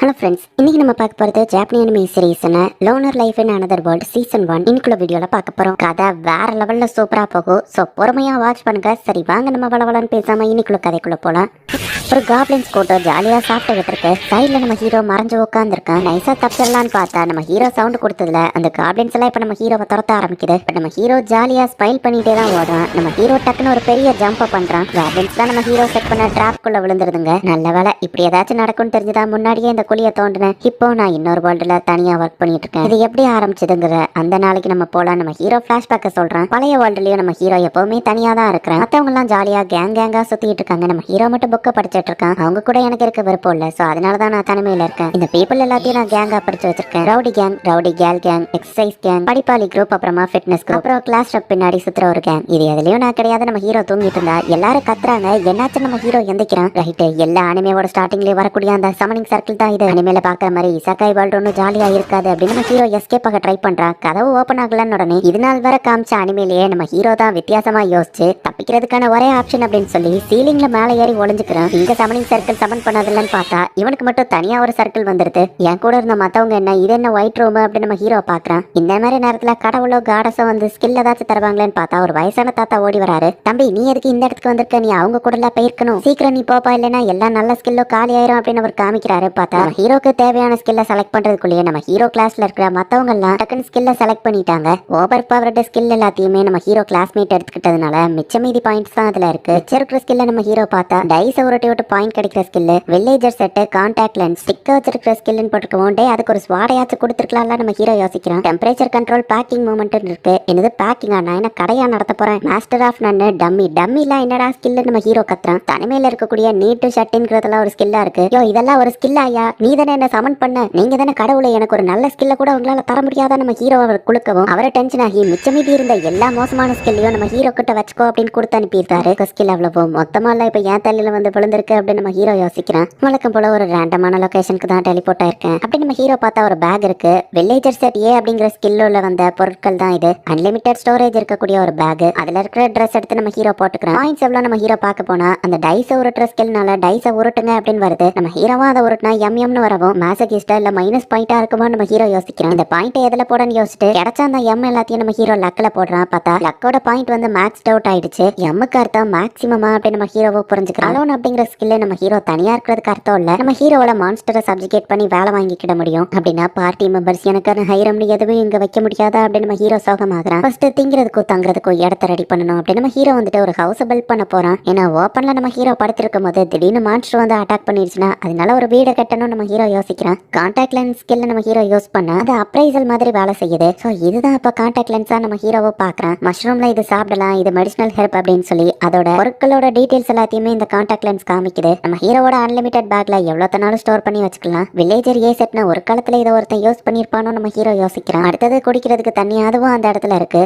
Hello friends, இன்னைக்கு நம்ம பார்க்க போகிறது ஜாப்பனீஸ் அனிமே சீரிஸ்னா loner life in another world season 1 இன்னைக்குள்ள வீடியோவில் பார்க்க போகிறோம். கதை வேற லெவலில் சூப்பராக போகும். ஸோ பொறுமையாக வாட்ச் பண்ணுங்க. சரி வாங்க நம்ம வளவலன்னு பேசாமல் இன்னைக்குள்ள கதைக்குள்ளே போகலாம். ஒரு காப்ளின்ஸ் கூட்டம் ஜாலியாக சாப்பிட்டுக்கிட்டு இருக்கு. சைடில் நம்ம ஹீரோ மறைஞ்சு உட்காந்துருக்கான். நைஸாக தப்பிச்சிடலான்னு பார்த்தா நம்ம ஹீரோ சவுண்ட் கொடுத்ததுல அந்த காப்ளின்ஸ் எல்லாம் இப்போ நம்ம ஹீரோவை துரத்த ஆரம்பிக்குது. இப்போ நம்ம ஹீரோ ஜாலியாக ஸ்மைல் பண்ணிட்டே தான் ஓடுறான். நம்ம ஹீரோ டக்குன்னு ஒரு பெரிய ஜம்பை பண்ணுறான். காப்ளின்ஸ் தான் நம்ம ஹீரோ செட் பண்ண ட்ராப்குள்ளே விழுந்துருதுங்க. நல்ல வேலை, இப்படி ஏதாச்சும் நடக்கும்னு தெரிஞ்சுதான் முன்னாடியே இந்த குழியை தோண்டினேன். இப்போ நான் இன்னொரு வேர்ல்டுல தனியா ஒர்க் பண்ணிட்டு இருக்கேன். இது எப்படி ஆரம்பிச்சதுங்கிற அந்த நாளைக்கு நம்ம போலாம். நம்ம ஹீரோ பிளாஷ்பேக்க சொல்றேன். பழைய வேர்ல்டுலயும் நம்ம ஹீரோ எப்பவுமே தனியா தான் இருக்கிறேன். மத்தவங்க எல்லாம் ஜாலியா கேங்கா சுத்திட்டு இருக்காங்க. நம்ம ஹீரோ மட்டும் புக்க படிச்சிட்டு இருக்கான். அவங்க கூட எனக்கு இருக்க விருப்பம் இல்ல. சோ அதனாலதான் நான் தனிமையில இருக்கேன். இந்த பீப்புள் எல்லாத்தையும் நான் கேங்கா படிச்சு வச்சிருக்கேன். Rowdy girl gang, exercise gang, படிப்பாளி குரூப், அப்புறமா ஃபிட்னஸ் குரூப், அப்புறம் கிளாஸ் ரப் பின்னாடி சுத்துற ஒரு கேங். இது எதுலயும் நான் கிடையாது. நம்ம ஹீரோ தூங்கிட்டு இருந்தா எல்லாரும் கத்துறாங்க. என்னாச்சு நம்ம ஹீரோ எந்திக்கிறான். ரைட்டு, எல்லா அனிமேவோட ஸ்டார்டிங்லயே வரக்கூடிய அந்த சமனிங் சர்க்கிள் தான் இது. அனிமேல பாக்குற மாதிரி இசக்காய் வேர்ல்டு ஒன்றும் ஜாலியா இருக்காது அப்படின்னு நம்ம ஹீரோ எஸ்கேப் ஆக ட்ரை பண்றான். கதவு ஓப்பன் ஆகலன்னு உடனே இது நாள் வர காமிச்ச அனிமேலேயே நம்ம ஹீரோ தான் வித்தியாசமா யோசிச்சு தப்பிக்கிறதுக்கான ஒரே ஆப்ஷன் அப்படின்னு சொல்லி சீலிங்ல மேலே ஏறி ஒளிஞ்சுக்கிறான். இந்த சமனிங் சர்க்கிள் சமன் பண்ணதில்லன்னு பார்த்தா இவனுக்கு மட்டும் தனியா ஒரு சர்க்கிள் வந்துருது. என் கூட இருந்த மத்தவங்க என்ன இது என்ன ஒயிட் ரூம் அப்படின்னு நம்ம ஹீரோ பாக்குறான். இந்த மாதிரி நேரத்துல கடவுளோ காடஸோ வந்து ஸ்கில் ஏதாச்சும் தருவாங்களேன்னு பார்த்தா ஒரு வயசான தாத்தா ஓடி வராரு. தம்பி, நீ எதுக்கு இந்த இடத்துக்கு வந்திருக்க? நீ அவங்க கூட எல்லாம் போயிருக்கணும். சீக்கிரம் நீ போப்பா, இல்லைன்னா எல்லா நல்ல ஸ்கில்லோ காலி ஆயிரும் அப்படின்னு அவர் காமிக்கிறாரு. பார்த்தா ஹீரோக்கு தேவையான ஸ்கில்லை செலக்ட் பண்றதுக்குள்ளேயே நம்ம ஹீரோ கிளாஸ்ல இருக்கிற மத்தவங்க எல்லாம் டக்குன்னு ஸ்கில்லை செலக்ட் பண்ணிட்டாங்க. ஓவர் பவர்டு ஸ்கில் எல்லாத்தையுமே நம்ம ஹீரோ கிளாஸ்மேட் எடுத்துக்கிட்டதுனால மிச்ச மீதி பாயிண்ட்ஸ் தான் அதுல இருக்கு. மிச்சம் இருக்கிற ஸ்கில்ல நம்ம ஹீரோ பார்த்தா டைஸ் உருட்டி விட்டு பாயிண்ட் கிடைக்கிற skill, villager set, contact lens, stick வச்சிருக்கிற ஸ்கில்னு போட்டுருக்கோம். டே அதுக்கு ஒரு ஸ்வாடையாச்சும் கொடுத்துருக்கலாம்ல நம்ம ஹீரோ யோசிக்கிறான். டெம்பரேச்சர் கண்ட்ரோல், பேக்கிங் மூமெண்ட் இருக்கு. என்னது பேக்கிங்கா? நான் என்ன கடையா நடத்த போறேன்? மாஸ்டர் ஆஃப் நன்னு டம்மிலாம் என்னடா ஸ்கில் நம்ம ஹீரோ கத்துறான். தனிமையில இருக்கக்கூடிய நீட்டு ஷட்டிங்கிறதுலாம் ஒரு ஸ்கில்லா இருக்கு. யோ இதெல்லாம் ஒரு ஸ்கில்லாயா? நீ தானே என்ன சமன் பண்ண? நீங்க தானே கடவுளை, எனக்கு ஒரு நல்ல ஸ்கில்ல கூட உங்களால தர முடியாத நம்ம ஹீரோ அவர் குளுக்கவும் அவரை டென்ஷன் ஆகி மிச்சமீதி இருந்த எல்லா மோசமான ஸ்கில்லையும் நம்ம ஹீரோ கிட்ட வச்சுக்கோ அப்படின்னு கொடுத்து அனுப்பியிருக்காரு. ஸ்கில் அவ்வளவு மொத்தமா இல்ல, இப்ப ஏன் தலையில வந்து விழுந்திருக்கு அப்படின்னு நம்ம ஹீரோ யோசிக்கிறான். வழக்கம் போல ஒரு ரேண்டமான லொகேஷனுக்கு தான் டெலிபோர்ட் ஆயிருக்கேன் அப்படி நம்ம ஹீரோ பார்த்தா ஒரு பேக் இருக்கு. வில்லேஜர் செட் ஏ அப்படிங்கிற ஸ்கில்ல வந்த பொருட்கள் தான் இது. அன்லிமிட்டட் ஸ்டோரேஜ் இருக்கக்கூடிய ஒரு பேக். அதுல இருக்கிற ட்ரெஸ் எடுத்து நம்ம ஹீரோ போட்டுக்கிறான். பாயிண்ட்ஸ் எவ்வளவு நம்ம ஹீரோ பார்க்க போனா அந்த டைஸை உருட்டுற ஸ்கில்னால டைஸை உருட்டுங்க அப்படின்னு வருது. நம்ம ஹீரோவா அதை உருட்டுனா எம்னு வரவும் மேசகிஸ்டா இல்ல மைனஸ் பாயிண்டா இருக்குமா நம்ம ஹீரோ யோசிக்கிறான். இந்த பாயிண்ட் எதுல போடன்னு யோசிச்சுட்டு கிடைச்ச அந்த எம் எல்லாத்தையும் நம்ம ஹீரோ லக்ல போடுறான். பார்த்தா லக்கோட பாயிண்ட் வந்து மேக்ஸ்ட் அவுட் ஆயிடுச்சு. எம்முக்கு அர்த்தம் மேக்ஸிமமா அப்படின்னு நம்ம ஹீரோவை புரிஞ்சுக்கிறான். அலோன் அப்படிங்கிற ஸ்கில்ல நம்ம ஹீரோ தனியா இருக்கிறதுக்கு அர்த்தம் இல்ல, நம்ம ஹீரோவோட மான்ஸ்டரை சப்ஜெக்ட் பண்ணி வேலை வாங்கிக்கிட முடியும். அப்படின்னா பார்ட்டி மெம்பர்ஸ் எனக்கு ஹைரம்னு எதுவும் இங்க வைக்க முடியாதா அப்படின்னு நம்ம ஹீரோ சோகமாகறான். ஃபர்ஸ்ட் திங்கிறதுக்கும் தங்குறதுக்கும் இடத்த ரெடி பண்ணணும் அப்படின்னு நம்ம ஹீரோ வந்துட்டு ஒரு ஹவுஸ் பில்ட் பண்ண போறான். ஏன்னா ஓப்பன்ல நம்ம ஹீரோ படுத்திருக்கும் போது திடீர்னு மான்ஸ்டர் வந்து அட்டாக் பண்ணிடுச்சுன்னா அதனால ஒரு வீடை கட்டணும் நம்ம ஹீரோ யோசிக்கிறான். கான்டாக்ட் லென்ஸ் ஸ்கில்ல நம்ம ஹீரோ யூஸ் பண்ண அது அப்ரைசல் மாதிரி வேலை செய்யுது. சோ இதுதான் இப்ப கான்டாக்ட் லென்ஸா நம்ம ஹீரோவை பாக்குறான். மஷ்ரூம்ல இது சாப்பிடலாம், இது மெடிசனல் ஹெல்ப் அப்படின்னு சொல்லி அதோட பொருட்களோட டீடைல்ஸ் எல்லாத்தையுமே இந்த கான்டாக்ட் லென்ஸ் காமிக்குது. நம்ம ஹீரோவோட அன்லிமிட்டட் பேக்ல எவ்வளவு நாளும் ஸ்டோர் பண்ணி வச்சுக்கலாம். வில்லேஜர் ஏ செட்னா ஒரு காலத்துல இதை ஒருத்தன் யூஸ் பண்ணிருப்பானோ நம்ம ஹீரோ யோசிக்கிறான். அடுத்தது குடிக்கிறதுக்கு தண்ணி, அதுவும் அந்த இடத்துல இருக்கு.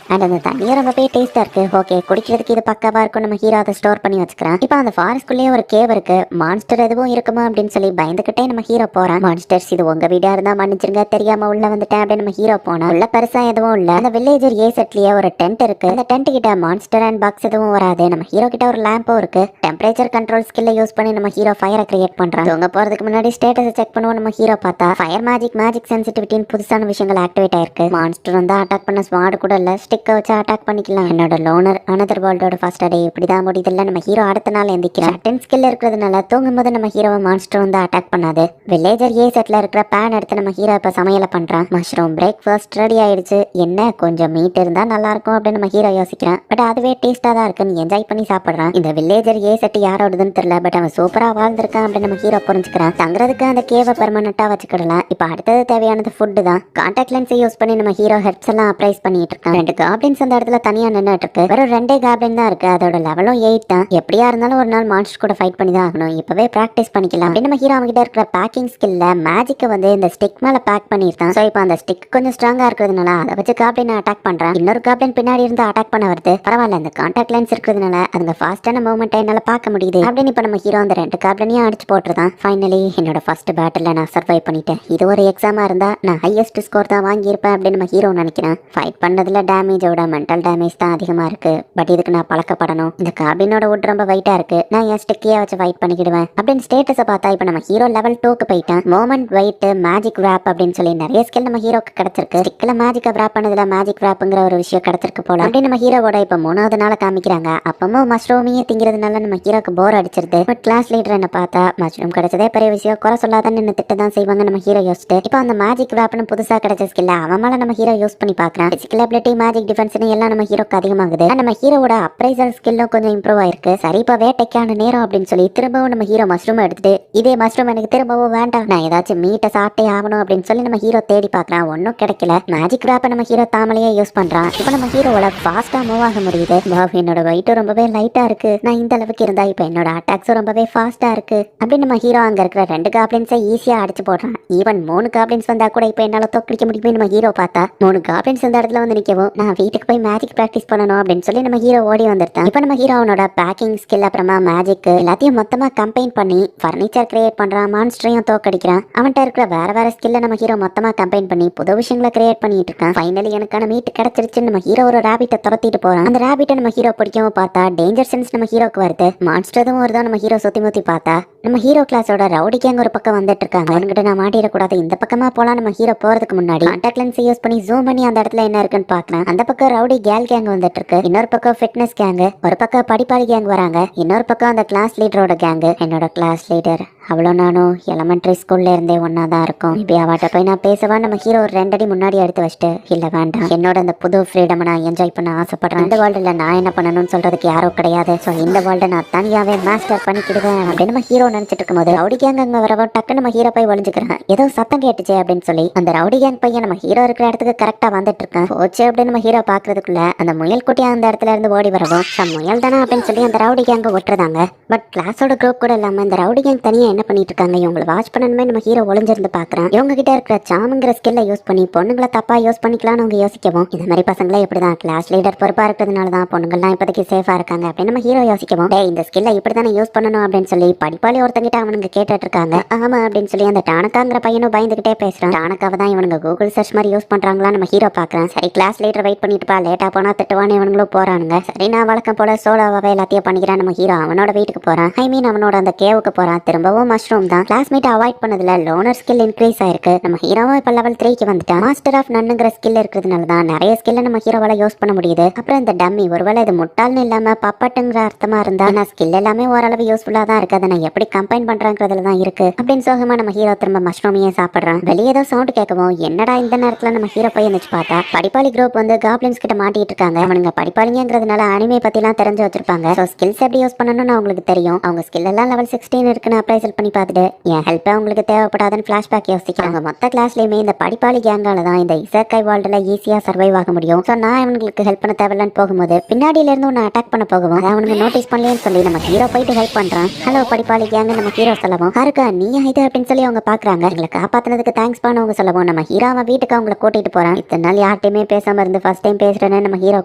அண்ட் அந்த தண்ணியை ரொம்பவே டேஸ்டா இருக்கு. ஓகே, குடிக்கிறதுக்கு இது பக்காவா இருக்கும். நம்ம ஹீரோ அதை ஸ்டோர் பண்ணி வச்சுக்கிறான். இப்போ அந்த ஃபாரஸ்ட்குள்ளேயே ஒரு கேவ் இருக்கு. மான்ஸ்டர் எதுவும் இருக்குமா அப்படின்னு சொல்லி பயந்துகிட்டே நம்ம ஹீரோ போறான். மான்ஸ்டர்ஸ் இது உங்க வீடா இருந்தா மன்னிச்சிருங்க, தெரியாம உள்ள வந்துட்டேன் அப்படின்னு நம்ம ஹீரோ போனா உள்ள பெருசா எதுவும் இல்ல. அந்த வில்லேஜர் ஏ செட்லயே ஒரு டென்ட் இருக்கு. அந்த டென்ட் கிட்ட மான்ஸ்டர் அண்ட் பாக்ஸ் எதுவும் வராது. நம்ம ஹீரோ கிட்ட ஒரு லேம்பும் இருக்கு. டெம்பரேச்சர் கண்ட்ரோல் ஸ்கில்ல யூஸ் பண்ணி நம்ம ஹீரோ ஃபயரை கிரியேட் பண்றான். தூங்க போறதுக்கு முன்னாடி ஸ்டேட்டஸ் செக் பண்ணுவோம். நம்ம ஹீரோ பார்த்தா ஃபயர் மேஜிக் சென்சிட்டிவிட்டின்னு புதுசான விஷயங்கள் ஆக்டிவேட் ஆயிருக்கு. மான்ஸ்டர் வந்து அட்டாக் பண்ண ஸ்வாட் கூட இல்ல, ஸ்டிக்கை வச்சு அட்டாக் பண்ணிக்கலாம். என்னோட லோனர் அனதர் வேர்ல்டோட ஃபர்ஸ்ட் டே இப்படிதான் முடியுதுல்ல. நம்ம ஹீரோ அடுத்த நாள் எந்திக்கிறான். டென் ஸ்கில் இருக்கிறதுனால தூங்கும் போது நம்ம ஹீரோவை மான்ஸ்டர் வந்து அட்டாக் பண்ணாது. வில்லேஜர் ஏ செட்ல இருக்கிற பேன் எடுத்து நம்ம ஹீரோ இப்ப சமையல பண்றான். மஷ்ரூம் பிரேக்ஃபாஸ்ட் ரெடி ஆயிடுச்சு. என்ன கொஞ்சம் மீட் இருந்தா நல்லா இருக்கும் அப்படின்னு நம்ம ஹீரோ யோசிக்கிறான். பட் அதுவே டேஸ்டா தான் இருக்குன்னு என்ஜாய் பண்ணி சாப்பிடுறான். இந்த வில்லேஜர் ஏ செட் யாரோடதுன்னு தெரியல, பட் அவன் சூப்பரா வாழ்ந்திருக்கான் அப்படின்னு நம்ம ஹீரோ புரிஞ்சுக்கிறான். தங்குறதுக்கு அந்த கேவை பெர்மனண்டா வச்சுக்கிடலாம். இப்ப அடுத்தது தேவையானது ஃபுட்டு தான். கான்டாக்ட் லென்ஸை யூஸ் பண்ணி நம்ம ஹீரோ ஹெட்ஸ் எல்லாம் அப்ரைஸ் பண்ணிட்டு இருக்கான். 2 காப்ளின்ஸ் அந்த இடத்துல தனியா நின்னுட்டு இருக்கு. வெறும் 2 காப்ளின் தான் இருக்கு. அதோட லெவலும் 8 தான். எப்படியா இருந்தாலும் ஒரு நாள் மான்ஸ்டர் கூட ஃபைட் பண்ணி தான் ஆகணும். இப்பவே பிராக்டிஸ் பண்ணிக்கலாம் அப்படின்னு நம்ம ஹீரோ அவங்கிட்ட இருக்கிற பேக்கிங் ஸ்கில்ல மேஜிக்கை வந்து இந்த ஸ்டிக் மேல பேக் பண்ணிருக்கான். சோ இப்போ அந்த ஸ்டிக் கொஞ்சம் ஸ்ட்ராங்கா இருக்கிறதுனால அதை வச்சு காப்ளின் அட்டாக் பண்றான். இன்னொரு காப்ளின் பின்னாடி இருந்து அட்டாக் பண்ண வருது. பரவாயில்ல, இந்த கான்டாக்ட் லென்ஸ் இருக்கிறதுனால அதுங்க ஃபாஸ்டான மூவ்மெண்ட் என்னால பார்க்க முடியுது அப்படின்னு இப்ப நம்ம ஹீரோ அந்த 2 காப்ளினையும் அடிச்சு போட்டுருதான். ஃபைனலி என்னோட ஃபர்ஸ்ட் பேட்டில் நான் சர்வைவ் பண்ணிட்டேன். இது ஒரு எக்ஸாமா இருந்தா நான் ஹையஸ்ட் ஸ்கோர் தான் வாங்கியிருப்பேன் அப்படின்னு நம்ம ஹீரோ நினைக்கிறேன். ஃபைட் பண்ணதுல டேமேஜ் டேமேஜோட மென்டல் டேமேஜ் தான் அதிகமா இருக்கு. பட் இதுக்கு நான் பழக்கப்படணும். இந்த காபினோட வுட் ரொம்ப வெயிட்டா இருக்கு. நான் என் ஸ்டிக்கியா வச்சு ஃபைட் பண்ணிக்கிடுவேன் அப்படின்னு ஸ்டேட்டஸை பார்த்தா இப்போ நம்ம ஹீரோ லெவல் 2க்கு போயிட்டான். மோமெண்ட் வெயிட் மேஜிக் ராப் அப்படின்னு சொல்லி நிறைய ஸ்கில் நம்ம ஹீரோக்கு கிடைச்சிருக்கு. ஸ்டிக்ல மேஜிக் ராப் பண்ணதுல மேஜிக் ராப்ங்கிற ஒரு விஷயம் கிடைச்சிருக்கு போல அப்படின்னு நம்ம ஹீரோவோட இப்போ 3வது நாள் காமிக்கிறாங்க. அப்பவும் மஷ்ரூமையே திங்கிறதுனால நம்ம ஹீரோக்கு போர் அடிச்சிருது. பட் கிளாஸ் லீடர் என்ன பார்த்தா மஷ்ரூம் கிடைச்சதே பெரிய விஷயம், குறை சொல்லாதன்னு என்ன திட்ட தான் செய்வாங்க நம்ம ஹீரோ யோசிச்சுட்டு இப்போ அந்த மேஜிக் ராப்னு புதுசா கிடைச்ச ஸ்கில்ல அவன் மேல நம்ம ஹீரோ யூஸ் பண்ணி பார்க்கறான். பிசிக்கல் அபிலிட்டி மேஜிக் டிஃபென்ஸ்னு எல்லாம் நம்ம ஹீரோக்கு அதிகமாகுது. நம்ம ஹீரோவோட அப்ரைசல் ஸ்கில்லும் கொஞ்சம் இம்ப்ரூவ் ஆயிருக்கு. சரி இப்போ வேட்டைக்கான நேரம் அப்படின்னு சொல்லி திரும்பவும் நம்ம ஹீரோ மஷ்ரூம் எடுத்துட்டு இதே மஷ்ரூம் எனக்கு திரும்பவும் வேண்டாம், நான் ஏதாச்சும் மீட்டை சாப்பிட்டே ஆகணும் அப்படின்னு சொல்லி நம்ம ஹீரோ தேடி பார்க்கறான். ஒன்னும் கிடைக்கல. மேஜிக் ராப்பை நம்ம ஹீரோ தாமலையே யூஸ் பண்றான். இப்போ நம்ம ஹீரோவோட ஃபாஸ்டா மூவ் ஆக முடியுது. என்னோட வெயிட் ரொம்பவே லைட்டா இருக்கு, நான் இந்த அளவுக்கு இருந்தா இப்போ என்னோட அட்டாக்ஸும் ரொம்பவே ஃபாஸ்டா இருக்கு அப்படின்னு நம்ம ஹீரோ அங்க இருக்கிற 2 காப்ளின்ஸை ஈஸியா அடிச்சு போடுறான். ஈவன் 3 காப்ளின்ஸ் வந்தா கூட இப்போ என்னால தோக்கடிக்க முடியுமே நம்ம ஹீரோ பார்த்தா 3 காப்ளின்ஸ் இந்த இடத்துல வந்து நிக்கவும் நான் வீட்டுக்கு போய் மேஜிக் பிராக்டிஸ் பண்ணணும் அப்படின்னு சொல்லி நம்ம ஹீரோ ஓடி வந்துட்டான். இப்போ நம்ம ஹீரோ அவனோட பேக்கிங் ஸ்கில் அப்புறமா மேஜிக் எல்லாத்தையும் மொத்தமா கம்பைன் பண்ணி ஃபர்னிச்சர் கிரியேட் பண்றான். மான்ஸ்டரையும் தோக்கடிக்கிறான். அவன்கிட்ட இருக்கிற வேற ஸ்கில்ல நம்ம ஹீரோ மொத்தமா கம்பைன் பண்ணி புது விஷயங்களை கிரியேட் பண்ணிட்டு இருக்கான். ஃபைனலி எனக்கான மீட் கிடைச்சிருச்சு. நம்ம ஹீரோ ஒரு ராபிட்டை துரத்திட்டு போறான். அந்த ராபிட்டை நம்ம ஹீரோ பிடிக்கவும் பார்த்தா டேஞ்சர் சென்ஸ் நம்ம ஹீரோக்கு வருது. மான்ஸ்டரும் வருதா நம்ம ஹீரோ சுத்தி பார்த்தா நம்ம ஹீரோ கிளாஸோட ரவுடி கேங் ஒரு பக்கம் வந்துட்டு இருக்காங்க. அவன்கிட்ட நான் மாட்டிடக்கூடாது, இந்த பக்கமா போலாம். நம்ம ஹீரோ போறதுக்கு முன்னாடி கான்டாக்ட் லென்ஸ் யூஸ் பண்ணி ஜூம் பண்ணி அந்த இடத்துல என்ன இருக்குன்னு பாக்குறேன். அந்த பக்கம் ரவுடி கேல் கேங் வந்துட்டு இருக்கு, இன்னொரு பக்கம் ஃபிட்னஸ் கேங், ஒரு பக்கம் படிப்பாளி கேங் வராங்க, இன்னொரு பக்கம் அந்த கிளாஸ் லீடரோட கேங். என்னோட கிளாஸ் லீடர் அவ்வளோ நானும் எலமெண்ட்ரி ஸ்கூல்ல இருந்தே ஒன்னா தான் இருக்கும். இப்படி அவட்ட போய் நான் பேசவா நம்ம ஹீரோ ஒரு 2 அடி முன்னாடி எடுத்து வச்சுட்டு இல்ல வேண்டாம், என்னோட அந்த புது ஃப்ரீடம் நான் என்ஜாய் பண்ண ஆசைப்படுறேன். இந்த வேர்ல்டுல நான் என்ன பண்ணணும்னு சொல்றதுக்கு யாரும் கிடையாது. ஸோ இந்த வேர்ல்டை நான் தனியாவே மாஸ்டர் பண்ணிக்கிடுவேன் அப்படின்னு நம்ம ஹீரோ நினைச்சிட்டு இருக்கும்போது ரவுடி கேங் அங்க வரவும் டக்கு நம்ம ஹீரோ போய் ஒளிஞ்சுக்கிறேன். ஏதோ சத்தம் கேட்டுச்சு அப்படின்னு சொல்லி அந்த ரவுடி கேங் பையன் நம்ம ஹீரோ இருக்கிற இடத்துக்கு கரெக்டா வந்துட்டு இருக்கேன். போச்சு அப்படின்னு நம்ம ஹீரோ பாக்குறதுக்குள்ள அந்த முயல் குட்டி அந்த இடத்துல இருந்து ஓடி வரவும் முயல் தானே அப்படின்னு சொல்லி அந்த ரவுடி கேங்க ஒட்டுறதாங்க. பட் கிளாஸோட குரூப் கூட இல்லாம இந்த ரவுடி கேங் தனியா என்ன பண்ணிட்டு இருக்காங்க இவங்களை வாட்ச் பண்ணணுமே நம்ம ஹீரோ ஒளிஞ்சிருந்து பாக்குறேன். இவங்க கிட்ட இருக்கிற சாமுங்கிற ஸ்கில்ல யூஸ் பண்ணி பொண்ணுங்களை தப்பா யூஸ் பண்ணிக்கலாம்னு அவங்க யோசிக்கவும் இந்த மாதிரி பசங்களே இப்படிதான் கிளாஸ் லீடர் பொறுப்பா இருக்கிறதுனாலதான் பொண்ணுங்கள்லாம் இப்போதைக்கு சேஃபா இருக்காங்க அப்படின்னு நம்ம ஹீரோ யோசிக்கவும் டே இந்த ஸ்கில்ல இப்படித்தானே யூஸ் பண்ணணும் அப்படின்னு சொல்லி படிப்பாளி ஒருத்தங்கிட்ட அவனுங்க கேட்டுட்டு இருக்காங்க. ஆமா அப்படின்னு சொல்லி அந்த டானக்காங்கிற பையனும் பயந்துகிட்டே பேசுறான். டானக்காவை தான் இவனுங்க கூகுள் சர்ச் மாதிரி யூஸ் பண்றாங்களா நம்ம ஹீரோ பாக்குறேன். சரி கிளாஸ் லீடர் வெயிட் பண்ணிட்டுப்பா, லேட்டா போனா திட்டுவான்னு இவனுங்களும் போறானுங்க. சரி நான் வழக்கம் போல சோலோவாவே எல்லாத்தையும் பண்ணிக்கிறேன். நம்ம ஹீரோ அவனோட வீட்டுக்கு போறான். ஐ மீன் அவனோட அந்த கேவுக்கு போறான். திரும்பவும் மஷ்ரூம் தான் கிளாஸ்மேட் அவாய்ட் பண்ணதுல லோனர் ஸ்கில் இன்க்ரீஸ் ஆயிருக்கு. நம்ம ஹீரோவும் இப்ப லெவல் 3க்கு வந்துட்டான். மாஸ்டர் ஆஃப் நன்னுங்கிற ஸ்கில் இருக்கிறதுனால தான் நிறைய ஸ்கில்ல நம்ம ஹீரோவால யூஸ் பண்ண முடியுது. அப்புறம் இந்த டம்மி ஒருவேளை இது முட்டாள்னு இல்லாம பப்பட்டுங்கிற அர்த்தமா இருந்தா நான் ஸ்கில் எல்லாமே ஓரளவு யூஸ்ஃபுல்லா தான் இருக்கு, அதை நான் எப்படி கம்பைன் பண்றேங்கிறதுல தான் இருக்கு அப்படின்னு சோகமா நம்ம ஹீரோ திரும்ப மஷ்ரூமையே சாப்பிடுறான். வெளியே ஏதோ சவுண்ட் கேட்கவும் என்னடா இந்த நேரத்துல நம்ம ஹீரோ போய் இருந்துச்சு பார்த்தா படிப்பாளி குரூப் வந்து காப்ளின்ஸ் கிட்ட மாட்டிட்டு இருக்காங்க. அவனுங்க படிப்பாளிங்கிறதுனால அனிமே பத்தி எல்லாம் தெரிஞ்சு வச்சிருப்பாங்க. ஸோ ஸ்கில்ஸ் எப்படி யூஸ் பண்ணணும்னு அவங்களுக்கு தெரியும். அவங்க ஸ்கில் எல்லாம் லெவல் 16 இருக்குன்னு அப்ரைசல் பண்ணி பார்த்துட்டு என் ஹெல்ப் அவங்களுக்கு தேவைப்படாதுன்னு ஃபிளாஷ்பேக் யோசிக்கிறாங்க. மொத்த கிளாஸ்லயுமே இந்த படிப்பாளி கேங்கால தான் இந்த இசக்காய் வேர்ல்டுல ஈஸியா சர்வைவ் ஆக முடியும். ஸோ நான் அவங்களுக்கு ஹெல்ப் பண்ண தேவையில்லன்னு போகும்போது பின்னாடியில இருந்து ஒன்னு அட்டாக் பண்ண போகவும் அவனுக்கு நோட்டீஸ் பண்ணலன்னு சொல்லி நம்ம ஹீரோ போயிட்டு ஹெல்ப் பண்றான். ஹலோ படிப்பாளி கேங் நம்ம ஹீரோ சொல்லவும் ஹருக்கா நீ இது அப்படின்னு சொல்லி அவங்க பாக்குறாங்க. எங்களை காப்பாத்தினதுக்கு தேங்க்ஸ் பண்ண அவங்க சொல்லவும் நம்ம ஹீரோ அவன் வீட்டுக்கு அவங்களை கூட்டிட்டு போறான். இத்தனை நாள் யார்ட்டையுமே பேசாம இருந்து ஃபர்ஸ்ட் டைம் பேசுறேன்னு நம்ம ஹீரோ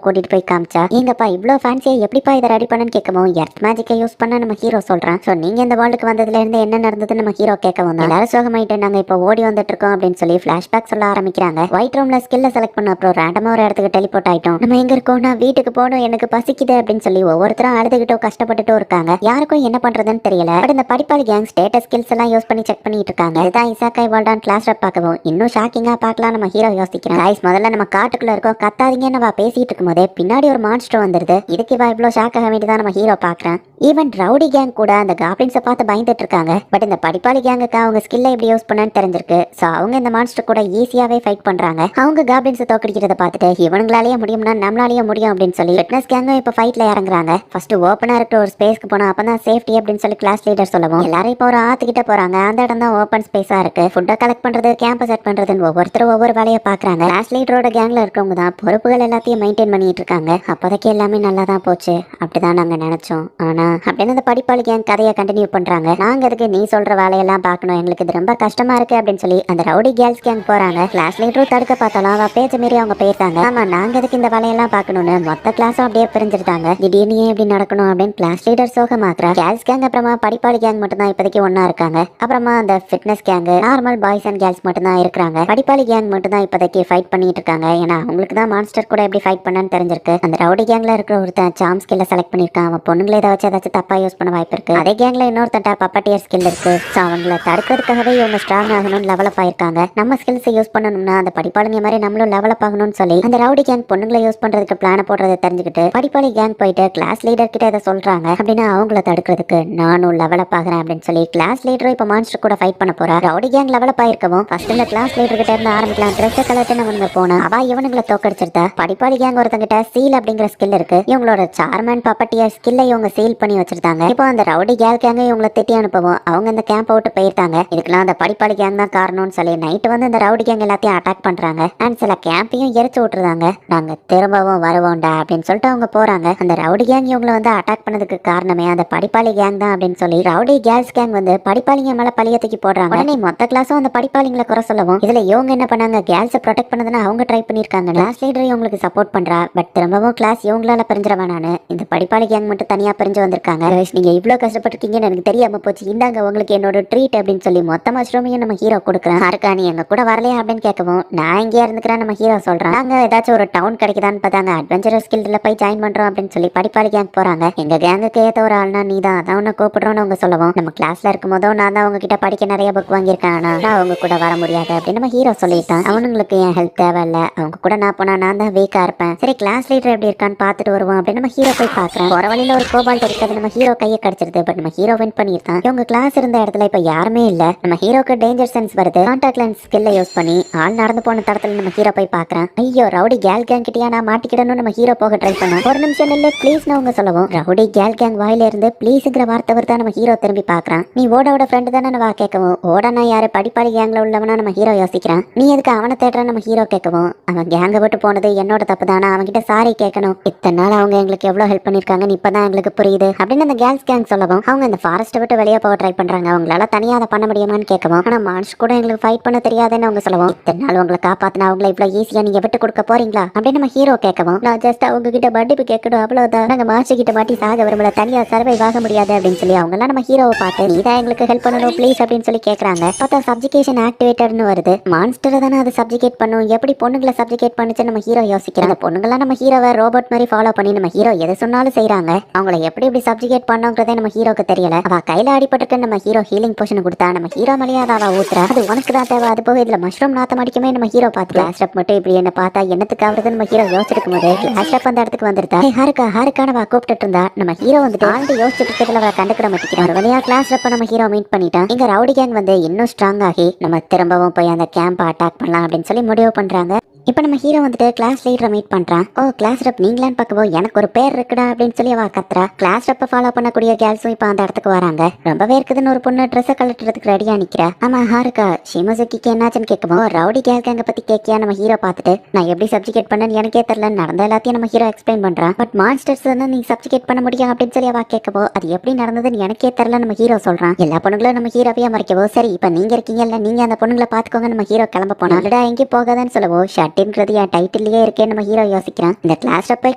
கூட்டிட்டு போய் காமிச்சா எங்கப்பா இவ்வளோ ஃபேன்சியா எப்படிப்பா இதை ரெடி பண்ணன்னு கேட்கவும் எர்த் மேஜிக்கை யூஸ் பண்ண நம்ம ஹீரோ சொல்றான். ஸோ நீங்க இந்த வேர்ல்டுக்கு வந்ததுல இருந்து என்ன நடந்தது நம்ம ஹீரோ கேட்கவும் எல்லாரும் சோகமாயிட்டு நாங்க இப்போ ஓடி வந்துட்டு இருக்கோம் அப்படின்னு சொல்லி ஃபிளாஷ்பேக் சொல்ல ஆரம்பிக்கிறாங்க. ஒயிட் ரூம்ல ஸ்கில்ல செலக்ட் பண்ண அப்புறம் ரேண்டமா ஒரு இடத்துக்கு டெலிபோர்ட் ஆயிட்டோம். நம்ம எங்க இருக்கோம்னா வீட்டுக்கு போகணும், எனக்கு பசிக்குது அப்படின்னு சொல்லி ஒவ்வொருத்தரும் அழுதுகிட்டோ கஷ்டப்பட்டுட்டோ இருக்காங்க. யாருக்கும் என்ன பண்றதுன்னு தெரியல. பட் இந்த படிப்பாளி கேங் ஸ்டேட்டஸ் ஸ்கில்ஸ் எல்லாம் யூஸ் பண்ணி செக் பண்ணிட்டு இருக்காங்க. இதுதான் இசாக்காய் வேர்ல்டான் கிளாஸ் ரப் பார்க்கவும் இன்னும் ஷாக்கிங்கா பார்க்கலாம் நம்ம ஹீரோ யோசிக்கிறேன். கைஸ் முதல்ல நம்ம காட்டுக்குள்ள இருக்கோம், கத்தாதீங்கன்னு நம்ம பேசிட்டு இருக்கும் போதே பின்னாடி ஒரு மான்ஸ்டர் வந்துருது. இதுக்கு இவ்வளோ ஷாக் ஆக வேண்டியதான் நம்ம ஹீரோ பாக்குறேன். ஈவன் ரவுடி கேங் கூட அந்த காப்ளின்ஸை பார்த்து பயந்துட்டு இருக்காங்க. பட் இந்த படிப்பாளி கேங்குக்கு அவங்க ஸ்கில்லை எப்படி யூஸ் பண்ணன்னு தெரிஞ்சிருக்கு. ஸோ அவங்க இந்த மான்ஸ்டர் கூட ஈஸியாவே ஃபைட் பண்றாங்க. அவங்க காப்ளின்ஸை தோக்கடிக்கிறத பார்த்துட்டு இவனுங்களாலேயே முடியும்னா நம்மளாலேயே முடியும் அப்படின்னு சொல்லி ஃபிட்னஸ் கேங்கும் இப்போ ஃபைட்ல இறங்குறாங்க. ஃபர்ஸ்ட் ஓப்பனா இருக்கிற ஒரு ஸ்பேஸ்க்கு போனா அப்பதான் சேஃப்டி அப்படின்னு சொல்லி கிளாஸ் லீடர் சொல்லவும் எல்லாரும் இப்போ ஒரு ஆத்துக்கிட்ட போறாங்க. அந்த இடம் தான் ஓப்பன் ஸ்பேஸா இருக்கு. ஃபுட்டை கலெக்ட் பண்றது, கேம்ப செட் பண்றதுன்னு ஒவ்வொருத்தரும் ஒவ்வொரு வேலையை பாக்குறாங்க. கிளாஸ் லீடரோட கேங்ல இருக்கவங்க தான் பொறுப்புகள் எல்லாத்தையும் மெயின்டைன் பண்ணிட்டு இருக்காங்க. அப்போதைக்கு எல்லாமே நல்லா தான் போச்சு, அப்படிதான் நாங்க நினைச்சோம். ஆனா அப்படின்னு அந்த படிப்பாளி கேங் கதையை கண்டினியூ பண்றாங்க. நாங்க என்னத்துக்கு நீ சொல்ற வேலையெல்லாம் பார்க்கணும், எங்களுக்கு இது ரொம்ப கஷ்டமா இருக்கு அப்படின்னு சொல்லி அந்த ரவுடி கேர்ள்ஸ் கேங் போறாங்க. கிளாஸ் லீடரும் தடுக்க பார்த்தாலும் அவ பேச்ச மீறி அவங்க போயிருக்காங்க. ஆமா, நாங்க எதுக்கு இந்த வேலையெல்லாம் பார்க்கணும்னு மொத்த கிளாஸும் அப்படியே பிரிஞ்சிருந்தாங்க. திடீர்னு ஏன் இப்படி நடக்கணும் அப்படின்னு கிளாஸ் லீடர் சோகமாக்குறா. கேர்ள்ஸ் கேங் அப்புறமா படிப்பாளி கேங் மட்டும் தான் இப்போதைக்கு ஒன்னா இருக்காங்க. அப்புறமா அந்த fitness gang, normal boys and girls மட்டும் தான் இருக்கிறாங்க. படிப்பாளி கேங் மட்டும் தான் இப்போதைக்கு ஃபைட் பண்ணிட்டு இருக்காங்க. ஏன்னா அவங்களுக்கு தான் மான்ஸ்டர் கூட எப்படி ஃபைட் பண்ணான்னு தெரிஞ்சிருக்கு. அந்த ரவுடி கேங்ல இருக்கிற ஒருத்தன் சாம் ஸ்கில்ல செலக்ட் பண்ணிருக்கான். அவன் பொண்ணுங்களை இதை வச்சு ஏதாச்சும் தப்பா யூஸ் பண்ண வாய்ப்பு இருக்கு. அதே கேங்ல இன்னொருத்தன் பப்பட்டியர் ஸ்கில் இருக்கு. ஸோ அவங்கள தடுக்கிறதுக்காகவே இவங்க ஸ்ட்ராங் ஆகணும்னு லெவலப் ஆயிருக்காங்க. நம்ம ஸ்கில்ஸை யூஸ் பண்ணணும்னா அந்த படிப்பாளிங்க மாதிரி நம்மளும் லெவலப் ஆகணும்னு சொல்லி அந்த ரவுடி கேங் பொண்ணுங்களை யூஸ் பண்றதுக்கு பிளான போடுறதை தெரிஞ்சுக்கிட்டு படிப்பாளி கேங் போயிட்டு கிளாஸ் லீடர் கிட்ட இதை சொல்றாங்க. அப்படின்னா அவங்கள தடுக்கிறதுக்கு நானும் லெவலப் ஆகிறேன் அப்படின்னு சொல்லி கிளாஸ் லீடரும் இப்போ மான்ஸ்டர் கூட ஃபைட் பண்ண போறா. ரவுடி கேங் லெவலப் ஆயிருக்கவும் ஃபர்ஸ்ட் இந்த கிளாஸ் லீடர் கிட்ட இருந்து ஆரம்பிக்கலாம். ட்ரெஸ் கலர்ட்டு நம்ம போனா அவ இவனுங்களை தோக்கடிச்சிருந்தா. படிப்பாளி கேங் ஒருத்தங்கிட்ட சீல் அப்படிங்கிற ஸ்கில் இருக்கு. இவங்களோட சார்மன் பப்பட்டியர் ஸ்கில்லை இவங்க சீல் பண்ணி வச்சிருந்தாங்க. இப்போ அந்த ரவுடி கேங் கேங்க இவங்களை திட்டி அனுப்பவும் அவங்க இந்த கேம்ப் விட்டு போயிருந்தாங்க. இதுக்கெல்லாம் அந்த படிப்பாளி கேங் தான் காரணம்னு சொல்லி நைட்டு வந்து இந்த ரவுடி கேங் எல்லாத்தையும் அட்டாக் பண்றாங்க. அண்ட் சில கேம்பையும் எரிச்சு விட்டுருந்தாங்க. நாங்க திரும்பவும் வருவோம்டா அப்படின்னு சொல்லிட்டு அவங்க போறாங்க. அந்த ரவுடி கேங் இவங்களை வந்து அட்டாக் பண்ணதுக்கு காரணமே அந்த படிப்பாளி கேங் தான் அப்படின்னு சொல்லி ரவுடி கேர்ள்ஸ் கேங் வந்து படிப்பாளிங்க மேல பழிய தூக்கி போடுறாங்க. உடனே மொத்த கிளாஸும் அந்த படிப்பாளிங்களை குறை சொல்லவும் இதுல இவங்க என்ன பண்ணாங்க, கேர்ள்ஸை ப்ரொடெக்ட் பண்ணதுன்னு அவங்க ட்ரை பண்ணிருக்காங்க. கிளாஸ் லீடர் இவங்களுக்கு சப்போர்ட் பண்றா. பட் திரும்பவும் கிளாஸ் இவங்களால பிரிஞ்சிட வேணான்னு இந்த படிப்பாளி கேங் மட்டும் தனியா பிரிஞ்சு வந்திருக்காங்க. நீங்க இவ்வளவு கஷ்டப்பட்டிருக்கீங்கன்னு எனக்கு தெரியாம போச்சு, இந்தாங்க உங்களுக்கு என்னோட ட்ரீட் அப்படின்னு சொல்லி மொத்த மஷ்ரூமையும் நம்ம ஹீரோ கொடுக்குறேன். யாருக்கா நீ எங்க கூட வரலையா அப்படின்னு கேட்கவும் நான் இங்கே இருந்துக்கிறேன் நம்ம ஹீரோ சொல்றான். நாங்க ஏதாச்சும் ஒரு டவுன் கிடைக்குதான்னு பார்த்தாங்க. அட்வென்ச்சரஸ் கில்ட்ல போய் ஜாயின் பண்றோம் அப்படின்னு சொல்லி படிப்பாளி கேங் போறாங்க. எங்க கேங்குக்கு ஏத்த ஒரு ஆள்னா நீ தான், அதான் உன்னை கூப்பிடுறோன்னு அவங்க சொல்லவும் நம்ம கிளாஸ்ல இருக்கும் போதும் நான் தான் அவங்க கிட்ட படிக்க நிறைய புக் வாங்கியிருக்கேன். ஆனா நான் அவங்க கூட வர முடியாது அப்படின்னு நம்ம ஹீரோ சொல்லிட்டான். அவனுங்களுக்கு என் ஹெல்ப் தேவையில்ல, அவங்க கூட நான் போனா நான் தான் வீக்கா இருப்பேன். சரி கிளாஸ் லீடர் எப்படி இருக்கான்னு பார்த்துட்டு வருவோம் அப்படின்னு நம்ம ஹீரோ போய் பாக்குறேன். ஒரு வழியில ஒரு கோபால்ட் இருக்கிறது நம்ம ஹீரோ கையை கடிச்சிருது. பட் நம்ம ஹீரோ வின் பண்ணிருக்கான். இவங்க கிளாஸ் இருந்த இடத்துல இப்ப யாருமே இல்ல. நம்ம ஹீரோக்கு டேஞ்சர் சென்ஸ் வருது. கான்டாக்ட் லென்ஸ் ஸ்கில்ல யூஸ் பண்ணி ஆள் நடந்து போன தடத்துல நம்ம ஹீரோ போய் பாக்குறேன். ஐயோ ரவுடி கேல் கேங் கிட்டயா நான் மாட்டிக்கிடணும் நம்ம ஹீரோ போக ட்ரை பண்ண. ஒரு நிமிஷம் இல்ல ப்ளீஸ் அவங்க சொல்லவும் ரவுடி கேல் கேங் வாயில இருந்து ப்ளீஸ்ங்கிற வார்த்தை வருதா. நம்ம ஹீரோ திரும்பி பாக்குறான். நீ ஓடோட ஃப்ரெண்டு தானே வா கேட்கவும் ஓடனா யாரு படிப்பாளி கேங்ல உள்ளவனா நம்ம ஹீரோ யோசிக்கிறான். நீ எதுக்கு அவனை தேடுற நம்ம ஹீரோ கேட்கவும் அவன் கேங்க விட்டு போனது என்னோட தப்பு தானே, அவன் கிட்ட சாரி கேட்கணும். இத்தனை நாள் அவங்க எங்களுக்கு எவ்வளவு ஹெல்ப் பண்ணிருக்காங்கன்னு இப்பதான் எங்களுக்கு புரியுது அப்படின்னு அந்த கேர்ள்ஸ் கேங் சொல்லவும் அவங்க இந்த ஃபாரஸ்ட்டை விட்டு வெளியே போக ட்ரை பண்றாங்க. அவங்களால தனியா அதை பண்ண முடியுமான்னு கேட்கவும் ஆனா மான்ஸ்டர் கூட எங்களுக்கு ஃபைட் பண்ண தெரியாதுன்னு அவங்க சொல்லவும் இத்தனை நாள் உங்களை காப்பாத்தினா அவங்களை இவ்வளவு ஈஸியா நீங்க விட்டு கொடுக்க போறீங்களா அப்படின்னு நம்ம ஹீரோ கேட்கவும் நான் ஜஸ்ட் அவங்க கிட்ட மன்னிப்பு கேட்கணும் அவ்வளவுதான், நாங்க மாஸ்டர் கிட்ட மாட்டி சாக விரும்பல, தனியா சர்வைவ் ஆக முடியாது அப்படின்னு சொல்லி அவங்க எல்லாம் நம்ம ஹீரோவை பார்த்து நீ தான் எங்களுக்கு ஹெல்ப் பண்ணணும் ப்ளீஸ் அப்படின்னு சொல்லி கேட்கறாங்க. பார்த்தா சப்ஜிகேஷன் ஆக்டிவேட்டர்னு வருது. மான்ஸ்டரை தானே அதை சப்ஜிகேட் பண்ணும், எப்படி பொண்ணுங்களை சப்ஜிகேட் பண்ணுச்சு நம்ம ஹீரோ யோசிக்கிறாங்க. பொண்ணுங்களாம் நம்ம ஹீரோவை ரோபோட் மாதிரி ஃபாலோ பண்ணி நம்ம ஹீரோ எதை சொன்னாலும் செய்யறாங்க. அவங்கள எப்படி இப்படி சப்ஜிகேட் பண்ணோங்கிறதே நம்ம ஹீரோக்கு தெரியல. அவ கையில அடிபட்டு நம்ம ஹீரோ ஹீலிங் போஷன் கொடுத்தா நம்ம ஹீரோ மலையாத அவ ஊத்துறா. அது உனக்கு தான் தேவை, அது போக இதுல மஷ்ரூம் நாத்தம் அடிக்குமே நம்ம ஹீரோ பார்த்து கிளாஸ் ரப் மட்டும் இப்படி என்ன பார்த்தா என்னத்துக்கு ஆகுறது நம்ம ஹீரோ யோசிச்சிருக்கும் போது கிளாஸ் ரப் அந்த இடத்துக்கு வந்துருந்தா ஹாருக்கான அவ கூப்பிட்டு இருந்தா. நம்ம ஹீரோ வந்துட்டு ஆண்டு யோசிச்சுட்டு இருக்கிறதுல அவ கண்டுக்கிற மாட்டேங்கிறான். வழியா கிளாஸ் ரப்ப நம்ம ஹீரோ மீட் பண்ணிட்டான். இங்க ரவுடி கேங் வந்து இன்னும் ஸ்ட்ராங் ஆகி நம்ம திரும்பவும் போய் அந்த கேம்ப் அட்டாக் பண்ணலாம் அப்படின்னு சொல்லி முடிவு பண்றாங்க. இப்போ நம்ம ஹீரோ வந்துட்டு கிளாஸ் லீடரை மீட் பண்றான். ஓ கிளாஸ் ரப் நீங்களான்னு பார்க்கவோ எனக்கு ஒரு பேர் இருக்குடா அப்படின்னு சொல்லி அவ கத்துறா. கிளாஸ் ரப்பை ஃபாலோ பண்ணக்கூடிய கேர்ள்ஸும் இப்போ அந்த இடத்துக்கு வராங்க. ரொம்பவே இருக்குதுன்னு ஒரு பொண்ணு ட்ரெஸ்ஸை கலட்டுறதுக்கு ரெடியா நிக்கிறா. ஆமா ஹாருக்கா ஷிமோசுக்கிக்கு என்னாச்சுன்னு கேட்கவும் ரவுடி கேல் கேங்க பத்தி கேட்கியா நம்ம ஹீரோ பார்த்துட்டு நான் எப்படி சப்ஜிகேட் பண்ணேன்னு எனக்கே தெரியல, நடந்த எல்லாத்தையும் நம்ம ஹீரோ எக்ஸ்பிளைன் பண்றான். பட் மான்ஸ்டர்ஸ் வந்து நீ சப்ஜிகேட் பண்ண முடியும் அப்படின்னு சொல்லி அவ கேட்கவோ அது எப்படி நடந்ததுன்னு எனக்கே தெரியல நம்ம ஹீரோ சொல்றான். எல்லா பொண்ணுங்களும் நம்ம ஹீரோவையா மறைக்கவோ சரி இப்போ நீங்க இருக்கீங்கல்ல நீங்க அந்த பொண்ணுங்களை பாத்துக்கோங்க நம்ம ஹீரோ கிளம்ப போனா எங்கேயும் போகாதான்னு சொல்லவோ ஷட்டின்றது என் டைட்டிலேயே இருக்கே நம்ம ஹீரோ யோசிக்கிறான். இந்த கிளாஸ் போய்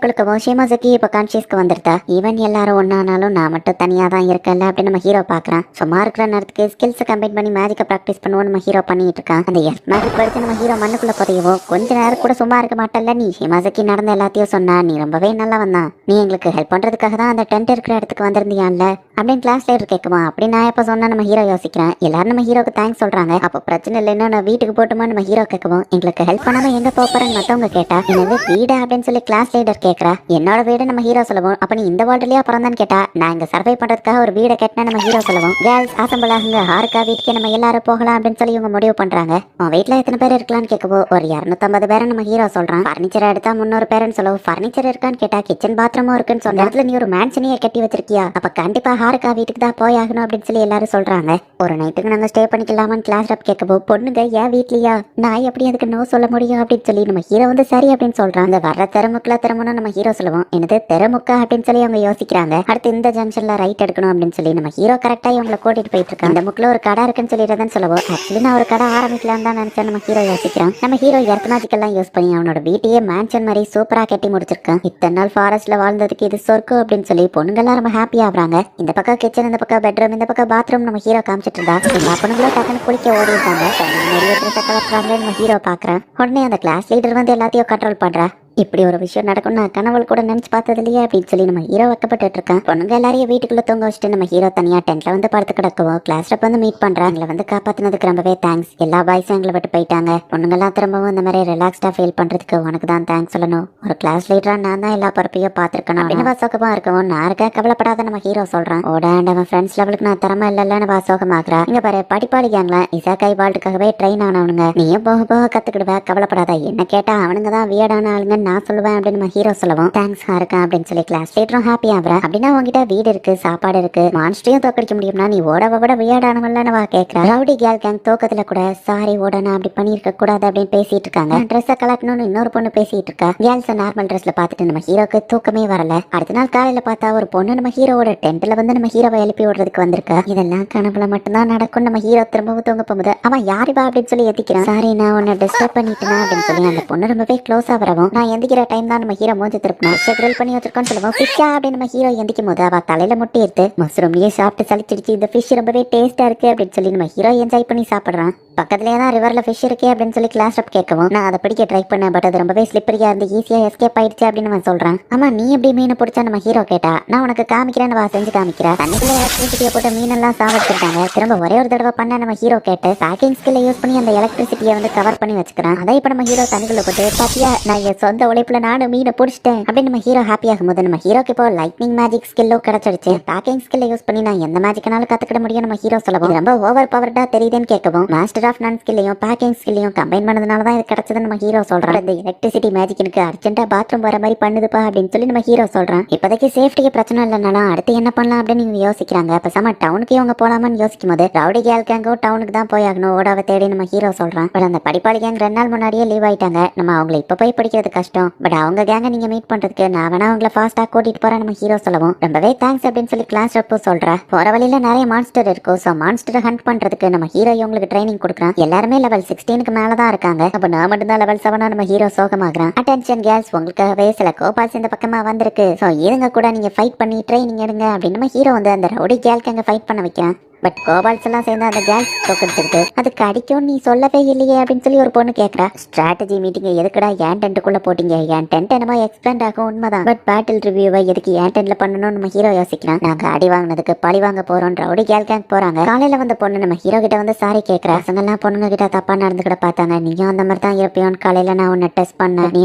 குளுக்கவும் ஷிமோசுக்கி இப்போ கான்சியஸ்க்கு வந்துருதா. ஈவன் எல்லாரும் ஒன்னானாலும் நான் மட்டும் தனியா தான் இருக்கல அப்படின்னு நம்ம ஹீரோ பாக்குறான். சும்மா இருக்கிற நேரத்துக்கு ஸ்கில்ஸ் கம்பைன் பண்ணி மேஜிக்கை ப்ராக்டிஸ் பண்ணுவோம் நம்ம ஹீரோ பண்ணிட்டு இருக்கான். அந்த எஸ் மேஜிக் படிச்சு நம்ம ஹீரோ மண்ணுக்குள்ள புதையவோ கொஞ்ச நேரம் கூட சும்மா இருக்க மாட்டல. நீ ஷிமோசுக்கி நடந்த எல்லாத்தையும் சொன்னா நீ ரொம்பவே நல்லா வந்தான், நீ எங்களுக்கு ஹெல்ப் பண்றதுக்காக தான் அந்த டென்ட் இருக்கிற இடத்துக்கு வந்திருந்தியான்ல அப்படின்னு கிளாஸ் லீடர் கேட்குமா. அப்படி நான் எப்ப சொன்னா நம்ம ஹீரோ யோசிக்கிறேன். எல்லாரும் நம்ம ஹீரோக்கு தேங்க்ஸ் சொல்றாங்க. அப்போ பிரச்சனை இல்லைன்னா நான் வீட்டுக்கு போட்டுமா நம்ம ஹீரோ கேட்கவும் எங்களுக்கு ஹெல்ப் பண்ணாம எங்க போறேன்னு மத்தவங்க கேட்டா என்னது வீடா அப்படின்னு சொல்லி கிளாஸ் லீடர் கேட்கறா. என்னோட வீடு நம்ம ஹீரோ சொல்லுவோம். அப்ப நீ இந்த வேர்ல்ட்லயே பிறந்தான்னு கேட்டா நான் இங்க சர்வை பண்றதுக்காக ஒரு வீடை கட்டினா நம்ம ஹீரோ சொல்லுவோம். கேர்ள்ஸ் அசம்பிள் ஆகுங்க ஹாருக்கா வீட்டுக்கு நம்ம எல்லாரும் போகலாம் அப்படின்னு சொல்லி இவங்க முடிவு பண்றாங்க. உன் வீட்டுல எத்தனை பேர் இருக்கலாம்னு கேட்கவும் ஒரு 250 பேரை நம்ம ஹீரோ சொல்றான். பர்னிச்சர் எடுத்தா 300 பேருன்னு சொல்லுவோம். பர்னிச்சர் இருக்கான்னு கேட்டா கிச்சன் பாத்ரூமும் இருக்குன்னு சொன்ன இடத்துல நீ ஒரு மேன்ஷனையே கட்டி வச்சிருக்கியா, அப்ப கண்டிப்பா ஹாருக்கா வீட்டுக்கு தான் போய் ஆகணும் அப்படின்னு சொல்லி எல்லாரும் சொல்றாங்க. ஒரு நைட்டுக்கு நாங்க ஸ்டே பண்ணிக்கலாமான்னு கிளாஸ் ரப் கேட்கவோ, பொண்ணுங்க ஏன் வீட்லயா, நான் எப்படி அதுக்கு நோ சொல்ல முடியும் அப்படின்னு சொல்லி நம்ம ஹீரோ வந்து சரி அப்படின்னு சொல்றாங்க. வர்ற தெருமுக்குல திரும்பணும் நம்ம ஹீரோ சொல்லுவோம், என்னது தெருமுக்கா அப்படின்னு சொல்லி அவங்க யோசிக்கிறாங்க. அடுத்து இந்த ஜங்ஷன்ல ரைட் எடுக்கணும் அப்படின்னு சொல்லி நம்ம ஹீரோ கரெக்டா இவங்களை கூட்டிட்டு போயிட்டு இருக்காங்க. இந்த முக்கில் ஒரு கடை இருக்குன்னு சொல்லிட்டு சொல்லுவோம். ஆக்சுவலி நான் ஒரு கடை ஆரம்பிக்கலாம் தான் நினைச்சேன் நம்ம ஹீரோ யோசிக்கிறான். நம்ம ஹீரோ எர்த்மேஜிக்கெல்லாம் யூஸ் பண்ணி அவனோட வீட்டையே மேன்ஷன் மாதிரி சூப்பரா கட்டி முடிச்சிருக்கான். இத்தனை நாள் ஃபாரஸ்ட்ல வாழ்ந்ததுக்கு இது சொர்க்கம் அப்படின்னு சொல்லி பொண்ணுங்கெல்லாம் ரொம்ப ஹாப்பி ஆகுறாங்க. இந்த பக்கம் கிச்சன், இந்த பக்கம் பெட்ரூம், இந்த பக்கம் பாத்ரூம் நம்ம ஹீரோ காமிச்சிட்டு இருந்தா எல்லா பொண்ணுங்களும் டக்குன்னு குளிக்க ஓடி இருக்காங்க. நிறைய ட்ரெஸ் கலப்புறாங்க நம்ம ஹீரோ பாக்குறேன். உடனே அந்த கிளாஸ் லீடர் வந்து எல்லாத்தையும் கண்ட்ரோல் பண்றா. இப்படி ஒரு விஷயம் நடக்கும் நான் கனவுல கூட நினைச்சு பார்த்தது இல்லையா அப்படின்னு சொல்லி நம்ம ஹீரோ வைக்கப்பட்டு இருக்கான். பொண்ணுங்க எல்லாரையும் வீட்டுக்குள்ள தூங்க வச்சுட்டு நம்ம ஹீரோ தனியா டென்ட்ல வந்து படுத்து கிடக்குவோம். கிளாஸ் ரப் வந்து மீட் பண்றாங்க. எங்களை வந்து காப்பாத்தினதுக்கு ரொம்பவே தேங்க்ஸ். எல்லா பாய்ஸும் எங்களை விட்டு போயிட்டாங்க. பொண்ணுங்கெல்லாம் திரும்பவும் இந்த மாதிரி ரிலாக்ஸ்டா ஃபீல் பண்றதுக்கு உனக்கு தான் தேங்க்ஸ் சொல்லணும். ஒரு கிளாஸ் லீடரா நான் தான் எல்லா பொறுப்பையும் பார்த்திருக்கணும் அப்படின்னு வாசோகமா இருக்கவும், நான் இருக்க கவலைப்படாத நம்ம ஹீரோ சொல்றான். ஓடாண்ட அவன் ஃப்ரெண்ட்ஸ் லெவலுக்கு நான் திறமை இல்லைன்னு வாசோகமாக்குறா. இங்க பாரு படிப்பாளி கேங்ல இசாக்காய் வால்ட்டுக்காகவே ட்ரெயின் ஆனவனுங்க. நீயும் போக போக கத்துக்கிடுவ, கவலைப்படாத. என்ன கேட்டா அவனுங்க தான் வியடான ஆளுங்கன்னு நான் சொல்லுவேன் அப்படின்னு ஹீரோ சொல்லுவோம். தேங்க்ஸ் ஹாருக்கா அப்படின்னு சொல்லி கிளாஸ் லீடரும் ஹாப்பி ஆகுறா. அப்படின்னா உங்ககிட்ட வீடு இருக்கு, சாப்பாடு இருக்கு, மான்ஸ்டரையும் தோக்கடிக்க முடியும்னா நீ ஓட விளையாடானவன்ல கேட்கிறா. ரவுடி கேல் கேங் தோக்கத்துல கூட சாரி ஓடனா அப்படி பண்ணிருக்க கூடாது அப்படின்னு பேசிட்டு இருக்காங்க. ட்ரெஸ்ஸை கலட்டணும்னு இன்னொரு பொண்ணு பேசிட்டு இருக்கா. கேர்ள்ஸ் நார்மல் ட்ரெஸ்ல பாத்துட்டு நம்ம ஹீரோக்கு தூக்கமே வரல. அடுத்த நாள் காலையில பார்த்தா ஒரு பொண்ணு நம்ம ஹீரோவோட டென்ட்ல வந்து நம்ம ஹீரோவை எழுப்பி விடுறதுக்கு வந்திருக்கா. இதெல்லாம் கனவுல மட்டும்தான் நடக்கும். நம்ம ஹீரோ திரும்பவும் தூங்க போகும்போது அவன் யாருபா அப்படின்னு சொல்லி எத்திக்கிறான். சாரி நான் உன்னை டிஸ்டர்ப் பண்ணிட்டேனா அப்படின்னு சொல்லி அந்த பொண்ணு ரொம்பவே க்ளோஸா வரவும், நான் எந்திக்கிற டைம் தான் நம்ம ஹீரோ மூஞ்சி திருப்பினா கிரில் பண்ணி வச்சிருக்கோன்னு சொல்லுவோம். ஃபிஷ்ஷா அப்படின்னு நம்ம ஹீரோ எந்திக்கும் போது அவ தலையில முட்டி எடுத்து மஷ்ரூம்லயே சாப்பிட்டு சளிச்சிடுச்சு, இந்த ஃபிஷ் ரொம்பவே டேஸ்டா இருக்கு அப்படின்னு சொல்லி நம்ம ஹீரோ என்ஜாய் பண்ணி சாப்பிடுறான். பக்கத்துலயே தான் ரிவர்ல ஃபிஷ் இருக்கே அப்படின்னு சொல்லி கிளாஸ் ரப் கேட்கவும், நான் அதை பிடிக்க ட்ரை பண்ணேன், பட் அது ரொம்பவே ஸ்லிப்பரியா இருந்து ஈஸியா எஸ்கேப் ஆயிடுச்சு அப்படின்னு அவன் சொல்றான். ஆமா நீ எப்படி மீனை பிடிச்சா நம்ம ஹீரோ கேட்டா, நான் உனக்கு காமிக்கிறேன்னு வா செஞ்சு காமிக்கிறேன். தண்ணிக்குள்ள எலக்ட்ரிசிட்டியை போட்டு மீனெல்லாம் சாவடிச்சிருக்காங்க. திரும்ப ஒரே ஒரு தடவை பண்ண நம்ம ஹீரோ கேட்டு பேக்கிங் ஸ்கில்ல யூஸ் பண்ணி அந்த எலக்ட்ரிசிட்டியை வந்து கவர் பண்ணி வச்சுக்கிறான். அதை இப்ப நம்ம ஹீரோ தண்ணிக்குள்ள போட்டு பாத்தியா நான் என் சொந்த உழைப்புல நானும் மீனை பிடிச்சிட்டேன் அப்படின்னு நம்ம ஹீரோ ஹாப்பி ஆகும்போது, நம்ம ஹீரோக்கு இப்போ லைட்னிங் மேஜிக் ஸ்கில்லோ கிடைச்சிடுச்சு. பேக்கிங் ஸ்கில்ல யூஸ் பண்ணி நான் எந்த மேஜிக்னாலும் கத்துக்கிட முடியும் நம்ம ஹீரோ சொல்லவும், ரொம்ப ஓவர் பவர்டா தெரியுதுன்னு கேட்கவும், மாஸ்டர் ஆஃப் நன் ஸ்கில்லையும் பேக்கிங் ஸ்கில்லையும் கம்பைன் பண்ணதுனால தான் இது கிடைச்சதுன்னு நம்ம ஹீரோ சொல்றான். இந்த எலக்ட்ரிசிட்டி மேஜிக் எனக்கு அர்ஜென்ட்டா பாத்ரூம் வர மாதிரி பண்ணுதுப்பா அப்படின்னு சொல்லி நம்ம ஹீரோ சொல்றான். இப்போதைக்கு சேஃப்டிக்கு பிரச்சனை இல்லைனாலும் அடுத்து என்ன பண்ணலாம் அப்படின்னு நீங்க யோசிக்கிறாங்க. பேசாம டவுனுக்கு இவங்க போலாமான்னு யோசிக்கும் போது, ரவுடி கேல் கேங்கோ டவுனுக்கு தான் போய் ஆகணும் ஓடாவை தேடி நம்ம ஹீரோ சொல்றான். பட் அந்த படிப்பாளி கேங் 2 நாள் முன்னாடியே லீவ் ஆயிட்டாங்க. நம்ம அவங்களை இப்ப போய் பிடிக்கிறது கஷ்டம். பட் அவங்க கேங்க நீங்க மீட் பண்றதுக்கு நான் வேணா அவங்களை ஃபாஸ்டா கூட்டிட்டு போறேன் நம்ம ஹீரோ சொல்லவும், ரொம்பவே தேங்க்ஸ் அப்படின்னு சொல்லி கிளாஸ் ரப்போ சொல்றா. போற வழியில நிறைய மான்ஸ்டர் இருக்கும். ஸோ மான்ஸ்டரை ஹண்ட் பண்றதுக்கு நம்ம ஹீரோ இவங்களுக்கு ட்ரைனிங் கொடுக்குறான். எல்லாருமே லெவல் 16க்கு மேல தான் இருக்காங்க. அப்ப நான் மட்டும் தான் லெவல் 7 நம்ம ஹீரோ சோகமாகறான். அட்டென்ஷன் கேர்ள்ஸ், உங்களுக்காகவே சில கோபால்ஸ் இந்த பக்கமா வந்திருக்கு. ஸோ இதுங்க கூட நீங்க ஃபைட் பண்ணி ட்ரைனிங் எடுங்க அப்படின்னு நம்ம ஹீரோ வந்து அந்த ரவுடி கேர்ள்க்கு அங்க ஃபைட் பண்ண வைக்கிறான். பட் கோபால்ஸ் எல்லாம் சேர்ந்து அந்த கேர்ள்ஸ் தோக்கடிச்சிருக்கு. அதுக்கு அடிக்கும் நீ சொல்லவே இல்லையே அப்படின்னு சொல்லி ஒரு பொண்ணு கேட்கறா. ஸ்ட்ராட்டஜி மீட்டிங் எதுக்குடா ஏன் டென்ட்டுக்குள்ள போட்டீங்க? ஏன் டென்ட் என்னமோ எக்ஸ்பேண்ட் ஆகும் உண்மைதான், பட் பேட்டில் ரிவ்யூவை எதுக்கு ஏன் டென்ட்ல பண்ணணும்னு நம்ம ஹீரோ யோசிக்கிறான். நாங்க அடி வாங்கினதுக்கு பழி வாங்க போறோம். ரவுடி கேல் கேங் போறாங்க. காலையில வந்த பொண்ணு நம்ம ஹீரோ கிட்ட வந்து சாரி கேட்கறா. பசங்கெல்லாம் பொண்ணுங்க கிட்ட தப்பா நடந்துக்கிட்ட பார்த்தாங்க. நீயும் அந்த மாதிரி தான் இருப்பியோன்னு காலையில நான் உன்னை டெஸ்ட் பண்ணேன். நீ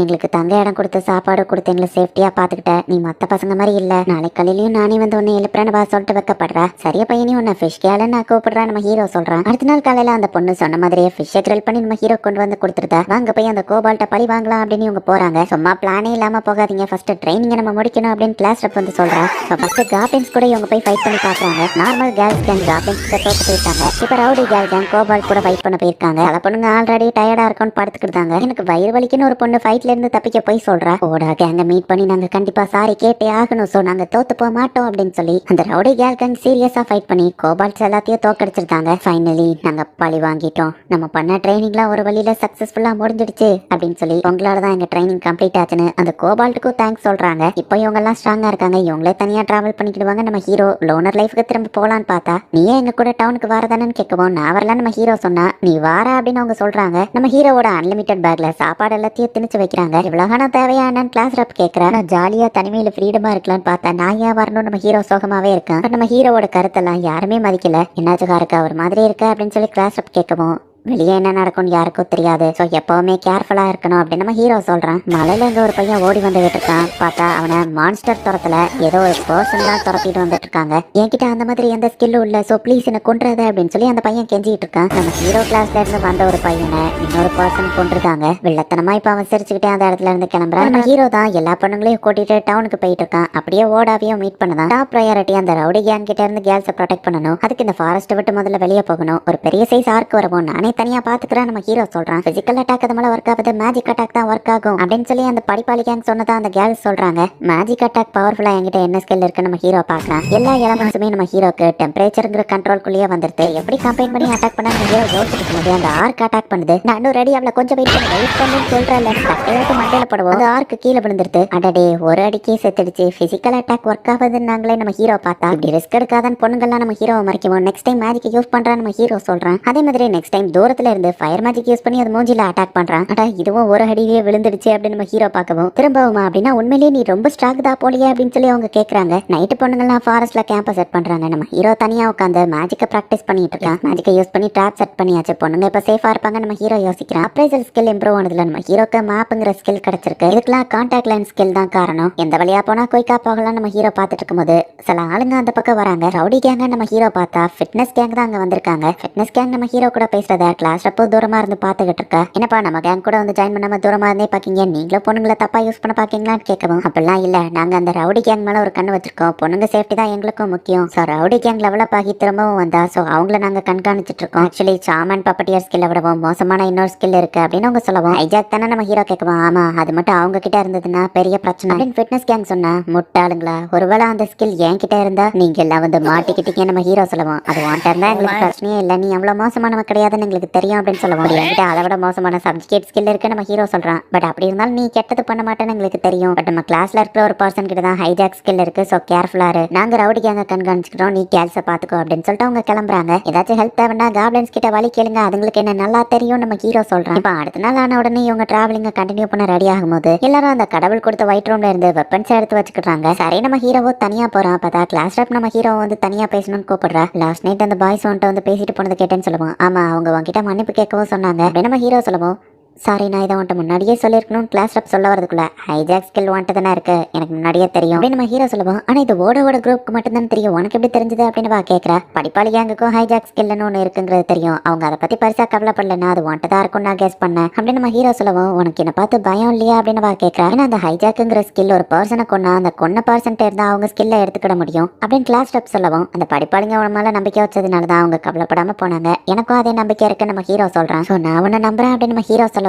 எங்களுக்கு தங்க இடம் கொடுத்து சாப்பாடு கொடுத்து எங்களை சேஃப்டியா பாத்துக்கிட்ட. நீ மத்த பசங்க மாதிரி இல்ல. நாளைக்கு காலையிலயும் நானே வந்து உன்னை எழுப்புறேன்னு சொல்லிட்டு வைக்கப்படுறா. சரியா பையனையும் உன்னை ஃபிஷ் நான் கூப்பிடுறேன் நம்ம ஹீரோ சொல்றான். அடுத்த நாள் காலையில அந்த பொண்ணு சொன்ன மாதிரியே ஃபிஷ்ஷை கிரில் பண்ணி நம்ம ஹீரோ கொண்டு வந்து கொடுத்துருதா. வாங்க போய் அந்த கோபால்ட்ட பழி வாங்கலாம் அப்படின்னு இவங்க போறாங்க. சும்மா பிளானே இல்லாம போகாதீங்க, ஃபர்ஸ்ட் ட்ரைனிங் நம்ம முடிக்கணும் அப்படின்னு கிளாஸ் ரப் வந்து சொல்றான். ஃபர்ஸ்ட் காப்ளின்ஸ் கூட இவங்க போய் ஃபைட் பண்ணி பாக்குறாங்க. நார்மல் கேர்ள்ஸ் கேங் காப்ளின்ஸ் கிட்ட தோத்து போயிருக்காங்க. இப்ப ரவுடி கேர்ள் கேங் கோபால் கூட ஃபைட் பண்ண போயிருக்காங்க. பல பொண்ணுங்க ஆல்ரெடி டயர்டா இருக்கும்னு படுத்துக்கிட்டாங்க. எனக்கு வயிறு வலிக்குன்னு ஒரு பொண்ணு ஃபைட்ல இருந்து தப்பிக்க போய் சொல்றா. ஓடா கேங்க மீட் பண்ணி நாங்க கண்டிப்பா சாரி கேட்டே ஆகணும். சோ நாங்க தோத்து போக மாட்டோம் அப்படின்னு சொல்லி அந்த ரவுடி கேர்ள் கேங் சீரியஸா ஃபைட் பண்ணி கோபால்ஸ் எல்லாத்தையும் தோக்கடிச்சிருக்காங்க. ஃபைனலி நாங்க பழி வாங்கிட்டோம். நம்ம பண்ண ட்ரைனிங்லாம் ஒரு வழியில சக்சஸ்ஃபுல்லா முடிஞ்சிடுச்சு அப்படின்னு சொல்லி, உங்களால தான் எங்க ட்ரைனிங் கம்ப்ளீட் ஆச்சுன்னு அந்த கோபால்ட்டுக்கும் தேங்க்ஸ் சொல்றாங்க. இப்போ இவங்க எல்லாம் ஸ்ட்ராங்கா இருக்காங்க. இவங்களே தனியா டிராவல் பண்ணிக்கிடுவாங்க. நம்ம ஹீரோ லோனர் லைஃப்க்கு திரும்ப போலான்னு பார்த்தா, நீயே எங்க கூட டவுனுக்கு வரதானு கேட்கவும், நான் வரல நம்ம ஹீரோ சொன்னா, நீ வார அப்படின்னு அவங்க சொல்றாங்க. நம்ம ஹீரோவோட அன்லிமிட்டட் பேக்ல சாப்பாடு எல்லாத்தையும் திணிச்சு வைக்கிறாங்க. இவ்வளவு தேவையான கிளாஸ் ரப் கேட்கிறேன். நான் ஜாலியா தனிமையில ஃப்ரீடமா இருக்கலாம்னு பார்த்தா நான் ஏன் வரணும் நம்ம ஹீரோ சோகமாவே இருக்கேன். நம்ம ஹீரோவோட கருத்தெல்லாம் யாருமே மதிக்கல. என்னாச்சுக்கா இருக்கா ஒரு மாதிரி இருக்க அப்படின்னு சொல்லி கிளாஸ் ரப் கேட்கவும், வெளியே என்ன நடக்கும்னு யாருக்கும் தெரியாது. ஸோ எப்பவுமே கேர்ஃபுல்லா இருக்கணும் அப்படின்னு நம்ம ஹீரோ சொல்றான். மலையில இருந்து ஒரு பையன் ஓடி வந்துகிட்டு இருக்கான். பார்த்தா அவனை மான்ஸ்டர் துரத்துல ஏதோ ஒரு பர்சன் தான் துரத்திட்டு வந்துட்டு இருக்காங்க. என்கிட்ட அந்த மாதிரி எந்த ஸ்கில்லும் இல்ல, ஸோ ப்ளீஸ் என்ன கொன்றாத அப்படின்னு சொல்லி அந்த பையன் கெஞ்சிட்டு இருக்கான். நம்ம ஹீரோ கிளாஸ்ல இருந்து வந்த ஒரு பையனை இன்னொரு பர்சன் கொண்டிருக்காங்க. வில்லத்தனமா இப்ப அவன் சிரிச்சுக்கிட்டே அந்த இடத்துல இருந்து கிளம்புறான். நம்ம ஹீரோ தான் எல்லா பொண்ணுங்களையும் கூட்டிட்டு டவுனுக்கு போயிட்டு இருக்கான். அப்படியே ஓடாவையும் மீட் பண்ணதான். டாப் ப்ரையாரிட்டி அந்த ரவுடி கேங் கிட்ட இருந்து கேர்ள்ஸை ப்ரொடெக்ட் பண்ணணும். அதுக்கு இந்த ஃபாரஸ்ட் விட்டு முதல்ல வெளியே போகணும். ஒரு பெரிய சைஸ் ஆர்க் வரவும் நானே தனியா பாத்துக்கிறேன் நம்ம ஹீரோ சொல்றான். பிசிக்கல் அட்டாக் அது மேல ஒர்க் ஆகுது, மேஜிக் அட்டாக் தான் ஒர்க் ஆகும் அப்படின்னு சொல்லி அந்த படிப்பாளி கேங் சொன்னதா அந்த கேர்ள்ஸ் சொல்றாங்க. மேஜிக் அட்டாக் பவர்ஃபுல்லா என்கிட்ட என்ன ஸ்கில் இருக்கு நம்ம ஹீரோ பாக்கலாம். எல்லா எலமெண்ட்ஸுமே நம்ம ஹீரோக்கு டெம்பரேச்சர்ங்கிற கண்ட்ரோல்குள்ளேயே வந்துருது. எப்படி கம்பைன் பண்ணி அட்டாக் பண்ண நம்ம ஹீரோ யோசிச்சுட்டு போது அந்த ஆர்க் அட்டாக் பண்ணுது. நான் ரெடி அவளை கொஞ்சம் வெயிட் பண்ணி சொல்றேன். கட்டையாட்டு மண்டையில போடுவோம். அந்த ஆர்க் கீழே விழுந்துருது. அடடே ஒரு அடிக்கே செத்துடுச்சு. பிசிக்கல் அட்டாக் ஒர்க் ஆகுதுன்னு நாங்களே நம்ம ஹீரோ பார்த்தா இப்படி ரிஸ்க் எடுக்காதான் பொண்ணுங்கள்லாம் நம்ம ஹீரோவை மறைக்குவோம். நெக்ஸ்ட் டைம் மேஜிக் யூஸ் பண்றான் நம்ம ஹீரோ சொல்றான். அதே மாதிரி நெக்ஸ்ட் டைம் தூரத்துல இருந்து ஃபயர் மேஜிக் யூஸ் பண்ணி அது மூஞ்சில அட்டாக் பண்றான். அடா இதுவும் ஒரு அடியிலே விழுந்துடுச்சு அப்படின்னு நம்ம ஹீரோ பார்க்கவும் திரும்பவுமா அப்படின்னா உண்மையிலேயே நீ ரொம்ப ஸ்ட்ராக் தான் போலியே அப்படின்னு சொல்லி அவங்க கேட்கறாங்க. நைட்டு பொண்ணுங்கள்லாம் ஃபாரஸ்ட்ல கேம்ப செட் பண்றாங்க. நம்ம ஹீரோ தனியா உட்காந்து மேஜிக்கை பிராக்டிஸ் பண்ணிட்டு இருக்கான். மேஜிக்கை யூஸ் பண்ணி ட்ராப் செட் பண்ணியாச்சு. பொண்ணுங்க இப்ப சேஃபா இருப்பாங்க நம்ம ஹீரோ யோசிக்கிறான். அப்ரைசல் ஸ்கில் இம்ப்ரூவ் ஆனதுல நம்ம ஹீரோக்கு மேப்ங்கிற ஸ்கில் கிடைச்சிருக்கு. இதுக்கெல்லாம் கான்டாக்ட் லைன் ஸ்கில் தான் காரணம். எந்த வழியா போனா குயிக்கா போகலாம் நம்ம ஹீரோ பார்த்துட்டு இருக்கும்போது சில ஆளுங்க அந்த பக்கம் வராங்க. ரவுடி கேங்க நம்ம ஹீரோ பார்த்தா ஃபிட்னஸ் கேங் தான் அங்க வந்திருக்காங்க. ஃபிட்னஸ் கேங் நம்ம ஹீரோ கூட பேசுறத கிளாஸ் அப்போ தூரமா இருந்து பாத்துக்கிட்டு இருக்கா. என்னப்பா நம்ம கேங் கூட வந்து ஜாயின் பண்ணாம தூரமா இருந்தே பாக்கீங்க, நீங்களும் பொண்ணுங்களை தப்பா யூஸ் பண்ண பாக்கீங்களான்னு கேட்கவும் அப்படிலாம் இல்ல, நாங்க அந்த ரவுடி கேங் மேல ஒரு கண்ணு வச்சிருக்கோம். பொண்ணுங்க சேஃப்டி தான் எங்களுக்கும் முக்கியம். ஸோ ரவுடி கேங் லெவலப் ஆகி திரும்பவும் வந்தா ஸோ அவங்கள நாங்க கண்காணிச்சிட்டு இருக்கோம். ஆக்சுவலி சாமன் பப்பட்டியர் ஸ்கில் விடவும் மோசமான இன்னொரு ஸ்கில் இருக்கு அப்படின்னு அவங்க சொல்லுவோம். ஹைஜாக் தானே நம்ம ஹீரோ கேட்கவும் ஆமா அது மட்டும் அவங்க கிட்ட இருந்ததுன்னா பெரிய பிரச்சனை அப்படின்னு ஃபிட்னஸ் கேங் சொன்னா முட்டாளுங்களா, ஒருவேளை அந்த ஸ்கில் என் கிட்ட இருந்தா நீங்க எல்லாம் வந்து மாட்டிக்கிட்டீங்க நம்ம ஹீரோ சொல்லுவோம். அது வாண்டா இருந்தா எங்களுக்கு பிரச்சனையே இல்லை, நீ அவ்வளவு மோசமானவ கிடையாதுன்னு எங்களுக்கு தெரியும் அப்படின்னு சொல்லுவோம். என்கிட்ட அதை விட மோசமான சப்ஜெக்ட் ஸ்கில் இருக்கு நம்ம ஹீரோ சொல்றான். பட் அப்படி இருந்தாலும் நீ கெட்டது பண்ண மாட்டேன்னு எங்களுக்கு தெரியும். பட் நம்ம கிளாஸ்ல இருக்கிற ஒரு பர்சன் கிட்ட தான் ஹைஜாக் ஸ்கில் இருக்கு. ஸோ கேர்ஃபுல்லா இரு, நாங்க ரவுடி கேங்க கண்காணிச்சுக்கிறோம், நீ கேர்ள்ஸை பாத்துக்கோ அப்படின்னு சொல்லிட்டு அவங்க கிளம்புறாங்க. ஏதாச்சும் ஹெல்ப் தேவைன்னா காப்ளின்ஸ் கிட்ட வழி கேளுங்க, அதுங்களுக்கு என்ன நல்லா தெரியும் நம்ம ஹீரோ சொல்றான். இப்போ அடுத்த நாள் ஆன உடனே இவங்க டிராவலிங்க கண்டினியூ பண்ண ரெடி ஆகும்போது எல்லாரும் அந்த கடவுள் கொடுத்த ஒயிட் ரூம்ல இருந்து வெப்பன்ஸ் எடுத்து வச்சுக்கிறாங்க. சரி நம்ம ஹீரோவோ தனியா போறான். பார்த்தா கிளாஸ் ரப் நம்ம ஹீரோ வந்து தனியா பேசணும்னு கூப்பிடுறா. லாஸ்ட் நைட் அந்த பாய்ஸ் வந்துட்டு வந்து பேசிட்டு போனது கேட்டேன்னு சொல்லுவோம். ஆமா அவங்க உங்ககிட்ட மன்னிப்பு கேட்கவும் சொன்னாங்க அப்படின்னு நம்ம ஹீரோ சொல்லுவோம். சாரி நான் இதை வந்துட்டு முன்னாடியே சொல்லியிருக்கணும், கிளாஸ் ரப் சொல்ல வரதுக்குள்ள ஹைஜாக் ஸ்கில் வந்துட்டு தானே இருக்கு, எனக்கு முன்னாடியே தெரியும் அப்படின்னு நம்ம ஹீரோ சொல்லுவோம். ஆனா இது ஓட குரூப்புக்கு மட்டும்தான் தெரியும், உனக்கு எப்படி தெரிஞ்சது அப்படின்னு வா கேட்கறா. படிப்பாளி கேங்குக்கும் ஹைஜாக் ஸ்கில்னு ஒன்று இருக்குங்கிறது தெரியும், அவங்க அதை பத்தி பரிசா கவலைப்படலன்னா அது வந்துட்டு தான் இருக்கும் நான் கெஸ் பண்ணேன் அப்படின்னு நம்ம ஹீரோ சொல்லுவோம். உனக்கு என்ன பார்த்து பயம் இல்லையா அப்படின்னு வா கேட்கறா. ஏன்னா அந்த ஹைஜாக்குங்கிற ஸ்கில் ஒரு பர்சனை கொண்டா அந்த கொன்ன பர்சன்ட் இருந்தா அவங்க ஸ்கில்ல எடுத்துக்கிட முடியும் அப்படின்னு கிளாஸ் ரப் சொல்லவும். அந்த படிப்பாளிங்க உன மேல நம்பிக்கை வச்சதுனால தான் அவங்க கவலைப்படாம போனாங்க, எனக்கும் அதே நம்பிக்கை இருக்கு நம்ம ஹீரோ சொல்றான். ஸோ நான் உன்னை நம்புறேன் அப்படின்னு நம்ம ஹீரோ சொல்லவுமே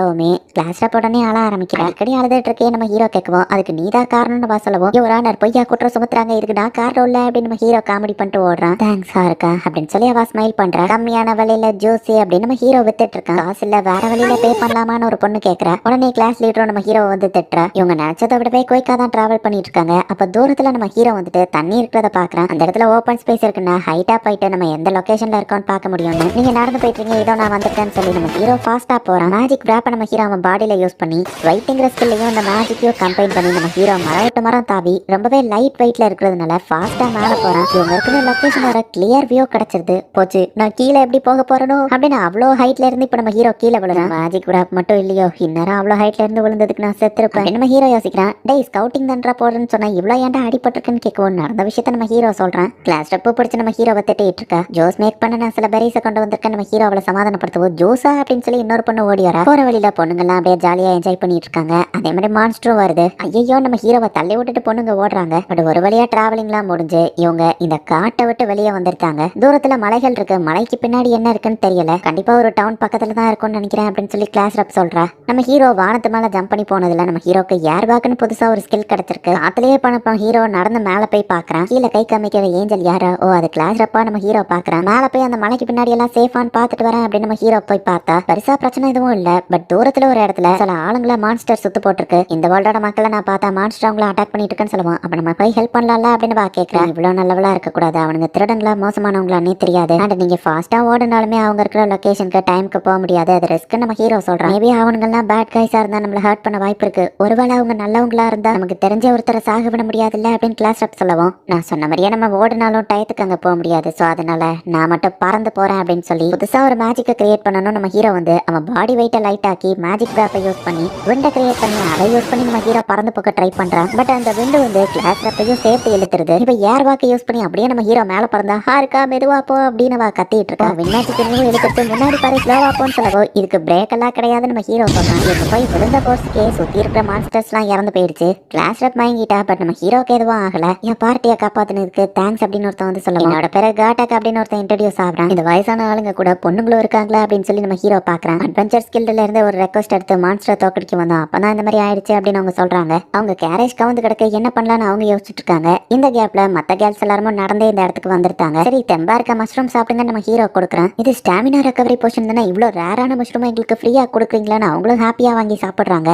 கிளாஸ் ரப் உடனே அழ ஆரம்பிக்கிறேன். அடிக்கடி அழுதுட்டு இருக்கே நம்ம ஹீரோ கேட்கவும் அதுக்கு நீதான் காரணம்னு வா சொல்லவும். யுவரானர் பொய்யா குற்றம் சுமத்துறாங்க, இதுக்கு நான் காரணம் இல்ல அப்படின்னு நம்ம ஹீரோ காமெடி பண்ணிட்டு ஓடுறான். தேங்க்ஸா இருக்கா அப்படின்னு சொல்லி அவ ஸ்மைல் பண்றா. கம்மியான விலையில ஜூஸ் அப்படின்னு நம்ம ஹீரோ வித்துட்டு இருக்கான். காசு இல்ல வேற வழியில பே பண்ணலாமான்னு ஒரு பொண்ணு கேட்கறா. உடனே கிளாஸ் லீடரும் நம்ம ஹீரோ வந்து திட்டுறா. இவங்க நினைச்சதை விடவே குயிக்கா தான் டிராவல் பண்ணிட்டு இருக்காங்க. அப்ப தூரத்துல நம்ம ஹீரோ வந்துட்டு தண்ணி இருக்கிறத பாக்குறான். அந்த இடத்துல ஓப்பன் ஸ்பேஸ் இருக்குன்னா ஹைட்டா போயிட்டு நம்ம எந்த லொகேஷன்ல இருக்கோம்னு பார்க்க முடியும். நீங்க நடந்து போயிட்டு இருக்கீங்க, இதோ நான் வந்துட்டேன்னு சொல்லி நம்ம ஹீரோ ஃபாஸ்டா போறான். மேஜிக் டிராப்ப நம்ம ஹீரோ அவன் பாடியில யூஸ் பண்ணி வெயிட்ங்கிற ஸ்கில்லையும் அந்த மேஜிக்கையும் கம்பைன் பண்ணி நம்ம ஹீரோ மரம் தாவி ரொம்பவே லைட் வெயிட்ல இருக்கிறதுனால ஃபாஸ்டா மேல போறான். இவங்க இருக்கிற லொகேஷனோட கிளியர் வியூ கிடைச்சிருது. போச்சு நான் கீழே எப்படி போக போறனோ அப்படின்னு அவ்வளோ ஹைட்ல இருந்து இப்ப நம்ம ஹீரோ கீழே விழுறான். மேஜிக் டிராப் மட்டும் இல்லையோ, இந்நேரம் அவ்வளோ ஹைட்ல இருந்து விழுந்ததுக்கு நான் செத்துருப்பேன் நம்ம ஹீரோ யோசிக்கிறான். டேய் ஸ்கவுட்டிங் தண்டா போடுறேன்னு சொன்னா இவ்வளவு ஏன்டா அடிபட்டிருக்குன்னு கேட்கவும் நடந்த விஷயத்த நம்ம ஹீரோ சொல்றான். கிளாஸ் ரப்பு பிடிச்சி நம்ம ஹீரோவை திட்டிட்டு இருக்கா. ஜோஸ் மேக் பண்ண நான் சில பெரிஸை கொண்டு வந்திருக்கேன் நம்ம ஹீரோ அவளை சமாதானப்படுத்தவும். ஜோஸா அப்படின்னு சொல்லி இன்னொரு பொண்ணு ஓடி வரா. போற வழியில பொண்ணுங்கெல்லாம் அப்படியே ஜாலியா என்ஜாய் பண்ணிட்டு இருக்காங்க. அதே மாதிரி மான்ஸ்டரும் வருது. ஐயோ நம்ம ஹீரோவை தள்ளி விட்டுட்டு பொண்ணுங்க ஓடுறாங்க. பட் ஒரு வழியா டிராவலிங்லாம் முடிஞ்சு இவங்க இந்த காட்டை விட்டு வெளியே வந்திருக்காங்க. தூரத்துல மலைகள் இருக்கு, மலைக்கு பின்னாடி என்ன இருக்குன்னு தெரியல, கண்டிப்பா ஒரு டவுன் பக்கத்துல தான் இருக்கும்னு நினைக்கிறேன் அப்படின்னு சொல்லி கிளாஸ் ரப் சொல்றா. நம்ம ஹீரோ வானத்து மேல ஜம்ப் பண்ணி போனதுல நம்ம ஹீரோக்கு ஏர் பேக்னு புதுசா ஒரு ஸ்கில் கிடைச்சிருக்கு. அதுலயே பண்ணப்போ ஹீரோ நடந்து மேல போய் பாக்குறான். கீழே கை காமிக்கிற ஏஞ்சல் யாரோ, ஓ அது கிளாஸ் ரப்பா நம்ம ஹீரோ பாக்குறான். மேல போய் அந்த மலைக்கு பின்னாடி எல்லாம் சேஃபான்னு பாத்துட்டு வரேன் அப்படின்னு நம்ம ஹீரோ போய் பார்த்தா பெருசா பிரச்சனை எதுவும் இல்ல. பட் பட் தூரத்துல ஒரு இடத்துல சில ஆளுங்கள மான்ஸ்டர் சுத்து போட்டிருக்கு. இந்த வேர்ல்டோட மக்களை நான் பார்த்தா மான்ஸ்டர் அவங்கள அட்டாக் பண்ணிட்டு இருக்குன்னு சொல்லுவான். அப்ப நம்ம போய் ஹெல்ப் பண்ணலாம்ல அப்படின்னு கேட்கிறேன். இவ்வளவு நல்லவளா இருக்க கூடாது, அவனுங்க திருடங்களா மோசமானவங்களானே தெரியாது. அண்ட் நீங்க ஃபாஸ்டா ஓடினாலுமே அவங்க இருக்கிற லொகேஷனுக்கு டைமுக்கு போக முடியாது, அது ரிஸ்க் நம்ம ஹீரோ சொல்றான். மேபி அவனுங்கெல்லாம் பேட் கைஸா இருந்தா நம்மள ஹர்ட் பண்ண வாய்ப்பு இருக்கு. ஒருவேளை அவங்க நல்லவங்களா இருந்தா நமக்கு தெரிஞ்ச ஒருத்தரை சாக விட முடியாதுல்ல அப்படின்னு கிளாஸ் ரப் சொல்லவும், நான் சொன்ன மாதிரியே நம்ம ஓடினாலும் டயத்துக்கு அங்க போக முடியாது, சோ அதனால நான் மட்டும் பறந்து போறேன் அப்படின்னு சொல்லி புதுசா ஒரு மேஜிக்கை கிரியேட் பண்ணணும். நம்ம ஹீரோ வந்து அவன் பாடி வெயிட்டை லைட் ஆக்கி மேஜிக் கிராஃபை யூஸ் பண்ணி விண்டை கிரியேட் பண்ணி அதை யூஸ் பண்ணி நம்ம ஹீரோ பறந்து போக ட்ரை பண்றான். பட் அந்த விண்டு வந்து கிளாஸ் ரப்பையும் சேர்த்து இழுத்துருது. இப்ப ஏர் வாக்கை யூஸ் பண்ணி அப்படியே நம்ம ஹீரோ மேல பறந்தா ஹாருக்கா மெதுவா போ அப்படின்னு அவ கத்திட்டு இருக்கா. விண்ணாச்சி திரும்பவும் இழுத்துட்டு முன்னாடி பாரு ஸ்லோவா போன்னு சொல்லவோ இதுக்கு பிரேக் எல்லாம் கிடையாது நம்ம ஹீரோ சொல்றான். இங்க போய் விழுந்த போர்ஸ்க்கே சுத்தி இருக்கிற மான்ஸ்டர்ஸ் எல்லாம் இறந்து போயிடுச்சு. கிளாஸ் ரப் வாங்கிட்டா, பட் நம்ம ஹீரோக்கு எதுவும் ஆகல. என் பார்ட்டியை காப்பாத்தினதுக்கு தேங்க்ஸ் அப்படின்னு ஒருத்தன் வந்து சொல்லுவான். என்னோட பேரு காட்டாக் அப்படின்னு ஒருத்தன் இன்ட்ரோடியூஸ் ஆகிறான். இந்த வயசான ஆளுங்க கூட பொண்ணுங்களும் இருக்காங்களா அப்படின்னு சொல்லி நம்ம ஹீரோ பாக்குறான். அட்வென்ச்சர் ஸ்கில்ல இருந்து ஒரு ரெக்வஸ்ட் எடுத்து மான்ஸ்டர் தோக்கடிக்க வந்தோம், அப்பதான் இந்த மாதிரி ஆயிடுச்சு அப்படின்னு அவங்க சொல்றாங்க. அவங்க கேரேஜ் கவுந்து கிடக்க என்ன பண்ணலாம்னு அவங்க யோசிச்சுட்டு இருக்காங்க. இந்த கேப்ல மத்த கேர்ள்ஸ் எல்லாரும் நடந்தே இந்த இடத்துக்கு வந்துருக்காங்க. சரி தெம்பா இருக்க மஷ்ரூம் சாப்பிடுங்க நம்ம ஹீரோ கொடுக்குறான். இது ஸ்டாமினா ரெக்கவரி போர்ஷன் தானே, இவ்வளவு ரேரான மஷ்ரூம் எங்களுக்கு ஃப்ரீயா கொடுக்குறீங்களான்னு அவங்களும் ஹாப்பியா வாங்கி சாப்பிடுறாங்க.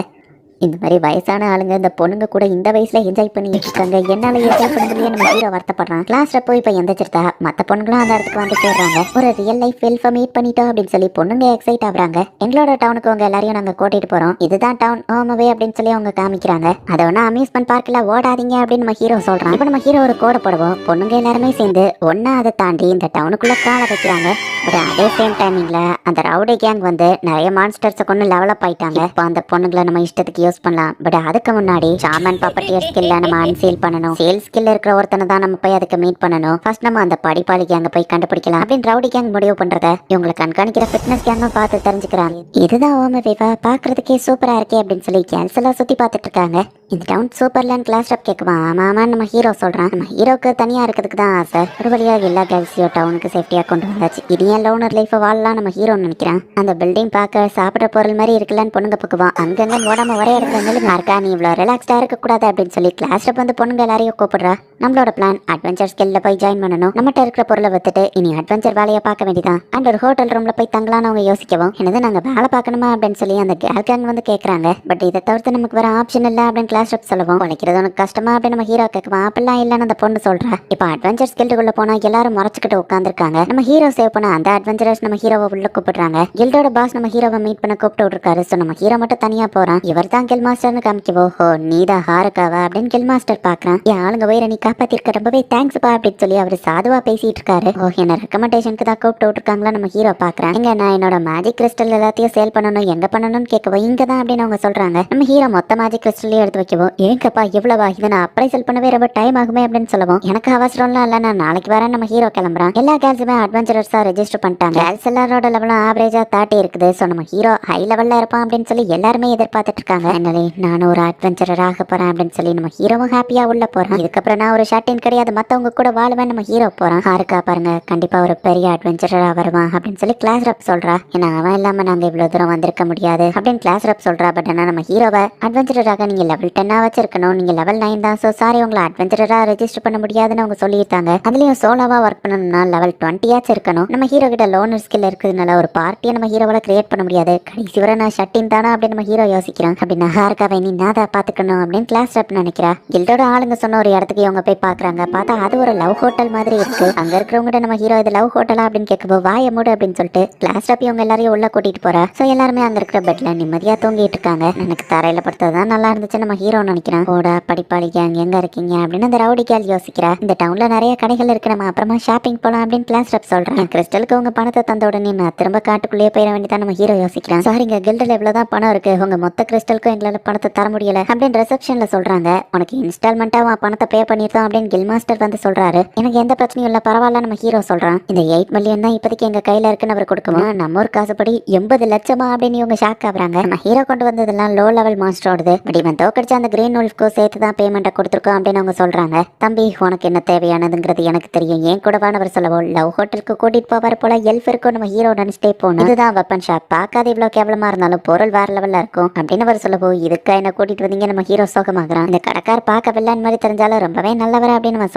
இந்த மாதிரி வயசான ஆளுங்க இந்த பொண்ணுங்க கூட இந்த வயசுல என்ஜாய் பண்ணிட்டு இருக்காங்க, என்னால என்ஜாய் பண்ண முடியல நம்ம ஹீரோ வருத்தப்படுறான். கிளாஸ்ல போய் இப்ப எந்திரிச்சிருந்தா மத்த பொண்ணுங்களும் அந்த இடத்துக்கு வந்து சேர்றாங்க. ஒரு ரியல் லைஃப் வெல்ஃபை மீட் பண்ணிட்டோம் அப்படின்னு சொல்லி பொண்ணுங்க எக்ஸைட் ஆகுறாங்க. எங்களோட டவுனுக்கு அவங்க எல்லாரையும் நாங்க கூட்டிட்டு போறோம், இதுதான் டவுன் ஹோமவே அப்படின்னு சொல்லி அவங்க காமிக்கிறாங்க. அதை ஒன்னா அம்யூஸ்மெண்ட் பார்க்ல ஓடாதீங்க அப்படின்னு நம்ம ஹீரோ சொல்றான். இப்ப நம்ம ஹீரோ ஒரு கோடை போடுவோம், பொண்ணுங்க எல்லாருமே சேர்ந்து ஒன்னா அதை தாண்டி இந்த டவுனுக்குள்ள காலை வைக்கிறாங்க. பட் அதே சேம் டைமிங்ல அந்த ரவுடி கேங் வந்து நிறைய மான்ஸ்டர்ஸை கொண்டு டெவலப் ஆயிட்டாங்க. இப்போ அந்த பொண்ணுங்களை நம்ம இஷ்டத்துக்கு யூஸ் பண்ணலாம். பட் அதுக்கு முன்னாடி ஷாமன் பப்பட்டியர் ஸ்கில்ல நம்ம அன்சீல் பண்ணணும். சேல் ஸ்கில் இருக்கிற ஒருத்தனை தான் நம்ம போய் அதுக்கு மீட் பண்ணணும். ஃபர்ஸ்ட் நம்ம அந்த படிப்பாளி கேங்க போய் கண்டுபிடிக்கலாம் அப்படின்னு ரவுடி கேங் முடிவு பண்றத இவங்களை கண்காணிக்கிற ஃபிட்னஸ் கேங்கும் பார்த்து தெரிஞ்சுக்கிறாங்க. இதுதான் ஓம விவா, பாக்குறதுக்கே சூப்பரா இருக்கே அப்படின்னு சொல்லி கேர்ள்ஸ் எல்லாம் சுத்தி பார்த்துட்டு இருக்காங்க. இந்த டவுன் சூப்பர்லான்னு கிளாஸ் ரப் கேட்குமா, ஆமா ஆமான்னு நம்ம ஹீரோ சொல்றான். நம்ம ஹீரோக்கு தனியா இருக்கிறதுக்கு தான் ஆசை. ஒரு வழியாக எல்லா கேர்ள்ஸையும் டவுனுக்கு சேஃப்டியா கொண்டு வந்தாச்சு. இது ஏன் லோனர் லைஃப் வாழலாம் நம்ம ஹீரோ நினைக்கிறான். அந்த பில்டிங் பார்க்க சாப்பிட்ற பொருள் மாதிரி இருக்கலான்னு பொண்ணுங்க பக்குவான். அங்கங்க ஓடாம ஒரே இடத்துல நிலுங்க இருக்கா, நீ இவ்வளோ ரிலாக்ஸ்டா இருக்க கூடாது அப்படின்னு சொல்லி கிளாஸ் ரப் வந்து பொண்ணுங்க எல்லாரையும் கூப்பிடுறா. நம்மளோட பிளான் அட்வென்ச்சர் ஸ்கில்ல போய் ஜாயின் பண்ணணும். நம்மகிட்ட இருக்கிற பொருளை வித்துட்டு இனி அட்வென்ச்சர் வேலையை பார்க்க வேண்டியதான். அண்ட் ஒரு ஹோட்டல் ரூம்ல போய் தங்கலான்னு அவங்க யோசிக்கவும், என்னது நாங்க வேலை பார்க்கணுமா அப்படின்னு சொல்லி அந்த கேங் வந்து கேட்கறாங்க. பட் இதை தவிர்த்து நமக்கு வேற ஆப்ஷன் இல்லை அப்படின்னு கிளாஸ் ரப் சொல்லவும், உழைக்கிறது உனக்கு கஷ்டமா அப்படின்னு நம்ம ஹீரோ கேட்குவோம். அப்படிலாம் இல்லைன்னு அந்த பொண்ணு சொல்றா. இப்போ அட்வென்ச்சர் ஸ்கில்டுக்குள்ள போனா எல்லாரும் மறைச்சிக்கிட்டு உட்காந்துருக்காங்க. நம்ம ஹீரோ சேவ் பண்ண அந்த அட்வென்ச்சரர்ஸ் நம்ம ஹீரோவை உள்ள கூப்பிடுறாங்க. கில்டோட பாஸ் நம்ம ஹீரோவை மீட் பண்ண கூப்பிட்டு விட்டுருக்காரு. ஸோ நம்ம ஹீரோ மட்டும் தனியா போறான். இவர் தான் கில் மாஸ்டர்னு காமிக்கவோ, ஹோ நீதா ஹாருக்காவா அப்படின்னு கில் மாஸ்டர் பாக்குறான். என் ஆளுங்க வயிற நீ காப்பாத்திருக்க, ரொம்பவே தேங்க்ஸ் பா அப்படின்னு சொல்லி அவர் சாதுவா பேசிட்டு இருக்காரு. ஓ என்ன ரெக்கமெண்டேஷனுக்கு தான் கூப்பிட்டு விட்டுருக்காங்களா நம்ம ஹீரோ பாக்குறேன். எங்க நான் என்னோட மேஜிக் கிறிஸ்டல் எல்லாத்தையும் சேல் பண்ணணும், எங்க பண்ணணும்னு கேட்கவோ இங்க தான் அப்படின்னு அவங்க சொல்றாங்க. நம்ம ஹீரோ மொத்த மேஜிக் கிறிஸ்டலையும் எடுத்து வைக்கவோ, ஏங்கப்பா எவ்வளவா, இதை நான் அப்ரைசல் பண்ணவே ரொம்ப டைம் ஆகுமே அப்படின்னு சொல்லுவோம். எனக்கு அவசரம்லாம் இல்ல, நான் நாளைக்கு வரேன் நம்ம ஹீரோ கிளம்புறான். எல்லா கேர்ள்ஸுமே அட்வென்ச்சரர்ஸா ரெஜிஸ்டர் பண்ணிட்டாங்க. கேர்ள்ஸ் எல்லாரோட லெவலும் ஆவரேஜா 30 இருக்குது. ஸோ நம்ம ஹீரோ ஹை லெவல்ல இருப்பான் அப்படின்னு சொல்லி எல்லாருமே எதிர்பார்த்துட்டு இருக்காங்க. என்னாலே நானும் ஒரு அட்வென்ச்சரர் ஆக போறேன் அப்படின்னு சொல்லி நம்ம ஹீரோவும் ஹாப்பியா உள்ள போறான். இதுக்கப்புறம் நான் ஒரு ஷர்ட்டின் கிடையாது, மத்தவங்க கூட வாழுவேன் நம்ம ஹீரோ போறான். ஹாருக்கா பாருங்க கண்டிப்பா ஒரு பெரிய அட்வென்ச்சரரா வருவான் அப்படின்னு சொல்லி கிளாஸ் ரப் சொல்றா. ஏன்னா அவன் இல்லாம நாங்க இவ்வளவு தூரம் வந்திருக்க முடியாது அப்படின்னு கிளாஸ் ரப் சொல்றா. பட் ஆனா நம்ம ஹீரோவை அட்வென்ச்சரராக நீங்க லெவல் 10 வச்சிருக்கணும், நீங்க லெவல் 9 தான். ஸோ சாரி உங்களை அட்வென்ச்சரரா ரெஜிஸ்டர் பண்ண முடியாதுன்னு அவங்க சொல்லியிருக்காங்க. அதுலயும் சோலோவா ஒர்க் பண்ணணும்னா லெவல் 20 இருக்கணும். நம்ம ஹீரோ கிட்ட லோனர் ஸ்கில் இருக்குதுனால ஒரு பார்ட்டியை நம்ம ஹீரோவால கிரியேட் பண்ண முடியாது. கடைசி வரை நான் ஷட்டின் தானா அப்படின்னு நம்ம ஹீரோ யோசிக்கிறான். அப்படின்னா ஹாருக்காவை நீ நான் தான் பாத்துக்கணும் அப்படின்னு கிளாஸ் ரப் நினைக்கிறா. கில்டோட ஆளுங்க சொன்ன ஒரு இடத்துக்கு இவங்க போய் பாக்குறாங்க. பார்த்தா அது ஒரு லவ் ஹோட்டல் மாதிரி இருக்கு. அங்க இருக்கிறவங்க நம்ம ஹீரோ இது லவ் ஹோட்டலா அப்படின்னு கேட்கப்போ வாய மூடு அப்படின்னு சொல்லிட்டு கிளாஸ் ரப் இவங்க எல்லாரையும் உள்ள கூட்டிட்டு போறா. ஸோ எல்லாருமே அங்க இருக்கிற பெட்ல நிம்மதியா தூங்கிட்டு இருக்காங்க. எனக்கு தரையில படுத்ததான் நல்லா இருந்துச்சு நம்ம ஹீரோ நினைக்கிறான். ஓட படிப்பாளி கேங் எங்க இருக்கீங்க அப்படின்னு அந்த ரவுடி கேள் யோசிக்கிறா. இந்த டவுன்ல நிறைய கடைகள் இருக்கு, நம்ம அப்புறமா ஷாப்பிங் போலாம் அப்படின்னு கிளாஸ் ரப் சொல்றேன். கிறிஸ்டலுக்கு உங்க பணத்தை தந்த உடனே நான் திரும்ப காட்டுக்குள்ளேயே போயிட வேண்டியதான் நம்ம ஹீரோ யோசிக்கிறான். சாரிங்க கில்டில் எவ்வளவுதான் பணம் இருக்கு, உங்க மொத்த கிறிஸ்டலுக்கும் எங்களால பணத்தை தர முடியல அப்படின்னு ரிசப்ஷன்ல சொல்றாங்க. உனக்கு இன்ஸ்டால்மெண்டா பணத்தை பே பண்ணிருந்தோம் அப்படின்னு கில் மாஸ்டர் வந்து சொல்றாரு. எனக்கு எந்த பிரச்சனையும் இல்ல பரவாயில்ல நம்ம ஹீரோ சொல்றான். இந்த 8 மில்லியன் தான் இப்போதைக்கு எங்க கையில இருக்குன்னு அவர் கொடுக்கணும். நம்ம ஒரு காசுப்படி 80 லட்சமா அப்படின்னு இவங்க ஷாக் ஆகுறாங்க. நம்ம ஹீரோ கொண்டு வந்ததெல்லாம் லோ லெவல் மாஸ்டரோடது. பட் இவன் தோக்கடிச்ச முடிச்சுட்டு அந்த கிரீன் உல்ஃப்க்கும் சேர்த்து தான் பேமெண்ட்டை கொடுத்துருக்கோம் அப்படின்னு அவங்க சொல்றாங்க. தம்பி உனக்கு என்ன தேவையானதுங்கிறது எனக்கு தெரியும், ஏன் கூடவானவர் சொல்லவும் லவ் ஹோட்டலுக்கு கூட்டிட்டு போவார் போல எல்ஃப் இருக்கும் நம்ம ஹீரோ நினைச்சிட்டே போகணும். இதுதான் வெப்பன் ஷாப், பார்க்காத இவ்வளவு கேவலமா இருந்தாலும் பொருள் வேற லெவல்ல இருக்கும் அப்படின்னு அவர் சொல்லவோ இதுக்கா என்ன கூட்டிட்டு வந்தீங்க நம்ம ஹீரோ சோகமாகறான். இந்த கடைக்கார் பார்க்க வில்லன் மாதிரி தெரிஞ்சாலும் ரொம்பவே நல்லவர் அப்படின்னு அவன்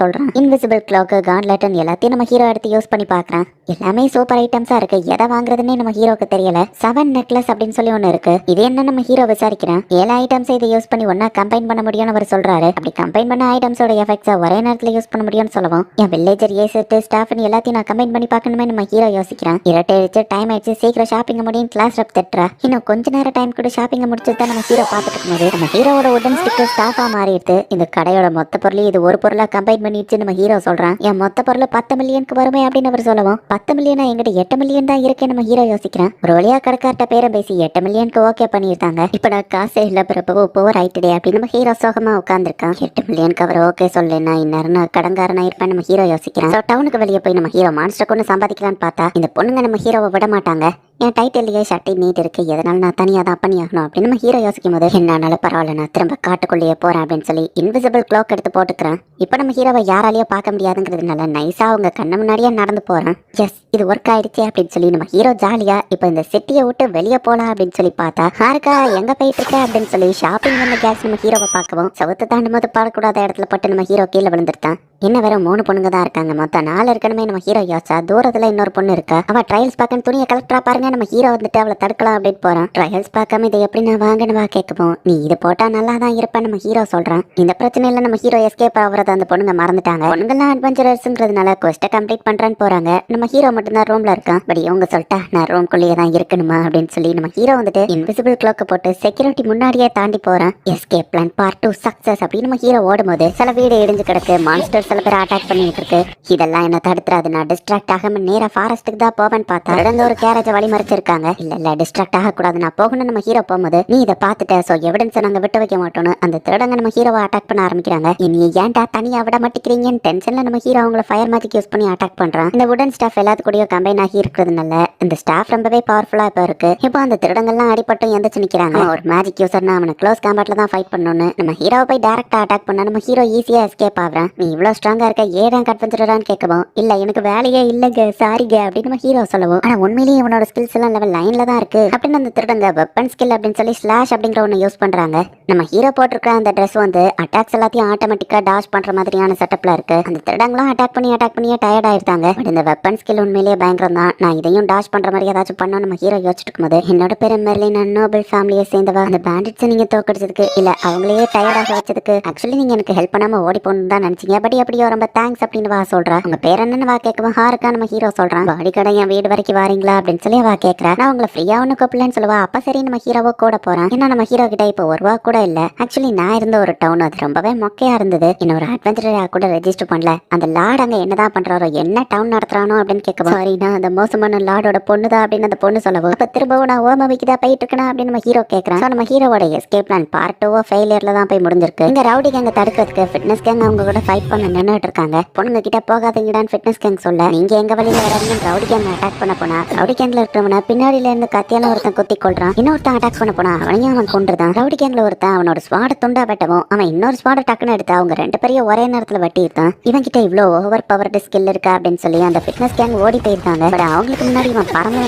சொல்றான். இன்விசிபிள் கிளாக் கான்லெட்டன் எல்லாத்தையும் நம்ம ஹீரோ எடுத்து யூஸ் பண்ணி பாக்குறான். எல்லாமே சூப்பர் ஐட்டம்ஸா இருக்கு, எதை வாங்குறதுன்னே நம்ம ஹீரோக்கு தெரியல. 7 நெக்லஸ் அப்படின்னு சொல்லி ஒண்ணு இருக்கு, இது என்ன நம்ம ஹீரோ விசாரிக்கிறான். 7 ஐட்டம்ஸ் இதை யூஸ் பண்ணி ஒன்னா கம்பைன் பண்ண முடியும்னு அவர் சொல்றாரு. அப்படி கம்பைன் பண்ண ஐட்டம்ஸோட எஃபெக்ட்ஸை ஒரே நேரத்துல யூஸ் பண்ண முடியும்னு சொல்லுவோம். என் வில்லேஜர் ஏசெட் ஸ்டாஃப்னு எல்லாத்தையும் நான் கம்பைன் பண்ணி பார்க்கணுமே நம்ம ஹீரோ யோசிக்கிறான். இரட்டை டைம் ஆயிடுச்சு, சீக்கிரம் ஷாப்பிங் முடியும் கிளாஸ் ரப் திட்டுறா. இன்னும் கொஞ்ச நேரம் டைம் கூட ஷாப்பிங் முடிச்சுட்டு தான் நம்ம ஹீரோ பார்த்துட்டு இருக்கும்போது நம்ம ஹீரோவோட உடன் ஸ்டிக்கர் ஸ்டாஃபா மாறிடுது. இந்த கடையோட மொத்த பொருளையும் இது ஒரு பொருளா கம்பைன் பண்ணிடுச்சு நம்ம ஹீரோ சொல்றான். என் மொத்த பொருள் 10 மில்லியனுக்கு வருமே அப்படின்னு அவர் சொல்லுவோம். 10 மில்லியனா எங்கிட்ட 8 மில்லியன் தான் இருக்கே நம்ம ஹீரோ யோசிக்கிறான். ஒரு வழியா கடைக்கார்ட்ட பேரை பேசி 8 மில்லியனுக்கு ஓகே பண்ணிருந்தாங்க. இப்ப நான் காசே இல்ல பிறப்போ போர் ரைட்டே அப்படின்னு நம்ம ஹீரோ சோகமா உட்காந்துருக்கான். 8 மில்லியனுக்கு அவர் ஓகே சொல்லலைன்னா இந்நேரம் கடங்காரனா இருப்பேன் நம்ம ஹீரோ யோசிக்கிறான். டவுனுக்கு வெளியே போய் நம்ம ஹீரோ மான்ஸ்டர் கொண்டு சம்பாதிக்கலான்னு பார்த்தா இந்த பொண்ணுங்க நம்ம ஹீரோவை விட மாட்டாங்க. என் டைட்டிலேயே ஷர்ட்டை நீட் இருக்கு, எதனால நான் தனியாக தான் பண்ணி ஆகணும் அப்படின்னு நம்ம ஹீரோ யோசிக்கும் போது என்னாலும் பரவாயில்ல நான் திரும்ப காட்டுக்குள்ளேயே போறேன் அப்படின்னு சொல்லி இன்விசிபிள் கிளாக் எடுத்து போட்டுக்கிறேன். இப்போ நம்ம ஹீரோவை யாராலையும் பார்க்க முடியாதுங்கிறதுனால நைஸா அவங்க கண்ணு முன்னாடியே நடந்து போறேன். எஸ் இது ஒர்க் ஆயிடுச்சு அப்படின்னு சொல்லி நம்ம ஹீரோ ஜாலியா இப்போ இந்த சிட்டியை விட்டு வெளியே போலாம் அப்படின்னு சொல்லி பார்த்தா ஹாருக்கா எங்க போயிட்டு இருக்க அப்படின்னு சொல்லி ஷாப்பிங் பண்ண கேஸ் நம்ம ஹீரோவை பார்க்கவும் சவுத்து தாண்டும் போது பாடக்கூடாத இடத்துல பட்டு நம்ம ஹீரோ கீழே விழுந்துட்டான். என்ன வெறும் 3 பொண்ணுங்க தான் இருக்காங்க, மொத்தம் 4 இருக்கணுமே நம்ம ஹீரோ யோசா. தூரத்துல இன்னொரு பொண்ணு இருக்கா, அவ ட்ரையல்ஸ் பார்க்க துணியை கலெக்டரா பாருங்க நம்ம ஹீரோ வந்துட்டு அவளை தடுக்கலாம் அப்படின்னு போறான். ட்ரையல்ஸ் பார்க்காம இதை எப்படி நான் வாங்கணுவா கேட்கவும் நீ இதை போட்டா நல்லா தான் இருப்பேன் நம்ம ஹீரோ சொல்றான். இந்த பிரச்சனையில நம்ம ஹீரோ எஸ்கேப் ஆகுறத அந்த பொண்ணுங்க மறந்துட்டாங்க. பொண்ணுங்கெல்லாம் அட்வென்ச்சரர்ஸ்ங்கிறதுனால கொஸ்ட்டை கம்ப்ளீட் பண்றேன்னு போறாங்க. நம்ம ஹீரோ மட்டும் தான் ரூம்ல இருக்கான். பட் இவங்க சொல்லிட்டா நான் ரூம்குள்ளேயே தான் இருக்கணுமா அப்படின்னு சொல்லி நம்ம ஹீரோ வந்துட்டு இன்விசிபிள் கிளாக் போட்டு செக்யூரிட்டி முன்னாடியே தாண்டி போறான். எஸ்கேப் பிளான் பார்ட் 2 சக்சஸ் அப்படின்னு நம்ம ஹீரோ ஓடும்போது சில வீடு இடிஞ்சு கிடக்கு, மான்ஸ்டர் சில பேர் அட்டாக் பண்ணிட்டு இருக்கு. இதெல்லாம் என்ன தடுத்துறாது, நான் டிஸ்ட்ராக்ட் ஆகாம நேரா ஃபாரஸ்ட்டுக்கு தான் போவேன்னு பார்த்தா இடங்க ஒரு கேரேஜை வழி மறைச்சிருக்காங்க. இல்ல டிஸ்ட்ராக்ட் ஆகக்கூடாது, நான் போகணும் நம்ம ஹீரோ போகும்போது நீ இதை பார்த்துட்ட ஸோ எவிடன்ஸை நாங்கள் விட்டு வைக்க மாட்டோம்னு அந்த திருடங்க நம்ம ஹீரோவை அட்டாக் பண்ண ஆரம்பிக்கிறாங்க. நீ ஏன்டா தனியா விட மாட்டேங்கிறீங்கன்னு டென்ஷன்ல நம்ம ஹீரோ அவங்கள ஃபயர் மேஜிக் யூஸ் பண்ணி அட்டாக் பண்றான். இந்த உடன் ஸ்டாஃப் எல்லாத்து கூடயும் கம்பைன் ஆகி இருக்கிறதுனால இந்த ஸ்டாஃப் ரொம்பவே பவர்ஃபுல்லா இப்போ இருக்கு. இப்போ அந்த திருடங்கள்லாம் அடிபட்டும் எந்திரிச்சு நிக்கிறாங்க. ஒரு மேஜிக் யூசர்னா அவனை க்ளோஸ் காம்பேட்ல தான் ஃபைட் பண்ணணும்னு நம்ம ஹீரோவை போய் டைரக்டா அட்டாக் பண்ணா நம்ம ஹீரோ ஈஸியா எஸ்கேப் ஆகுறான். நீ இவ்வளவு ஸ்ட்ராங்கா இருக்க ஏன் அட்வென்ச்சரான்னு கேட்கவும் இல்ல எனக்கு வேலையே இல்லைங்க சாரிங்க அப்படின்னு நம்ம ஹீரோ சொல்லவும் ஆனா உண்மையிலேயே இவனோட ஸ்கில்ஸ் எல்லாம் லெவல் 9ல தான் இருக்கு அப்படின்னு அந்த திருடங்க வெப்பன் ஸ்கில் அப்படின்னு சொல்லி ஸ்லாஷ் அப்படிங்கிற ஒன்று யூஸ் பண்றாங்க. நம்ம ஹீரோ போட்டிருக்க அந்த ட்ரெஸ் வந்து அட்டாக்ஸ் எல்லாத்தையும் ஆட்டோமேட்டிக்கா டாஷ் பண்ற மாதிரியான செட்டப்ல இருக்கு. அந்த திருடங்களும் அட்டாக் பண்ணியே டயர்ட் ஆயிருந்தாங்க. பட் இந்த வெப்பன் ஸ்கில் உண்மையிலேயே பயங்கரம் தான். நான் இதையும் டாஷ் பண்ற மாதிரி ஏதாச்சும் பண்ணணும் நம்ம ஹீரோ யோசிச்சுட்டு இருக்கும்போது என்னோட பேரு மெர்லின், நோபல் ஃபேமிலியை சேர்ந்தவா. அந்த பேண்டிட்ஸ் நீங்க தோக்கடிச்சதுக்கு இல்ல அவங்களையே டயர்டாக வச்சதுக்கு ஆக்சுவலி நீங்க எனக்கு ஹெல்ப் பண்ணாம ஓடி போகணும் தான் நினைச்சீங்க, பட் எப்படியோ ரொம்ப தேங்க்ஸ் அப்படின்னு வா சொல்றா. உங்க பேர் என்னன்னு வா கேட்கவும் ஹாருக்கா நம்ம ஹீரோ சொல்றான். பாடி கடை என் வீடு வரைக்கும் வாரீங்களா அப்படின்னு சொல்லி வா கேட்கறா. நான் உங்களை ஃப்ரீயா ஒண்ணு கூப்பிடலன்னு சொல்லுவா. அப்ப சரி நம்ம ஹீரோவோ கூட போறான். ஏன்னா நம்ம ஹீரோ கிட்ட இப்போ ₹1 கூட இல்ல. ஆக்சுவலி நான் இருந்த ஒரு டவுன் அது ரொம்பவே மொக்கையா இருந்தது, இன்னொரு அட்வென்ச்சரா கூட ரெஜிஸ்டர் பண்ணல. அந்த லார்ட் அங்க என்னதான் பண்றாரோ என்ன டவுன் நடத்துறானோ அப்படின்னு கேட்கவும் சாரி நான் அந்த மோசமான லார்டோட பொண்ணுதான் அப்படின்னு அந்த பொண்ணு சொல்லவும் அப்ப திரும்பவும் நான் ஓமவிக்கு தான் போயிட்டு இருக்கேன் அப்படின்னு நம்ம ஹீரோ கேட்கறான். நம்ம ஹீரோவோட எஸ்கேப் பிளான் பார்ட் 2 ஃபெயிலியர்ல தான் போய் முடிஞ்சிருக்கு. இந்த ரவுடி கேங்க தடுக்கிறதுக்கு ஃபிட்னஸ் கேங் அவங்க கூட ஃபைட் பண்ண நின்னுட்டு இருக்காங்க. பொண்ணுங்க கிட்ட போகாதீங்கடான்னு ஃபிட்னஸ் கேங் சொல்ல நீங்க எங்க வழியில வராங்க ரவுடி கேங் அட்டாக் பண்ண போனா ரவுடி கேங்ல இருக்கிறவன பின்னாடியில இருந்து கத்தியால ஒருத்தன் குத்தி கொள்றான். இன்னொருத்தன் அட்டாக் பண்ண போனா அவனையும் அவன் கொண்டுதான். ரவுடி கேங்ல ஒருத்தன் அவனோட ஸ்வாட துண்டா வெட்டவும் அவன் இன்னொரு ஸ்வாட டக்குன்னு எடுத்து அவங்க 2 பேரையும் ஒரே நேரத்துல வெட்டி இருக்கான். இவன் கிட்ட இவ்வளோ ஓவர் பவர்டு ஸ்கில் இருக்கா அப்படின்னு சொல்லி அந்த ஃபிட்னஸ் கேங் ஓடி போயிருக்காங்க. பட் அவங்களுக்கு முன்னாடி இவன் பரம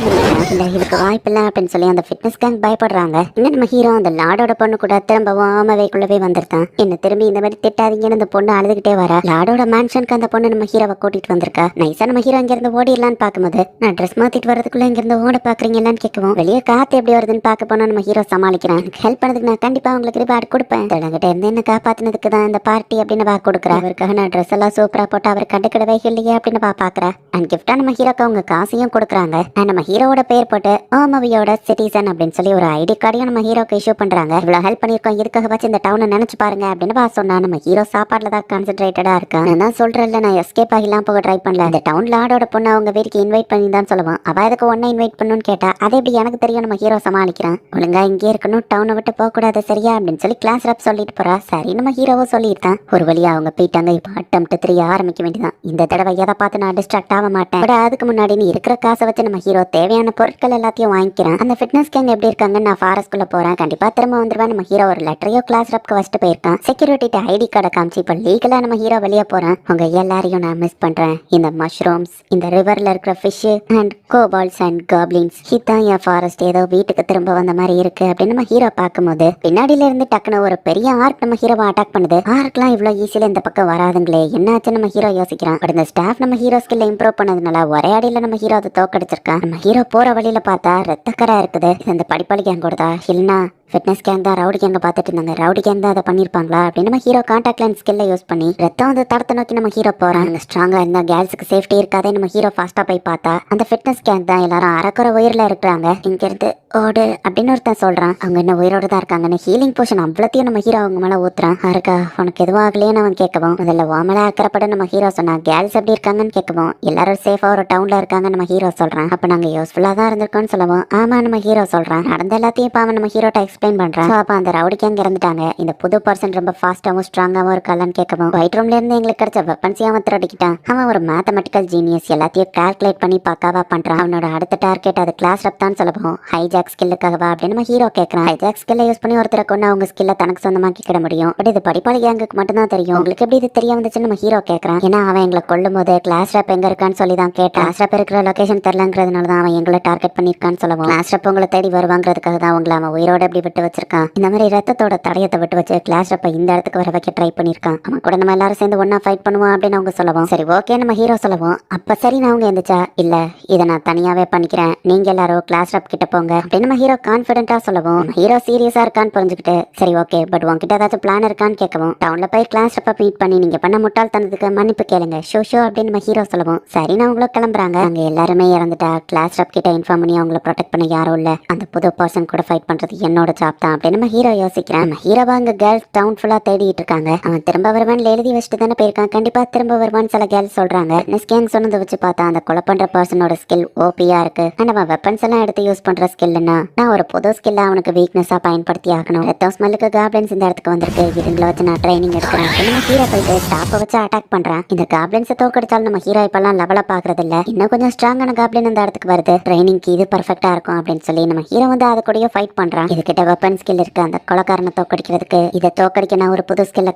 இல்ல இதுக்கு வாய்ப்பில்லை அப்படின்னு சொல்லி அந்த ஃபிட்னஸ் கேங் பயப்படுறாங்க. இன்னும் நம்ம ஹீரோ அந்த லாடோட பொண்ணு கூட திரும்பவும் ஆமவைக்குள்ளவே வந்திருக்கான். என்ன திரும்பி இந்த மாதிரி திட்டாதீங்கன்னு அந்த பொண்ணு அழுதுகிட்டே வர லாடோட மேன்ஷனுக்கு அந்த பொண்ணு நம்ம ஹீரோவை கூட்டிட்டு வந்திருக்கா. நைஸா நம்ம ஹீரோ இங்க இருந்து ஓடிடலான்னு பாக்கும்போது நான் ட்ரெஸ் மாத்திட்டு வரதுக்குள்ள இங்க இருந்து ஓட பாக்குறீங்களான்னு கேட்கவும் வெளியே காத்து எப்படி வருதுன்னு பார்க்க போனா நம்ம ஹீரோ சமாளிக்கிறேன். ஹெல்ப் பண்ணதுக்கு நான் கண்டிப்பா உங்களுக்கு ரிவார்டு கொடுப்பேன். கிட்ட இருந்து என்ன காப்பாத்தினதுக்கு தான் இந்த பார்ட்டி அப்படின்னு வா கொடுக்குறேன். அவருக்காக நான் ட்ரெஸ் எல்லாம் சூப்பரா போட்டு அவர் கண்டுக்கிடவே இல்லையே அப்படின்னு வா பாக்குறேன். அண்ட் கிஃப்டா நம்ம ஹீரோக்கு அவங்க காசையும் கொடுக்குறாங்க. நம்ம ஹீரோவோட பேர் போட்டு ஓமவியோட சிட்டிசன் அப்படின்னு சொல்லி ஒரு ஐடி கார்டையும் நம்ம ஹீரோக்கு இஷ்யூ பண்றாங்க. இவ்வளவு ஹெல்ப் பண்ணிருக்கோம் இதுக்காக வச்சு இந்த டவுனை நினைச்சு பாருங்க அப்படின்னு வா சொன்னா நம்ம ஹீரோ சாப்பாடுல தான் கான்சென்ட்ரேட்டடா இருக்கேன். நான் சொல்றேன்ல நான் எஸ்கேப் ஆகிலாம் போக ட்ரை பண்ணல. இந்த டவுன்ல ஆடோட பொண்ணு அவங்க வீட்டுக்கு இன்வைட் பண்ணி தான் சொல்லுவான். அவ அதுக்கு ஒன்ன இன்வைட் ஃபைட் பண்ணணும்னு கேட்டா அதை எப்படி எனக்கு தெரியும் நம்ம ஹீரோ சமாளிக்கிறான். ஒழுங்கா இங்கே இருக்கணும், டவுனை விட்டு போக கூடாது சரியா அப்படின்னு சொல்லி கிளாஸ் ரப் சொல்லிட்டு போறா. சரி நம்ம ஹீரோவோ சொல்லியிருந்தான். ஒரு வழியா அவங்க போயிட்டாங்க. இப்போ அட்டம்ப்ட் 3 ஆரம்பிக்க வேண்டியதான். இந்த தடவை எதை பார்த்து நான் டிஸ்ட்ராக்ட் ஆக மாட்டேன். பட் அதுக்கு முன்னாடி நீ இருக்கிற காசை வச்சு நம்ம ஹீரோ தேவையான பொருட்கள் எல்லாத்தையும் வாங்கிக்கிறேன். அந்த ஃபிட்னஸ் கேங் எப்படி இருக்காங்க, நான் ஃபாரஸ்ட்குள்ள போறேன், கண்டிப்பா திரும்ப வந்துருவேன். நம்ம ஹீரோ ஒரு லெட்டரையோ கிளாஸ் ரப்க்கு வச்சுட்டு போயிருக்கான். செக்யூரிட்டி ஐடி கார்டை காமிச்சு இப்போ லீகலா நம்ம ஹீரோ வெளியே போறேன். உங்க எல்லாரையும் நான் மிஸ் பண்றேன். இந்த மஷ்ரூம்ஸ், இந்த ரிவர்ல இருக்கிற fish and Gopal's and goblins, இதான் என் ஃபாரஸ்ட் ஏதோ வீட்டுக்கு திரும்ப வந்த மாதிரி இருக்கு அப்படின்னு நம்ம ஹீரோ பார்க்கும்போது பின்னாடியில இருந்து டக்குன்னு ஒரு பெரிய ஆர்க் நம்ம ஹீரோவை அட்டாக் பண்ணுது. ஆர்க்லாம் இவ்வளவு ஈஸியில இந்த பக்கம் வராதுங்களே, என்னாச்சு நம்ம ஹீரோ யோசிக்கிறான். பட் இந்த ஸ்டாஃப் நம்ம ஹீரோ ஸ்கில்ல இம்ப்ரூவ் பண்ணதுனால ஒரே அடியில நம்ம ஹீரோ அதை தோக்கடிச்சிருக்கான். நம்ம ஹீரோ போற வழியில பார்த்தா ரத்தக்கரா இருக்குது. இது இந்த படிப்பாளி கேங் கொடுத்தா இல்லைன்னா ஃபிட்னஸ் கேங் தான் ரவுடி கேங்க பார்த்துட்டு இருந்தாங்க, ரவுடி கேங் தான் அதை பண்ணிருப்பாங்களா அப்படின்னு நம்ம ஹீரோ கான்டாக்ட் லென்ஸ் ஸ்கில்ல யூஸ் பண்ணி ரத்தம் வந்து தடத்தை நோக்கி நம்ம ஹீரோ போறான். ஸ்ட்ராங்கா இருந்தா கேர்ள்ஸுக்கு சேஃப்டி இருக்காதே நம்ம ஹீரோ ஃபாஸ்டா போய் பார்த்தா அந்த ஃபிட்னஸ் கேங் தான் எல்லாரும் அரைக்குறை உயிரில் இருக்கிறாங்க. இங்க இருந்து ஓடு அப்படின்னு ஒருத்தன் சொல்றான். அவங்க என்ன உயிரோட தான் இருக்காங்கன்னு ஹீலிங் போஷன் அவ்வளோத்தையும் நம்ம ஹீரோ அவங்க மேல ஊத்துறான். இருக்கா உனக்கு எதுவும் ஆகலையேன்னு அவன் கேட்கவும் முதல்ல ஓமல அக்கறப்பட நம்ம ஹீரோ சொன்னா கேர்ள்ஸ் எப்படி இருக்காங்கன்னு கேட்கவும் எல்லாரும் சேஃபா ஒரு டவுன்ல இருக்காங்க நம்ம ஹீரோ சொல்றான். அப்ப நாங்க யூஸ்ஃபுல்லா தான் இருந்திருக்கோம்னு சொல்லவும் ஆமா நம்ம ஹீரோ சொல்றான். நடந்த எல்லாத்தையும் இப்ப அவன் நம்ம ஹீரோட்ட எக்ஸ்பிளைன் பண்றான். அப்ப அந்த ரவுடி கேங் இறந்துட்டாங்க, இந்த புது பர்சன் ரொம்ப ஃபாஸ்டாவும் ஸ்ட்ராங்காவும் இருக்கான்னு கேட்கவும் ஒயிட் ரூம்ல இருந்து எங்களுக்கு கிடைச்ச வெப்பன்ஸையும் அவன் திருடிக்கிட்டான். அவன் ஒரு மேத்தமெட்டிக்கல் ஜீனியஸ், எல்லாத்தையும் கால்குலேட் பண்ணி பக்காவா பண்றான். அவனோட அடுத்த டார்கெட் அது கிளாஸ் ரப் தான் சொல்லவும் ஹைஜாக் ஸ்கில்லுக்காகவா அப்படின்னு நம்ம ஹீரோ கேட்கறான். ஹைஜாக் ஸ்கில்லை யூஸ் பண்ணி ஒருத்தரை கொண்டு அவங்க ஸ்கில்ல தனக்கு சொந்தமாக்கிக்கிட முடியும். பட் இது படிப்பாளி கேங்குக்கு மட்டும் தான் தெரியும். உங்களுக்கு எப்படி இது தெரிய வந்துச்சுன்னு நம்ம ஹீரோ கேட்கறான். ஏன்னா அவன் எங்களை கொல்லும் போது கிளாஸ் ரப் எங்க இருக்கான்னு சொல்லி தான் கேட்டான். கிளாஸ் ரப் இருக்கிற லொகேஷன் தெரியலங்கிறதுனால தான் அவன் எங்களை டார்கெட் பண்ணிருக்கான்னு சொல்லவும் கிளாஸ் ரப் உங்களை தேடி வருவாங்கிறதுக்காக தான் உங்களை அவன் உயிரோட எப்படி விட்டு வச்சிருக்கான். இந்த மாதிரி ரத்தத்தோட தடயத்தை விட்டு வச்சு கிளாஸ் ரப்பை இந்த இடத்துக்கு வர வைக்க ட்ரை பண்ணிருக்கான். அவன் கூட நம்ம எல்லாரும் சேர்ந்து ஒன்னா ஃபைட் பண்ணுவோம் அப்படின்னு அவங்க சொல்லவும் சரி ஓகே நம்ம ஹீரோ சொல்லவும் அப்ப சரி நான் அவங்க எந்திரிச்சா இல்ல இதை நான் தனியாவே பண்ணிக்கிறேன், நீங்க எல்லாரும் கிளாஸ் ரப் கிட்ட போங்க அப்படின்னு நம்ம ஹீரோ கான்பிடென்ட்டா சொல்லவும் ஹீரோ சீரியஸா இருக்கான்னு புரிஞ்சுக்கிட்டு சரி ஓகே பட் உங்ககிட்ட ஏதாச்சும் பிளான் இருக்கான்னு கேட்கவும் டவுன்ல போய் கிளாஸ் ரப்பை மீட் பண்ணி நீங்க பண்ண முட்டாள்தனத்துக்கு மன்னிப்பு கேளுங்க ஷோ அப்படின்னு நம்ம ஹீரோ சொல்லவும் சரி நான் உங்களை கிளம்புறாங்க. அங்க எல்லாருமே இறந்துட்டா கிளாஸ் ரப் கிட்ட இன்ஃபார்ம் பண்ணி அவங்களை ப்ரொடெக்ட் பண்ண யாரும் இல்ல, அந்த புது பர்சன் கூட ஃபைட் பண்றது என்னோட ஜாப் தான் அப்படின்னு நம்ம ஹீரோ யோசிக்கிறான். நம்ம ஹீரோவா அங்க கேர்ள்ஸ் டவுன் ஃபுல்லா தேடிட்டு இருக்காங்க. அவன் திரும்ப வருவான் எழுதி வச்சுட்டு தானே போயிருக்கான், கண்டிப்பா திரும்ப வருவான்னு சில கேர்ள்ஸ் சொல்றாங்க. கேங் சொன்னதை வச்சு பார்த்தா அந்த கொலை பண்ற பர்சனோட ஸ்கில் ஓபியா இருக்கு. அண்ட் அவன் வெப்பன்ஸ் எல்லாம் எடுத்து யூஸ் பண்ற ஸ்கில்னா நான் ஒரு புது ஸ்கில்ல அவனுக்கு வீக்னஸா பயன்படுத்தி ஆகணும். ரத்தம் ஸ்மெல்லுக்கு காப்ளின்ஸ் இந்த இடத்துக்கு வந்திருக்கு, இதுங்களை வச்சு நான் ட்ரைனிங் எடுக்கிறேன். நம்ம ஹீரோ போயிட்டு ஸ்டாப்பை வச்சு அட்டாக் பண்றான். இந்த காப்ளின்ஸை தோக்கடிச்சாலும் நம்ம ஹீரோ இப்பெல்லாம் லெவலா பாக்குறது இல்ல, இன்னும் கொஞ்சம் ஸ்ட்ராங்கான காப்ளின் இந்த இடத்துக்கு வருது, ட்ரைனிங்க்கு இது பர்ஃபெக்டா இருக்கும் அப்படின்னு சொல்லி நம்ம ஹீரோ வந்து அதை கூடயே ஃபைட் பண்றான். இதுகிட்ட வெப்பன் ஸ்கில் இருக்கு, அந்த கொலைக்காரனை தோக்கடிக்கிறதுக்கு இதை தோக்கடிக்க நான் ஒரு புது ஸ்கில்ல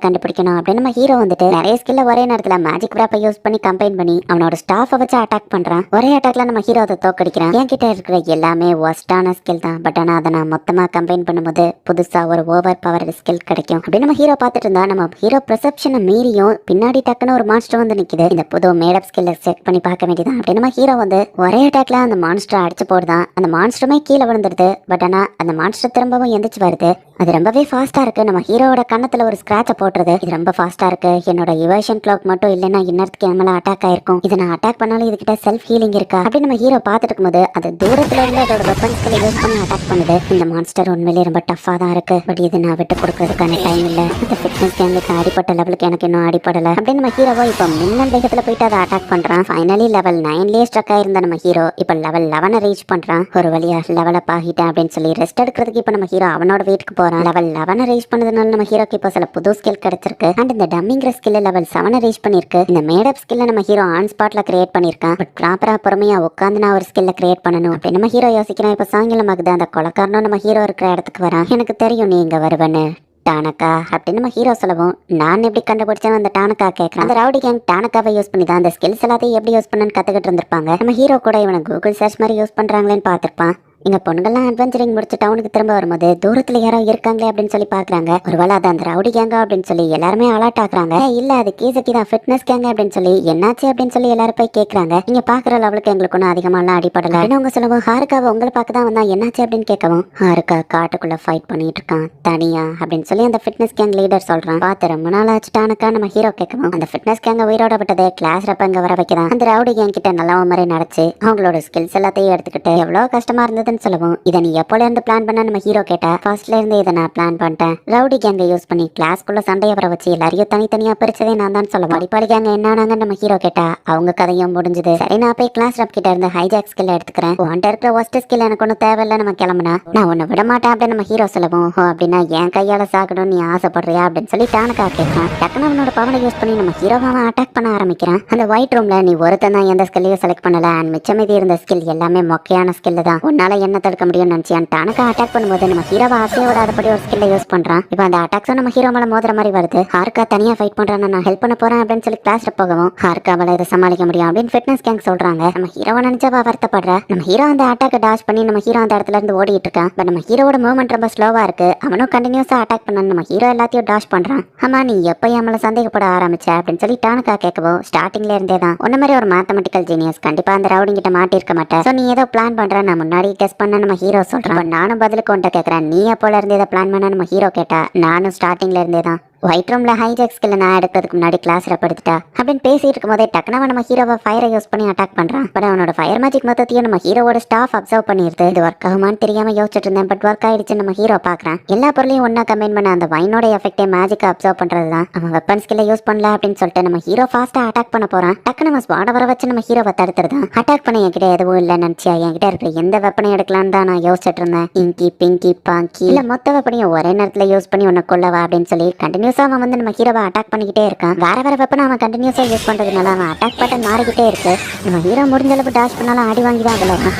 கண்டுபிடிக்கணும் அப்படின்னு நம்ம ஹீரோ வந்துட்டு நிறைய ஸ்கில்ல ஒரே நேரத்துல மேஜிக் கிராப்பை யூஸ் பண்ணி கம்பைன் பண்ணி அவனோட ஸ்டாஃபை வச்சு அட்டாக் பண்றான். ஒரே அட்டாக்ல நம்ம ஹீரோ அதை தோக்கடிக்கிறான். என்கிட்ட இருக்கிற எல்லாமே ஒஸ்டான ஸ்கில் தான், பட் ஆனா அதை நான் மொத்தமா கம்பைன் பண்ணும்போது புதுசா ஒரு ஓவர் பவர் ஸ்கில் கிடைக்கும் அப்படின்னு நம்ம ஹீரோ பார்த்துட்டு இருந்தா நம்ம ஹீரோ பெர்செப்ஷனை மீறியும் பின்னாடி டக்குன்னு ஒரு மான்ஸ்டர் வந்து நிக்குது. இந்த புது மேடப் ஸ்கில்ல செக் பண்ணி பார்க்க வேண்டியதான் அப்படின்னு நம்ம ஹீரோ வந்து ஒரே அட்டாக்ல அந்த மான்ஸ்டர் அடிச்சு போடுதான். அந்த மான்ஸ்டருமே கீழே விழுந்துருது, பட் ஆனா அந்த மான்ஸ்டர் திரும்பவும் எந்திரிச்சு வருது. அது ரொம்பவே ஃபாஸ்டா இருக்கு. நம்ம ஹீரோவோட கண்ணத்துல ஒரு ஸ்கிராட்ச போட்டுருது. இது ரொம்ப ஃபாஸ்டா இருக்கு, என்னோட இவேஷன் கிளாக் மட்டும் இல்லைன்னா இன்னத்துக்கு என் மேல அட்டாக் ஆயிருக்கும், இதை நான் அட்டாக் பண்ணாலும் இதுகிட்ட செல்ஃப் ஹீலிங் இருக்கா அப்படின்னு நம்ம ஹீரோ பார்த்துட்டு இருக்கும்போது அது தூரத்துல இருந்து அதோட வெப்பன்ஸ்களை யூஸ் பண்ணி அட்டாக் பண்ணுது. இந்த மான்ஸ்டர் உண்மையிலேயே ரொம்ப டஃபா தான் இருக்கு, பட் இது நான் விட்டு கொடுக்கறதுக்கான டைம் இல்ல, இந்த ஃபிட்னஸ் கேங்குக்கு அடிப்பட்ட லெவலுக்கு எனக்கு இன்னும் அடிப்படல அப்படின்னு நம்ம ஹீரோவோ இப்ப மின்னல் வேகத்துல போயிட்டு அதை அட்டாக் பண்றான். ஃபைனலி லெவல் 9லயே ஸ்ட்ரக் ஆயிருந்த நம்ம ஹீரோ இப்ப லெவல் 11 ரீச் பண்றான். ஒரு வழியா லெவல் அப் ஆகிட்டேன் அப்படின்னு சொல்லி ரெஸ்ட் எடுக்கிறதுக்கு இப்ப நம்ம ஹீரோ அவனோட வீட்டுக்கு போறான். லெவல் 11 ரீச் பண்ணதுனால நம்ம ஹீரோக்கு இப்போ சில புது ஸ்கில் கிடைச்சிருக்கு. அண்ட் இந்த டம்மிங்கிற ஸ்கில் லெவல் 7 ரீச் பண்ணிருக்கு. இந்த மேடப் ஸ்கில்ல நம்ம ஹீரோ ஆன் ஸ்பாட்ல கிரியேட் பண்ணிருக்கான். பட் ப்ராப்பரா பொறுமையா உட்காந்து நான் ஒரு ஸ்கில்ல கிரியேட் பண்ணணும் அப்படின்னு நம்ம ஹீரோ யோசிக்கிறேன். இப்ப சாயங்காலமாகுது, அந்த கொலைக்காரனும் நம்ம ஹீரோ இருக்கிற இடத்துக்கு வரான். எனக்கு தெரியும் நீ இங்க வருவன்னு டானக்கா அப்படின்னு நம்ம ஹீரோ சொல்லவும் நான் எப்படி கண்டுபிடிச்சேன்னு அந்த டானக்கா கேட்கறான். அந்த ரவுடி கேங் டானக்காவை யூஸ் பண்ணி தான் அந்த ஸ்கில்ஸ் எல்லாத்தையும் எப்படி யூஸ் பண்ணு கத்துக்கிட்டு இருந்திருப்பாங்க. நம்ம ஹீரோ கூட இவனை கூகுள் சர்ச் மாதிரி யூஸ் பண்றாங்களேன்னு பார்த்திருப்பான். இங்க பொண்ணுங்கள்லாம் அட்வென்ச்சரிங் முடிச்சு டவுனுக்கு திரும்ப வரும்போது தூரத்துல யாரோ இருக்காங்களே அப்படின்னு சொல்லி பாக்குறாங்க. ஒருவேளை அது அந்த ரவுடி கேங்க அப்படின்னு சொல்லி எல்லாருமே அலர்ட் ஆகுறாங்க. இல்ல அது கீசக்கி தான் ஃபிட்னஸ் கேங்க அப்படின்னு சொல்லி என்னாச்சு அப்படின்னு சொல்லி எல்லாரும் போய் கேட்கறாங்க. நீங்க பாக்குற லெவலுக்கு எங்களுக்கு ஒன்னும் அதிகமாலாம் அடிப்படல அப்படின்னு அவங்க சொல்லுவோம். ஹாருக்காவை உங்களை பார்க்க தான் வந்தா என்னாச்சு அப்படின்னு கேட்கவும் ஹாருக்கா காட்டுக்குள்ள ஃபைட் பண்ணிட்டு இருக்கான் தனியா அப்படின்னு சொல்லி அந்த ஃபிட்னஸ் கேங் லீடர் சொல்றான். பார்த்து ரொம்ப நாள் ஆச்சுட்டானுக்கா நம்ம ஹீரோ கேட்கவும் அந்த ஃபிட்னஸ் கேங்க உயிரோட விட்டதே கிளாஸ் ரப்ப இங்க வர வைக்கிறான். அந்த ரவுடி கேங் கிட்ட நல்ல மாதிரி நடச்சு அவங்களோட ஸ்கில்ஸ் எல்லாத்தையும் எடுத்துக்கிட்டு எவ்வளவு கஷ்டமா இருந்தது அப்படின்னு சொல்லவும், இதை நீ எப்போல இருந்து பிளான் பண்ண நம்ம ஹீரோ கேட்டா, ஃபர்ஸ்ட்ல இருந்து இதை நான் பிளான் பண்ணிட்டேன். ரவுடி கேங்கை யூஸ் பண்ணி கிளாஸ்க்குள்ள சண்டையை வர வச்சு எல்லாரையும் தனித்தனியா பிரிச்சதே நான் தான் சொல்லுவேன். அடிப்பாடி கேங்க என்னானாங்க நம்ம ஹீரோ கேட்டா, அவங்க கதையும் முடிஞ்சது. சரி, நான் போய் கிளாஸ் ரப் கிட்ட இருந்து ஹைஜாக் ஸ்கில் எடுத்துக்கிறேன். உன்ட்ட இருக்கிற ஒஸ்ட் ஸ்கில் எனக்கு ஒன்றும் தேவையில்லை, நம்ம கிளம்புனா நான் உன்னை விட மாட்டேன் அப்படின்னு நம்ம ஹீரோ சொல்லவும், அப்படின்னா என் கையால சாகணும் நீ ஆசைப்படுறியா அப்படின்னு சொல்லி டானக்கா கேட்கிறான். டக்குனு அவனோட பவனை யூஸ் பண்ணி நம்ம ஹீரோவை அட்டாக் பண்ண ஆரம்பிக்கிறான். அந்த ஒயிட் ரூம்ல நீ ஒருத்தன் தான் எந்த ஸ்கில்லையும் செலக்ட் பண்ணல, அண்ட் மிச்சம் மீதி இருந்த ஸ்கில் எல்லாமே மொக்கையான ஸ்கில் தான், உன்னால என்ன தடுக்க முடியும்னு நினைச்சியான். டானக்கா அட்டாக் பண்ணும்போது நம்ம ஹீரோவை ஆசைய விடாதபடி ஒரு ஸ்கில்லை யூஸ் பண்றான். இப்போ அந்த அட்டாக்ஸும் நம்ம ஹீரோ மேல மோதுற மாதிரி வருது. ஹார்கா தனியா ஃபைட் பண்றான், நான் ஹெல்ப் பண்ண போறேன் அப்படின்னு சொல்லி கிளாஸ்ல போகவும், ஹார்காவால இதை சமாளிக்க முடியும் அப்படின்னு ஃபிட்னஸ் கேங் சொல்றாங்க. நம்ம ஹீரோவை நினைச்சவா வருத்தப்படுற. நம்ம ஹீரோ அந்த அட்டாக் டாஷ் பண்ணி நம்ம ஹீரோ அந்த இடத்துல இருந்து ஓடிட்டு இருக்கான். பட் நம்ம ஹீரோட மூவ்மெண்ட் ரொம்ப ஸ்லோவா இருக்கு. அவனும் கண்டினியூஸா அட்டாக் பண்ண நம்ம ஹீரோ எல்லாத்தையும் டாஷ் பண்றான். ஆமா, நீ எப்ப நம்மள சந்தேகப்பட ஆரம்பிச்ச அப்படின்னு சொல்லி டானக்கா கேட்கவும், ஸ்டார்டிங்ல இருந்தே தான் உன்ன மாதிரி ஒரு மேத்தமெட்டிக்கல் ஜீனியஸ் கண்டிப்பா அந்த ரவுடிங் கிட்ட மாட்டிருக்க மாட்டேன். சோ நீ ஏதோ பிளான் பண்ற, நான் முன்னாடி கெஸ் பண்ண நம்ம ஹீரோ சொல்றான். நானும் பதிலுக்கு உன்ட்ட கேட்கறேன், நீ எப்போல இருந்து இதை பிளான் பண்ண நம்ம ஹீரோ கேட்டா, நானும் ஸ்டார்டிங்ல இருந்தே தான் ஒயிட் ரூம்ல ஹைஜாக் ஸ்கில் நான் எடுக்கிறதுக்கு முன்னாடி கிளாஸ் படுத்துட்டா அப்படின்னு பேசிட்டு இருக்கும் போதே டக்குனு நம்ம ஹீரோவை ஃபயரை யூஸ் பண்ணி அட்டாக் பண்றான். பட் அவனோட ஃபயர் மேஜிக் மொத்தத்தையும் நம்ம ஹீரோவோட ஸ்டாஃப் அப்சர்வ் பண்ணிருது. இது ஒர்க் ஆகுமான்னு தெரியாம யோசிச்சுட்டு இருந்தேன், பட் ஒர்க் ஆயிடுச்சு. நம்ம ஹீரோ பாக்குறான். எல்லா பொருளையும் ஒன்னா கம்பைன் பண்ண அந்த வைனோட எஃபெக்டே மேஜிக் அப்சர்வ் பண்றதுதான். அவன் வெப்பன் ஸ்கில்ல யூஸ் பண்ணல அப்படின்னு சொல்லிட்டு நம்ம ஹீரோ ஃபாஸ்டா அட்டாக் பண்ண போறான். டக்கு நம்ம ஸ்பாட வர வச்சு நம்ம ஹீரோவை தடுத்துருதான். அட்டாக் பண்ண என்கிட்ட எதுவும் இல்லை நினைச்சியா, என்கிட்ட இருக்கிற எந்த வெப்பனை எடுக்கலான்னு தான் நான் யோசிச்சுட்டு இருந்தேன். இங்கி பிங்கி பாங்கி இல்ல மொத்த வெப்பனையும் ஒரே நேரத்துல யூஸ் பண்ணி உன்னை கொல்லவா அப்படின்னு சொல்லி கண்டினியூஸா அவன் வந்து நம்ம ஹீரோ அட்டாக் பண்ணிக்கிட்டே இருக்கான். வேற வெப்பன் அவன் கண்டினியூஸா யூஸ் பண்றதுனால அவன் அட்டாக் பட்டன் மாறிக்கிட்டே இருக்கு. நம்ம ஹீரோ முடிஞ்ச அளவு டாஷ் பண்ணாலும் அடி வாங்கி தான் விளையாடுறான்.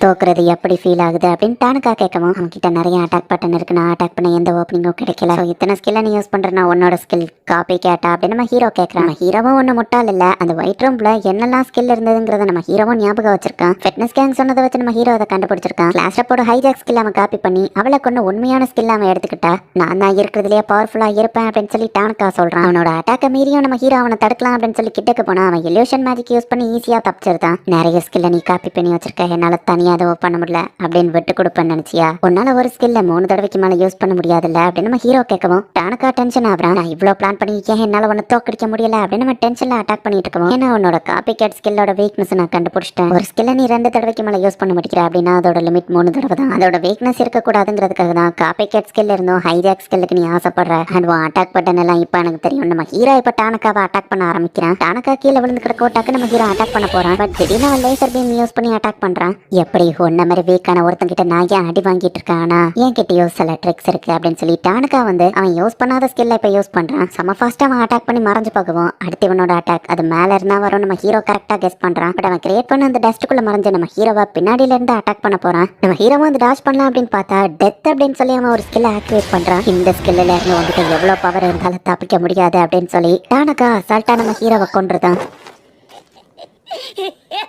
தோக்குறது எப்படி ஃபீல் ஆகுது அப்படின்னு டானக்கா கேட்கவும், அவன்கிட்ட நிறைய அட்டாக் பட்டன் இருக்கு, நான் அட்டாக் பண்ண எந்த ஓப்பனிங்கும் கிடைக்கல. இத்தனை ஸ்கில்ல நீ யூஸ் பண்றேன்னா உன்னோட ஸ்கில் காப்பி கேட்டா அப்படின்னு நம்ம ஹீரோ கேட்கறான். ஹீரோவும் ஒண்ணு முட்டாள் இல்ல, அந்த ஒயிட் ரூம்ல என்னெல்லாம் ஸ்கில் இருந்ததுங்கிறத நம்ம ஹீரோவும் ஞாபகம் வச்சிருக்கான். ஃபிட்னஸ் கேங் சொன்னதை வச்சு நம்ம ஹீரோ அதை கண்டுபிடிச்சிருக்கான். கிளாஸ் ரப்போட ஹைஜாக் ஸ்கில் அவன் காப்பி பண்ணி அவளை கொண்டு உண்மையான ஸ்கில் அவன் எடுத்துக்கிட்டா, நான் தான் இருக்கிறதுலயே பவர்ஃபுல்லா இருப்பேன் அப்படின்னு சொல்லி டானக்கா சொல்றான். அவனோட அட்டாக்க மீறியும் நம்ம ஹீரோ அவனை தடுக்கலாம் அப்படின்னு சொல்லி கிட்டக்கு போனா அவன் இல்யூஷன் மேஜிக் யூஸ் பண்ணி ஈஸியா தப்பிச்சிருந்தான். நிறைய ஸ்கில்ல நீ காப்பி பண்ணி வச்சிருக்க, என்னால தனியா அதை பண்ண முடியல அப்படின்னு விட்டு கொடுப்பேன்னு நினைச்சியா, உன்னால ஒரு ஸ்கில்ல 3 தடவைக்கு மேல யூஸ் பண்ண முடியாதுல்ல அப்படின்னு நம்ம ஹீரோ கேட்கவும், டானக்கா டென்ஷன் ஆகுறான். நான் இவ்வளவு பிளான் பண்ணிருக்கேன், என்னால ஒன்னு தோக்கடிக்க முடியல அப்படின்னு நம்ம டென்ஷன்ல அட்டாக் பண்ணிட்டு இருக்கோம். ஏன்னா உன்னோட காப்பி கேட் ஸ்கில்லோட வீக்னஸ் நான் கண்டுபிடிச்சிட்டேன். ஒரு ஸ்கில்ல நீ 2 தடவைக்கு மேல யூஸ் பண்ண முடிக்கிற அப்படின்னா அதோட லிமிட் 3 தடவை தான். அதோட வீக்னஸ் இருக்க கூடாதுங்கிறதுக்காக தான் காப்பி கேட் ஸ்கில் இருந்தும் ஹைஜாக் ஸ்கில்லுக்கு நீ ஆசைப்படுற. அண்ட் அட்டாக் பட்டன் எல்லாம் இப்ப எனக்கு தெரியும். நம்ம ஹீரோ இப்ப டானக்காவை அட்டாக் பண்ண ஆரம்பிக்கிறான். டானக்கா கீழே விழுந்து கிடக்கோ, டக்கு நம்ம ஹீரோ அட்டாக் பண்ண போறான். பட் திடீர்னு அவன் லேசர் பீம் யூஸ் பண்ணி அட்டாக் பண்றான். எப்படி ஒன்ன மாதிரி வீக்கான ஒருத்தங்கிட்ட நான் ஏன் அடி வாங்கிட்டு இருக்கானா, என் கிட்டயோ சில ட்ரிக்ஸ் இருக்கு அப்படின்னு சொல்லி டானக்கா வந்து அவன் யூஸ் பண்ணாத ஸ்கில்ல இப்ப யூஸ் பண்றான். செம ஃபாஸ்டா அவன் அட்டாக் பண்ணி மறைஞ்சு போகவும், அடுத்து இவனோட அட்டாக் அது மேல இருந்தா வரும். நம்ம ஹீரோ கரெக்டா கெஸ் பண்றான். பட் அவன் கிரியேட் பண்ண அந்த டஸ்ட்டுக்குள்ள மறைஞ்சு நம்ம ஹீரோவை பின்னாடியில இருந்து அட்டாக் பண்ண போறான். நம்ம ஹீரோவை வந்து டாஷ் பண்ணலாம் அப்படின்னு பார்த்தா டெத் அப்படின்னு சொல்லி அவன் ஒரு ஸ்கில்ல ஆக்டிவேட் பண்றான். இந்த ஸ்கில்ல இருந்து வந்துட்டு எவ்வளவு பவர் இருந்தாலும் தப்பிக்க முடியாது அப்படின்னு சொல்லி டானக்கா அசால்ட்டா நம்ம ஹீரோவை கொன்றுதான்.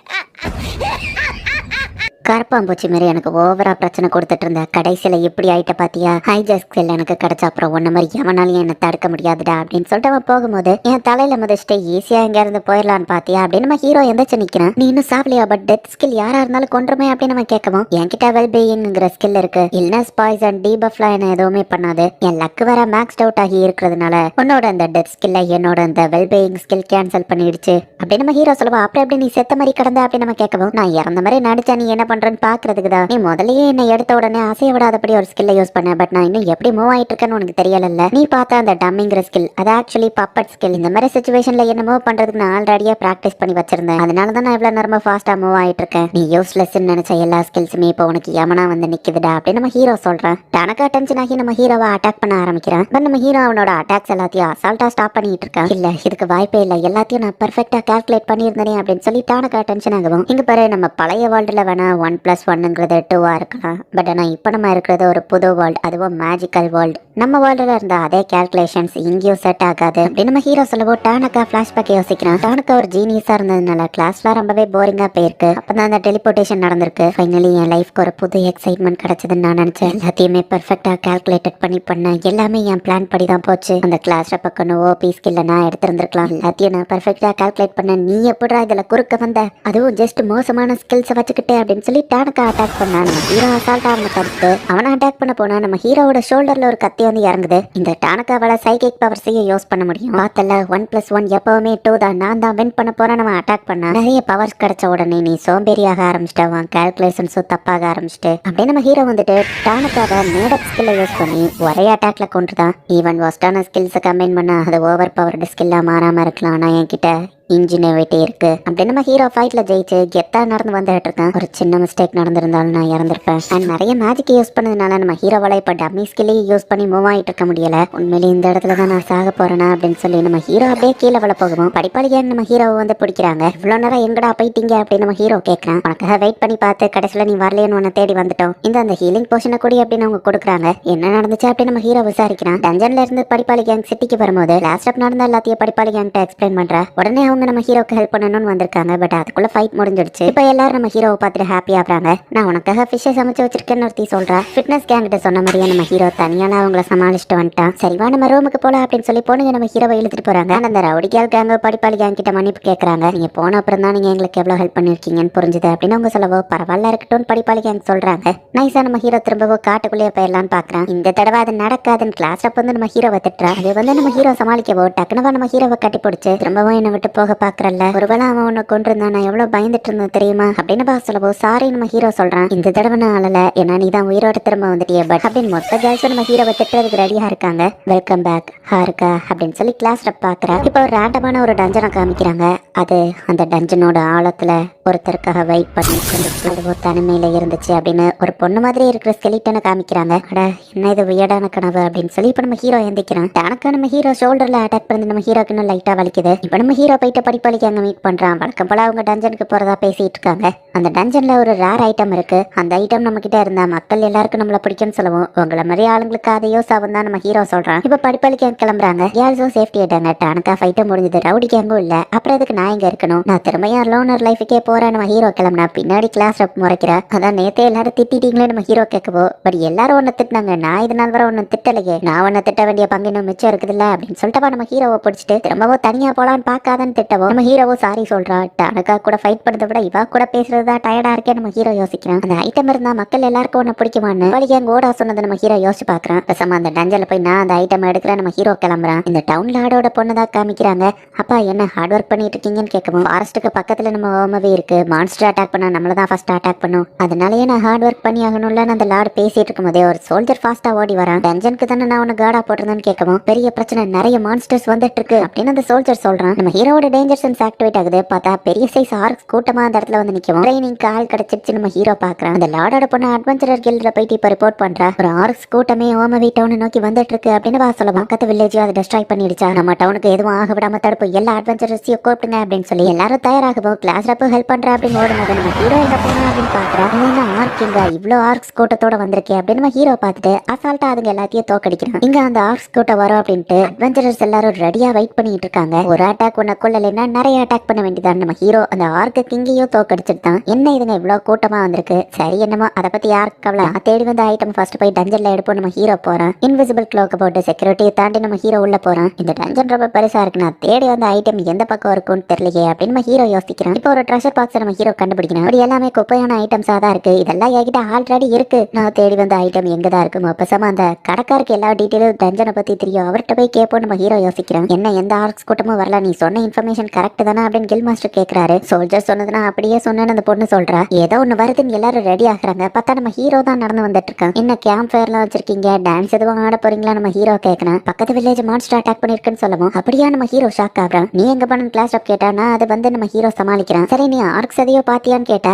கரப்பாம்பூச்சி மாதிரி எனக்கு ஓவரா பிரச்சனை கொடுத்துட்டு இருந்த கடைசியில எப்படி ஆயிட்ட பாத்தியா, ஹைஜாக் ஸ்கில் எனக்கு கிடைச்ச அப்புறம் ஒன்ன மாதிரி எவனாலையும் என்ன தடுக்க முடியாதுடா அப்படின்னு சொல்லிட்டு அவன் போகும்போது என் தலையில மதிச்சுட்டு ஈஸியா எங்க இருந்து போயிடலான்னு பாத்தியா அப்படின்னு நம்ம ஹீரோ எந்திரிச்சு நிக்கிறான். நீ இன்னும் சாவலியா, பட் டெத் ஸ்கில் யாரா இருந்தாலும் கொண்டுமே அப்படின்னு நம்ம கேட்கவும், என்கிட்ட வெல்பீயிங்கிற ஸ்கில் இருக்கு, இல்னஸ் பாய்சன் டீபஃப்லாம் என்ன எதுவுமே பண்ணாது, என் லக்கு வேற மேக்ஸ்ட் அவுட் ஆகி இருக்கிறதுனால உன்னோட அந்த டெத் ஸ்கில்ல என்னோட அந்த வெல்பீயிங் ஸ்கில் கேன்சல் பண்ணிடுச்சு அப்படின்னு நம்ம ஹீரோ சொல்லுவா. அப்புறம் எப்படி நீ செத்த மாதிரி கிடந்த அப்படின்னு நம்ம கேட்கவும், நான் இறந்த மாதிரி நடிச்சா நீ என்ன பண்றேன்னு பாக்குறதுக்கு தான், நீ முதல்லயே என்ன எடுத்த உடனே அசைய விடாதபடி ஒரு ஸ்கில்ல யூஸ் பண்ண, பட் நான் இன்னும் எப்படி மூவ் ஆயிட்டு இருக்கேன்னு உனக்கு தெரியல. நீ பார்த்த அந்த டம்மிங்கிற ஸ்கில் அது ஆக்சுவலி பப்பட் ஸ்கில். இந்த மாதிரி சிச்சுவேஷன்ல என்ன மூவ் பண்றதுக்கு நான் ஆல்ரெடியே பிராக்டிஸ் பண்ணி வச்சிருந்தேன், அதனால தான் நான் இவ்வளவு நேரமா ஃபாஸ்டா மூவ் ஆயிட்டு இருக்கேன். நீ யூஸ்லெஸ் நினைச்ச எல்லா ஸ்கில்ஸுமே இப்போ உனக்கு யமனா வந்து நிக்குதுடா அப்படின்னு நம்ம ஹீரோ சொல்றான். டானக்கா டென்ஷன் ஆகி நம்ம ஹீரோவை அட்டாக் பண்ண ஆரம்பிக்கிறான். பட் நம்ம ஹீரோ அவனோட அட்டாக்ஸ் எல்லாத்தையும் அசால்ட்டா ஸ்டாப் பண்ணிட்டு இருக்கான். இல்ல இதுக்கு வாய்ப்பே இல்ல, எல்லாத்தையும் நான் பெர்ஃபெக்ட்டா கால்குலேட் பண்ணியிருந்தேன் அப்படின்னு சொல்லி டானக்கா டென்ஷன் ஆகும். இங்க பாரு, நம்ம பழைய வேர்ல்டுல வேணா 1+1ங்கிறது 2 இருக்கலாம், பட் ஆனா இப்ப நம்ம இருக்கிறது ஒரு புது வேர்ல்டு, அதுவும் மேஜிக்கல் வேர்ல்டு. நம்ம வேர்ல்டுல இருந்த அதே கால்குலேஷன்ஸ் இங்கேயும் செட் ஆகாது அப்படின்னு நம்ம ஹீரோ சொல்லவோ டானக்கா பிளாஷ்பேக் யோசிக்கிறான். டானக்கா ஒரு ஜீனியஸா இருந்ததுனால கிளாஸ்ல ரொம்பவே போரிங்கா போயிருக்கு. அப்பதான் அந்த டெலிபோர்டேஷன் நடந்திருக்கு. ஃபைனலி என் லைஃப்க்கு ஒரு புது எக்ஸைட்மெண்ட் கிடைச்சதுன்னு நான் நினைச்சேன். எல்லாத்தையுமே பெர்ஃபெக்ட்டா கால்குலேட்டட் பண்ண எல்லாமே என் பிளான் படி தான் போச்சு. அந்த கிளாஸ்ல பக்கம் ஓபி ஸ்கில்ல நான் எடுத்திருந்திருக்கலாம். எல்லாத்தையும் நான் பெர்ஃபெக்ட்டா கால்குலேட் பண்ண, நீ எப்படா இதுல குறுக்க வந்த, அதுவும் ஜஸ்ட் மோசமான ஸ்கில்ஸை வச்சுக்கிட்டே அப்படின்னு சொல்லி டானக்கா அட்டாக் பண்ணா. நம்ம ஹீரோ அசால்ட்டா அவனை தடுத்து அவனை அட்டாக் பண்ண போனா நம்ம ஹீரோவோட ஷோல்டர்ல ஒரு கத்தி வந்து இறங்குது. இந்த டானக்காவால சைக்கிக் பவர்ஸையும் யூஸ் பண்ண முடியும். பார்த்தல 1+1 எப்பவுமே 2 தான், நான் தான் வின் பண்ண போறேன். நம்ம அட்டாக் பண்ண நிறைய பவர்ஸ் கிடைச்ச உடனே நீ சோம்பேறியாக ஆரம்பிச்சிட்டவன், கால்குலேஷன்ஸும் தப்பாக ஆரம்பிச்சிட்டு அப்படியே நம்ம ஹீரோ வந்துட்டு டானக்காவை மேடப் ஸ்கில்லை யூஸ் பண்ணி ஒரே அட்டாக்ல கொண்டுதான். ஈவன் ஒஸ்டான ஸ்கில்ஸை கம்பைன் பண்ண அது ஓவர் பவர்டு ஸ்கில்லா மாறாம இருக்கலாம். ஆனா என்கிட்ட இன்ஜினியரிட்டி இருக்கு அப்படின்னு நம்ம ஹீரோ ஃபைட்ல ஜெயிச்சு கெத்தா நடந்து வந்துட்டு இருக்கேன். ஒரு சின்ன மிஸ்டேக் நடந்திருந்தாலும் நான் இறந்திருப்பேன். அண்ட் நிறைய மேஜிக் யூஸ் பண்ணதுனால நம்ம ஹீரோவால இப்ப டம்மி ஸ்கில்லையும் யூஸ் பண்ணி மூவ் ஆகிட்டு இருக்க முடியல. உண்மையிலேயே இந்த இடத்துல தான் நான் சாக போறேனா அப்படின்னு சொல்லி நம்ம ஹீரோ அப்படியே கீழே விழ போகும். படிப்பாளியாக நம்ம ஹீரோவை வந்து பிடிக்கிறாங்க. இவ்வளவு நேரம் எங்கடா போயிட்டீங்க அப்படின்னு நம்ம ஹீரோ கேட்கறான். உனக்காக வெயிட் பண்ணி பார்த்து கடைசியில நீ வரலையேன்னு உன்னை தேடி வந்துட்டோம். அந்த ஹீலிங் போஷனை கூடி அப்படின்னு அவங்க கொடுக்குறாங்க. என்ன நடந்துச்சு அப்படின்னு நம்ம ஹீரோ விசாரிக்கிறான். டஞ்சன்ல இருந்து படிப்பாளி கேங் சிட்டிக்கு வரும்போது லாஸ்ட் அப் நடந்த எல்லாத்தையும் படிப்பாளி கேங்கிட்ட எக்ஸ்பிளைன் பண்ற. உடனே அவங்க நம்ம ஹீரோக்கு ஹெல்ப் பண்ணணும்னு வந்திருக்காங்க. பட் அதுக்குள்ள ஃபைட் முடிஞ்சிடுச்சு. இப்போ எல்லாரும் நம்ம ஹீரோவை பார்த்துட்டு ஹாப்பி ஆகுறாங்க. நான் உனக்காக ஃபிஷ்ஷை சமைச்சு வச்சிருக்கேன்னு ஒருத்தி சொல்றா. ஃபிட்னஸ் கேங் கிட்ட சொன்ன மாதிரியே நம்ம ஹீரோ தனியால அவங்கள சமாளிச்சுட்டு வந்துட்டான். சரிவா நம்ம ரூமுக்கு போல அப்படின்னு சொல்லி பொண்ணுங்க நம்ம ஹீரோவை இழுத்துட்டு போறாங்க. அந்த ரவுடி கேங் படிப்பாளி கேங் கிட்ட மன்னிப்பு கேட்கறாங்க. நீங்க போன அப்புறம் தான் நீங்க எங்களுக்கு எவ்வளவு ஹெல்ப் பண்ணிருக்கீங்கன்னு புரிஞ்சுது அப்படின்னு அவங்க சொல்லவோ பரவாயில்ல இருக்கட்டும் படிப்பாளி கேங் சொல்றாங்க. நைஸா நம்ம ஹீரோ திரும்பவோ காட்டுக்குள்ளேயே போயிடலான்னு பாக்குறான். இந்த தடவை அது நடக்காதுன்னு கிளாஸ் அப்ப வந்து நம்ம ஹீரோவை திட்டுறா. அது வந்து நம்ம ஹீரோ சமாளிக்கவோ டக்குனவா நம்ம ஹீரோவை கட்டி பிடிச்சு திரும்பவும் என்னை விட்டு போக பாக்குறல்ல, ஒருவேளை அவன் உன்னை கொண்டிருந்தா நான் எவ்வளவு பயந்துட்டு இருந்தேன் தெரியுமா அப்படின்னு பா சொல்லவோ சாரி நம்ம ஹீரோ சொல்றான். இந்த தடவை நான் அழல, ஏன்னா நீ தான் உயிரோட திரும்ப வந்துட்டியே பட் அப்படின்னு மொத்த கேர்ள்ஸ் நம்ம ஹீரோவை திட்டுறதுக்கு ரெடியா இருக்காங்க. வெல்கம் பேக் ஹாருக்கா அப்படின்னு சொல்லி கிளாஸ் ரப் பாக்குறா. இப்போ ஒரு ரேண்டமான ஒரு டஞ்சனை காமிக்கிறாங்க. அது அந்த டஞ்சனோட ஆழத்துல ஒருத்தருக்காக வெயிட் பண்ணி தனிமையில இருந்துச்சு அப்படின்னு ஒரு பொண்ணு மாதிரி இருக்கிற ஸ்கெலிட்டனை காமிக்கிறாங்க. அட என்ன இது வியடான கனவு அப்படின்னு சொல்லி இப்ப நம்ம ஹீரோ எந்திக்கிறான். தனக்கு நம்ம ஹீரோ ஷோல்டர்ல அட்டாக் பண்ணி நம்ம ஹீரோக்கு இன்னும் லைட்டா வலிக்குது. இப்ப நம்ம ஹீரோ போயிட்டு படிப்பாளிக்கு அங்க மீட் பண்றான். வழக்கம் போல அவங்க டஞ்சனுக்கு போறதா பேசிட்டு இருக்காங்க. அந்த டஞ்சன்ல ஒரு ரேர் ஐட்டம் இருக்கு. அந்த ஐட்டம் நம்ம கிட்ட இருந்தா மக்கள் எல்லாருக்கும் நம்மள பிடிக்கும்னு சொல்லுவோம். உங்களை மாதிரி ஆளுங்களுக்கு அதையோ சாவம் தான் நம்ம ஹீரோ சொல்றான். இப்ப படிப்பாளிக்கு கிளம்புறாங்க. கேர்ள்ஸும் சேஃப்டி ஆயிட்டாங்க. டானக்கா ஃபைட்டும் முடிஞ்சது. ரவுடி கேங்கும் இல்ல. அப்புறம் எதுக்கு நான் இங்க இருக்கணும்? நான் திரும்பியும் லோனர் லைஃபுக்கே போறேன். நம்ம ஹீரோ கிளம்புனா பின்னாடி கிளாஸ் ரப் முறைக்கிற. அதான் நேத்தே எல்லாரும் திட்டிட்டீங்களே நம்ம ஹீரோ கேட்கவோ. பட் எல்லாரும் ஒன்னு திட்டினாங்க. நான் இது நாள் வர ஒன்னு திட்டலையே. நான் ஒன்னு திட்ட வேண்டிய பங்கு இன்னும் மிச்சம் இருக்குதுல்ல அப்படின்னு சொல்லிட்டு நம்ம ஹீரோவை பிடிச்சிட்டு திரும்பவும் தனியா போலான்னு பாக்காதன்னு திட்டவோ நம்ம ஹீரோவோ சாரி சொல்றா. டானக்கா கூட ஃபைட் பண்ணதை விட இவா கூட பேசுறதா டயர்டா இருக்கே நம்ம ஹீரோ யோசிக்கிறான். அந்த ஐட்டம் இருந்தா மக்கள் எல்லாருக்கும் ஒன்னு பிடிக்குமான்னு வழிகாங்க ஓடா சொன்னதை நம்ம ஹீரோ யோசிச்சு பாக்குறான். பேசாம அந்த டஞ்சன்ல போய் நான் அந்த ஐட்டம் எடுக்கிறேன் நம்ம ஹீரோ கிளம்புறான். இந்த டவுன் லார்டோட பொண்ணுதான் காமிக்கிறாங்க. அப்பா என்ன ஹார்ட் ஒர்க் பண்ணிட்டு இருக்கீங்கன்னு கேட்கவும் ஃபாரஸ்ட்டுக்கு பக்கத்துல நம்ம ஓமவே இருக்கு. மான்ஸ்டர் அட்டாக் பண்ணா நம்மள தான் ஃபர்ஸ்ட் அட்டாக் பண்ணும். அதனாலயே நான் ஹார்ட் ஒர்க் பண்ணி ஆகணும்ல. அந்த லார்டு பேசிட்டு இருக்கும் போதே ஒரு சோல்ஜர் ஃபாஸ்டா ஓடி வரான். டஞ்சனுக்கு தானே நான் உன்னை கார்டா போட்டிருந்தேன்னு கேட்கவும் பெரிய பிரச்சனை, நிறைய மான்ஸ்டர்ஸ் வந்துட்டு இருக்கு அப்படின்னு அந்த சோல்ஜர் சொல்றான். நம்ம ஹீரோட டேஞ்சர் சென்ஸ் ஆக்டிவேட் ஆகுது. பார்த்தா பெரிய சைஸ் ஆர்க்ஸ் கூட்டமா அந்த இடத்துல வந்து நிற்கும். ட்ரைனிங் ஆள் கிடைச்சிருச்சு நம்ம ஹீரோ பாக்குறான். அந்த லார்டோட பொண்ணு அட்வென்ச்சரர் கில்ட்ல போயிட்டு இப்ப ரிப்போர்ட் பண்றா. ஒரு ஆர்க்ஸ் கூட்டமே ஓமவி டவுனை நோக்கி வந்துட்டு இருக்கு அப்படின்னு வா சொல்லுவான். பக்கத்து வில்லேஜையும் அதை டெஸ்ட்ராய் பண்ணிடுச்சா. நம்ம டவுனுக்கு எதுவும் ஆக விடாம தடுப்பு, எல்லா அட்வென்ச்சரஸையும் கூப்பிடுங்க அப்படின்னு சொல்லி எல்லாரும் தயாராகவும் கிளாஸ் ரப்போ ஹெல்ப் பண்றா அப்படின்னு ஓடுனது நம்ம ஹீரோ எங்க போனா அப்படின்னு பாக்குறா. ஆர்க்கிங்க இவ்வளோ ஆர்க்ஸ் கூட்டத்தோட வந்திருக்கே அப்படின்னு நம்ம ஹீரோ பார்த்துட்டு அசால்ட்டா அதுங்க எல்லாத்தையும் தோக்கடிக்கிறான். இங்க அந்த ஆர்க்ஸ் கூட்டம் வரும் அப்படின்ட்டு அட்வென்ச்சரர்ஸ் எல்லாரும் ரெடியா வெயிட் பண்ணிட்டு இருக்காங்க. ஒரு அட்டாக் ஒன்ன கொள்ளலைன்னா நிறைய அட்டாக் பண்ண வேண்டியதான். நம்ம ஹீரோ அந்த ஆர்க்கு கிங்கையும் தோக்கடிச்சிட்டு தான் என்ன இதுங்க இவ்வளவு கூட்டமா வந்திருக்கு. சரி என்னமோ அதை பத்தி யாருக்கு கவலை. தேடி வந்த ஐட்டம் ஃபர்ஸ்ட் போய் டஞ்சன்ல எடுப்போம் நம்ம ஹீரோ போறான். இன்விசிபிள் க்ளோக் போட்டு செக்யூரிட்டியை தாண்டி நம்ம ஹீரோ உள்ள போறான். இந்த டஞ்சன் ரொம்ப பெருசா இருக்கு. நான் தேடி வந்த ஐட்டம் எந்த பக்கம் இருக்கும்னு தெரியலையே அப்படின்னு நம்ம ஹீரோ யோசிக்கிறான். இப்போ ஒரு ட்ரெஷர் பாக்ஸ் நம்ம ஹீரோ கண்டுபிடிக்கணும். அப்படி எல்லாமே குப்பையான ஐட்டம்ஸா தான் இருக்கு. இதெல்லாம் என்கிட்ட ஆல்ரெடி இருக்கு. நான் தேடி வந்த ஐட்டம் எங்கதான் இருக்குமோ பேசாம அந்த கடைக்காருக்கு எல்லா டீட்டெயிலும் டஞ்சனை பத்தி தெரியும். அவர்கிட்ட போய் கேட்போம் நம்ம ஹீரோ யோசிக்கிறான். என்ன எந்த ஆர்க்ஸ் கூட்டமும் வரல, நீ சொன்ன இன்ஃபர்மேஷன் கரெக்ட் தானே அப்படின்னு கில் மாஸ்டர் கேட்கிறாரு. சோல்ஜர் சொன்னதுன்னா அப்படியே சொன்னேன்னு அந்த பொண்ணு சொல்றா. ஏதோ ஒண்ணு வருதுன்னு எல்லாரும் ரெடி ஆகுறாங்க. பார்த்தா நம்ம ஹீரோ தான் நடந்து வந்துட்டு இருக்கான். என்ன கேம்ப் ஃபயர்லாம் வச்சிருக்கீங்க, டான்ஸ் எதுவும் ஆட போறீங்களா நம்ம ஹீரோ கேட்கணும். பக்கத்து வில்லேஜ் மான்ஸ்டர் அட்டாக் பண்ணிருக்குன்னு சொல்லவும் அப்படியா நம்ம ஹீரோ ஷாக் ஆகுறான். நீ எங்க பண்ண கிளாஸ் அப் கேட்டானா அது வந்து நம்ம ஹீரோ சமாளிக்கிறான். சரி நீ ஆர்க்ஸ் எதையோ பாத்தியான்னு கேட்டா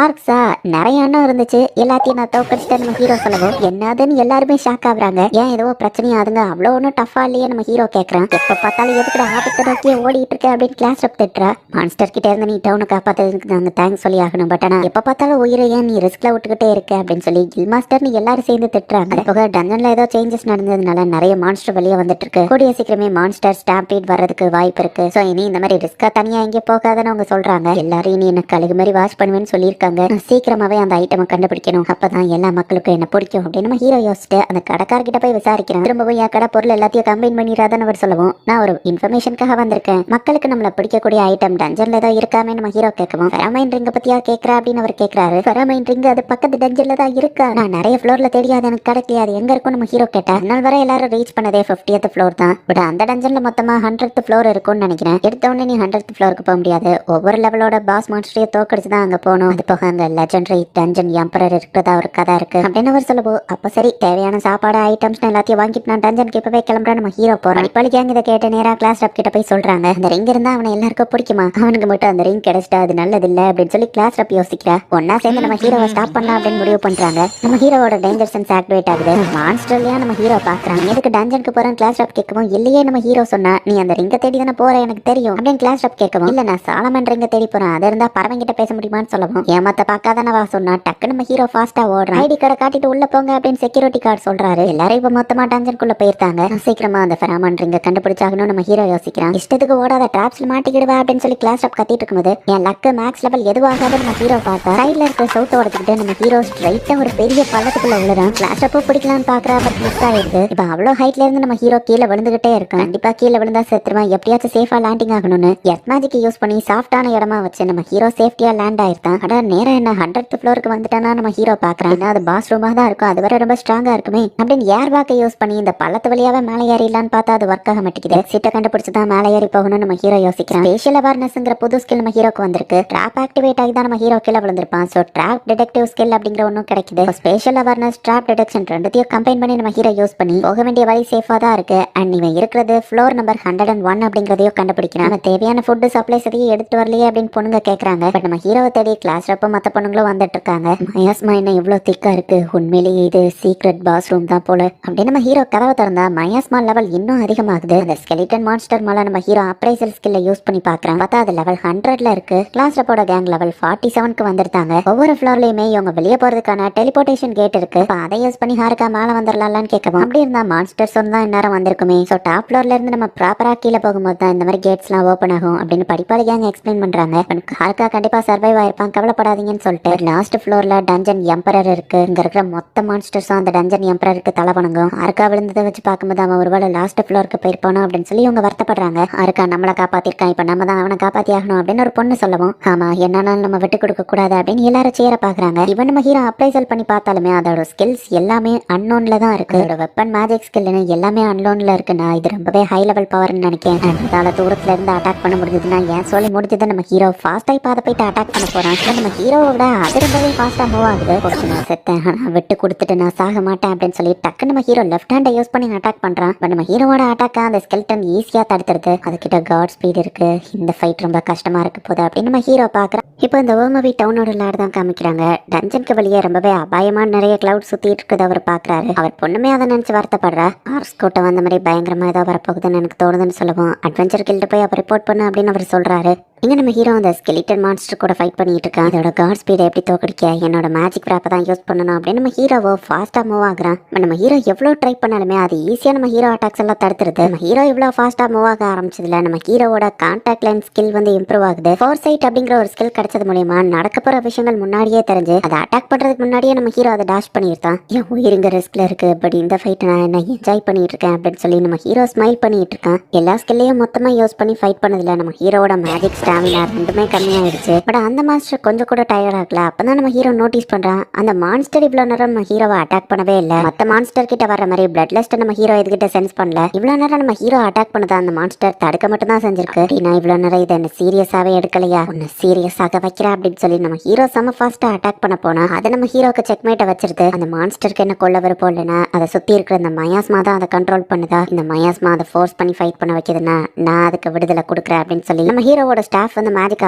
ஆர்க்ஸா நிறைய எண்ணம் இருந்துச்சு, எல்லாத்தையும் நான் தோக்கடிச்சிட்டேன் நம்ம ஹீரோ சொல்லவும் என்னதுன்னு எல்லாருமே ஷாக் ஆகுறாங்க. ஏன் ஏதோ பிரச்சனையா அதுங்க அவ்வளோ ஒன்றும் டஃபா இல்லையே நம்ம ஹீரோ கேட்கறான். எப்ப பார்த்தாலும் எதுக்கு ஆபத்தை நோக்கியே ஓடிட்டு இருக்க அப்படின்னு கிளாஸ் அப் திட்டுறா. மான்ஸ்டர் கிட்ட இருந்து நீ டவுனை காப்பாத்துறதுக்கு நாங்க தேங்க்ஸ் சொல்லி ஆகணும். பட் ஆனா எப்ப பார்த்தாலும் உயிரை ஏன் நீ ரிஸ்க்ல விட்டுக்கிட்டே இருக்க அப்படின்னு சொல்லி கில் மாஸ்டர்னு எல்லாரும் சேர்ந்து திட்டுறாங்க. போக டஞ்சன்ல ஏதோ சேஞ்சஸ் நடந்ததுனால நிறைய மான்ஸ்டர் வெளியே வந்துட்டு இருக்கு. கூடிய சீக்கிரமே மான்ஸ்டர் ஸ்டாம்பீட் வர்றதுக்கு வாய்ப்பு இருக்கு. சோ இனி இந்த மாதிரி ரிஸ்கா தனியா எங்கே போகாதன்னு அவங்க சொல்றாங்க. எல்லாரும் இனி என்ன கழுகு மாதிரி வாஷ் பண்ணுவேன்னு சொல்லியிருக்காங்க. சீக்கிரமாவே அந்த ஐட்டமை கண்டுபிடிக்கணும். அப்பதான் எல்லா மக்களுக்கும் என்ன பிடிக்கும் அப்படின்னு நம்ம ஹீரோ யோசிச்சுட்டு அந்த கடைக்காரர்கிட்ட போய் விசாரிக்கிறேன். திரும்பவும் என் கடை பொருள் எல்லாத்தையும் கம்பைன் பண்ணிடாதான்னு அவர் சொல்லவும் நான் ஒரு இன்ஃபர்மேஷனுக்காக வந்திருக்கேன். மக்களுக்கு நம்மள பிடிக்கக்கூடிய ஐட்டம் டஞ்சன்ல ஏதோ இருக்காமே நம்ம ஹீரோ கேட்கவும் ஃபெரோமைன் ரிங்கை பத்தி பத்தியா கேக்குற அப்படின்னு அவர் கேக்குறாரு. ஃபெரோமைன் ரிங் அது பக்கத்து டஞ்சன்ல தான் இருக்கா? நான் நிறைய ஃப்ளோர்ல தேடி அது எனக்கு கிடைக்கல, அது எங்க இருக்கும் நம்ம ஹீரோ கேட்டா. அதனால வர எல்லாரும் ரீச் பண்ணதே 50th ஃப்ளோர் தான். பட் அந்த டஞ்சன்ல மொத்தமா 100th ஃப்ளோர் இருக்கும்னு நினைக்கிறேன். எடுத்த உடனே நீ 100th ஃப்ளோருக்கு போக முடியாது. ஒவ்வொரு லெவலோட பாஸ் மான்ஸ்டரையும் தோக்கடிச்சு தான் அங்க போகணும். அது போக அங்க லெஜெண்டரி டஞ்சன் எம்பரர் இருக்கிறதா ஒரு கதை இருக்கு அப்படின்னு அவர் சொல்லுவோம். அப்ப சரி, தேவையான சாப்பாடு ஐட்டம்ஸ் எல்லாத்தையும் வாங்கிட்டு நான் டஞ்சனுக்கு இப்பவே கிளம்புற நம்ம ஹீரோ போறோம். இப்படி கேங்க இதை கேட்ட நேரா கிளாஸ் ரப் கிட்ட போய் சொல்றாங்க, அந்த ரிங் இருந்தா அவனை எல்லாருக்கும் பிடிக்குமா? அவனுக்கு மட்டும் அந்த ரிங் கிடைச்சிட்டா அது நல்லது இல்ல அப்படின்னு சொல்லி கிளாஸ் ரப் யோசிக்கிறா. ஒன்னா சேர்ந்து நம்ம ஹீரோவை ஸ்டாப் பண்ணலாம் அப்படின்னு முடிவு பண்றாங்க. நம்ம ஹீரோவோட டேஞ்சர் சென்ஸ் ஆக்டிவேட் ஆகுது. மான்ஸ்டர்லயா நம்ம ஹீரோ பாக்குறாங்க. எதுக்கு டஞ்சனுக்கு போறேன் கிளாஸ் ரப் கேட்கவும், இல்லையே நம்ம ஹீரோ சொன்னா நீ அந்த ரிங்க தேடி தானே போற எனக்கு தெரியும் அப்படின்னு கிளாஸ் ரப் கேட்கவும், இல்ல நான் சாலமன் ரிங்க தேடி போறேன், அது இருந்தா பறவைங்கிட்ட பேச முடியுமான்னு சொல்லவும், ஏமாத்த பாக்காதானவா சொன்னா டக்கு நம்ம ஹீரோ ஃபாஸ்டா ஓடுறான். ஐடி கார்டை காட்டிட்டு உள்ள போங்க அப்படின்னு செக்யூரிட்டி கார்டு சொல்றாரு. எல்லாரும் இப்ப மொத்தமா டஞ்சனுக்குள்ள போயிருந்தாங்க. சீக்கிரமா அந்த ஃபெரோமோன் ரிங்க கண்டுபிடிச்சாகணும் நம்ம ஹீரோ யோசிக்கிறான். இஷ்டத்துக்கு ஓடாத, டிராப்ஸ்ல மாட்டிக்கிடுவா அப்படின்னு சொல்லி கிளாஸ் ரப் கத்திட்டு இருக்கும்போது என் லக்கு மேக்ஸ் லெவல் எதுவாகாத நம்ம ஹீரோ பார்த்தா சைட்ல இருக்கிற சவுத்த உடச்சுக்கிட்டு நம்ம ஹீரோ ஸ்ட்ரைட்டா ஒரு பெரிய பள்ளத்துக்குள்ள விழுறான். கிளாஸ் ரப்போ பிடிக்கலான்னு பாக்குறா, பட் மிஸ் ஆயிடுது. இப்ப அவ்வளவு ஹைட்ல இருந்து நம்ம ஹீரோ கீழே விழுந்துகிட்டே இருக்கான். கண்டிப்பா கீழே விழுந்தா செத்துருவான், எப்படியாச்சும் சேஃபா லேண்டிங் ஆகணும்னு எர்த் மேஜிக் யூஸ் பண்ணி சாஃப்டான இடமா வச்சு நம்ம ஹீரோ சேஃப்டியா லேண்ட் ஆயிருந்தான். அட நேரம் என்ன 100th ஃப்ளோருக்கு வந்துட்டானா நம்ம ஹீரோ பாக்குறான். அது பாஸ் ரூமா தான் இருக்கும், அது வரை ரொம்ப ஸ்ட்ராங்கா இருக்குமே அப்படின்னு ஏர் பேக்கை யூஸ் பண்ணி இந்த பள்ளத்து வழியாவே மேலே ஏறிடலான்னு பார்த்தா அது ஒர்க் ஆக மாட்டேங்குது. சீட்டை கண்டுபிடிச்சுதான் மேலே ஏறி போகணும் நம்ம ஹீரோ யோசிக்கிறான். ஸ்பேஷியல் அவேர்னஸ்ங்கிற புது ஸ்கில் நம்ம ஹீரோக்கு வந்திருக்கு. ட்ராப் ஆக்டிவேட் ஆகி தான் நம்ம ஹீரோ கீழே விழுந்திருப்பான். ஸோ ட்ராப் டிடெக்டிவ் ஸ்கில் அப்படிங்கிற ஒன்றும் கிடைக்குது. ஸ்பேஷியல் அவேர்னஸ் ட்ராப் டிடெக்ஷன் ரெண்டுத்தையும் கம்பைன் பண்ணி நம்ம ஹீரோ யூஸ் பண்ணி போக வேண்டிய வழி சேஃபா தான் இருக்கு. அண்ட் இவன் இருக்கிறது ஃப்ளோர் நம்பர் 101 அப்படிங்கிறதையும் கண்டுபிடிக்கிறான். நம்ம தேவையான ஃபுட்டு சப்ளைஸ் எதையும் எடுத்து வரலையே அப்படின்னு பொண்ணுங்க கேட்கறாங்க. பட் நம்ம ஹீரோவை தேடி கிளாஸ் ரப்ப மற்ற பொண்ணுங்களும் வந்துட்டு இருக்காங்க. மயாஸ்மா என்ன இவ்வளவு திக்கா இருக்கு, உண்மையிலேயே இது சீக்ரெட் பாஸ் ரூம் தான் போல அப்படின்னு நம்ம ஹீரோ கதவை திறந்தா மயாஸ்மா லெவல் இன்னும் அதிகமாகுது. அந்த ஸ்கெலிட்டன் மான்ஸ்டர் மேல நம்ம ஹீரோ அப்ரைசல் ஸ்கில்ல யூஸ் பண்ணி பாக்குறான். பார்த்தா அது லெவல் 100ல இருக்கு. கிளாஸ் ரப்போட கேங் லெவல் 47க்கு வந்துட்டாங்க. ஒவ்வொரு ஃப்ளோர்லயுமே இவங்க வெளியே போறதுக்கான டெலிபோர்டேஷன் கேட் இருக்கு. அதை யூஸ் பண்ணி ஹாருக்கா மேல வந்துடலாம்னு கேட்கவும், அப்படி இருந்தா மான்ஸ்டர்ஸ் தான் இந்நேரம் வந்திருக்குமே. ஸோ டாப் ஃப்ளோர்ல இருந்து நம்ம ப்ராப்பரா கீழே போகும்போது தான் இந்த மாதிரி கேட்ஸ் எல்லாம் ஓப்பன் ஆகும் அப்படின்னு படிப்பாளி கேங் எக்ஸ்பிளைன் பண்றாங்க. ஹாருக்கா கண்டிப்பா சர்வைவ் ஆயிருப்பான், கவலைப்படாதீங்கன்னு சொல்லிட்டு லாஸ்ட் ஃப்ளோர்ல டஞ்சன் எம்பரர் இருக்கு. இங்க இருக்கிற மொத்த மான்ஸ்டர்ஸும் அந்த டஞ்சன் எம்பரருக்கு தலை வணங்கும். ஹாருக்கா விழுந்ததை வச்சு பார்க்கும்போது அவன் ஒருவேளை லாஸ்ட் ஃப்ளோருக்கு போயிருப்பானோ அப்படின்னு சொல்லி இவங்க வருத்தப்படுறாங்க. ஹாருக்கா நம்மளை காப்பாத்திருக்கான், இப்ப நம்ம தான் அவனை காப்பாத்தி ஆகணும் அப்படின்னு ஒரு பொண்ணு சொல்லவும், ஆமா என்னன்னாலும் நம்ம விட்டு கொடுக்க கூடாது அப்படின்னு எல்லாரும் சேர பாக்குறாங்க. இவன் நம்ம ஹீரோ அப்ரைசல் பண்ணி பார்த்தாலுமே அதோட ஸ்கில்ஸ் எல்லாமே அன்னோன்ல தான் இருக்கு. அதோட வெப்பன் மேஜிக் ஸ்கில்னு எல்லாமே அன்னோன்ல இருக்குன்னா இது ரொம்பவே ஹை லெவல் பவர்னு நினைக்கிறேன். அதனால தூரத்துல இருந்து அட்டாக் பண்ண முடிஞ்சதுன்னா ஏன் சொல்லி முடிஞ்சது நம்ம ஹீரோ ஃபாஸ்டா இப்ப அதை போயிட்டு அட்டாக் பண்ண போறான். நம்ம ஹீரோவோட அது ரொம்பவே ஃபாஸ்டா மூவ் ஆகுது. நான் செத்தேன், ஆனா விட்டு கொடுத்துட்டு நான் சாக மாட்டேன் அப்படின்னு சொல்லி டக்கு நம்ம ஹீரோ லெஃப்ட் ஹேண்டை யூஸ் பண்ணி அட்டாக் பண்றான். நம்ம ஹீரோவோட அட்டாக் அந்த ஸ்கெல்டன் ஈஸியா தடுத்துருது. அதுகிட்ட காட் ஸ்பீட் இருக்கு. இந்த ஃபைட் ரொம்ப கஷ்டமா இருக்கு போது அப்படின்னு நம்ம ஹீரோ பாக்குறான். இப்போ இந்த ஓமவி டவுனோட லாட் தான் காமிக்கிறாங்க. டஞ்சனுக்கு வெளியே ரொம்பவே அபாயமான நிறைய கிளவுட் சுத்திட்டு இருக்குது அவர் பாக்குறாரு. அவர் பொண்ணுமே அதை நினைச்சு வருத்தப்படுறா. ஆர்ஸ் கூட்டம் வந்த மாதிரி பயங்கரமா ஏதோ வரப்போகுதுன்னு எனக்கு தோணுதுன்னு சொல்லுவோம். அட்வென்ச்சர் கில்ட்டு போய் அவர் ரிப்போர்ட் பண்ணு அப்படின்னு அவர் சொல்றாரு. இங்க நம்ம ஹீரோ அந்த ஸ்கெலிட்டன் மான்ஸ்டர் கூட ஃபைட் பண்ணிட்டு இருக்கான். அதோட காட் ஸ்பீடை எப்படி தோக்கடிக்க என்னோட மேஜிக் ராப்பை தான் யூஸ் பண்ணணும் அப்படின்னு நம்ம ஹீரோவோ ஃபாஸ்டா மூவ் ஆகுறான். நம்ம ஹீரோ எவ்வளவு ட்ரை பண்ணாலுமே அது ஈஸியா நம்ம ஹீரோ அட்டாக்ஸ் எல்லாம் தடுத்துருது. நம்ம ஹீரோ இவ்வளவு ஃபாஸ்டா மூவ் ஆக ஆரம்பிச்சதுல நம்ம ஹீரோவோட கான்டாக்ட் லைன் ஸ்கில் வந்து இம்ப்ரூவ் ஆகுது. ஃபோர்சைட் அப்படிங்கிற ஒரு ஸ்கில் கிடைச்சது மூலமா நடக்க போற விஷயங்கள் முன்னாடியே தெரிஞ்சு அதை அட்டாக் பண்றதுக்கு முன்னாடியே நம்ம ஹீரோ அதை டாஷ் பண்ணிருந்தான். என் உயிருங்க ரிஸ்க்ல இருக்கு, பட் இந்த ஃபைட் நான் என்ன என்ஜாய் பண்ணிட்டு இருக்கேன் அப்படின்னு சொல்லி நம்ம ஹீரோ ஸ்மைல் பண்ணிட்டு இருக்கான். எல்லா ஸ்கில்லையும் மொத்தமா யூஸ் பண்ணி ஃபைட் பண்ணதுல நம்ம ஹீரோவோட மேஜிக் ஸ்டாமினா ரெண்டுமே கம்மியாயிடுச்சு. பட் அந்த மான்ஸ்டர் கொஞ்சம் கூட டயர்ட் ஆகல. அப்பதான் நம்ம ஹீரோ நோட்டீஸ் பண்றான் அந்த மான்ஸ்டர் இவ்வளவு நேரம் நம்ம ஹீரோவை அட்டாக் பண்ணவே இல்லை. மத்த மான்ஸ்டர் கிட்ட வர மாதிரி பிளட் லிஸ்ட் நம்ம ஹீரோ இதுகிட்ட சென்ஸ் பண்ணல. இவ்வளவு நேரம் நம்ம ஹீரோ அட்டாக் பண்ணதா அந்த மான்ஸ்டர் தடுக்க மட்டும் தான் செஞ்சிருக்கு. நான் இவ்வளவு நேரம் இதை என்ன சீரியஸாவே எடுக்கலையா, உன்னை சீரியஸாக வைக்கிறேன் அப்படின்னு சொல்லி நம்ம ஹீரோ செம ஃபாஸ்டா அட்டாக் பண்ண போனா அதை நம்ம ஹீரோக்கு செக்மேட்டை வச்சிருது. அந்த மான்ஸ்டருக்கு என்ன கொல்ல விருப்பம் இல்லைன்னா அதை சுத்தி இருக்கிற இந்த மயாஸ்மா தான் அதை கண்ட்ரோல் பண்ணுதா. இந்த மயாஸ்மா அதை ஃபோர்ஸ் பண்ணி ஃபைட் பண்ண வைக்குதுன்னா நான் அதுக்கு விடுதலை கொடுக்குறேன் அப்படின்னு சொல்லி நம்ம ஹீரோவோட ஸ்டாஃப் வந்து மேஜிக்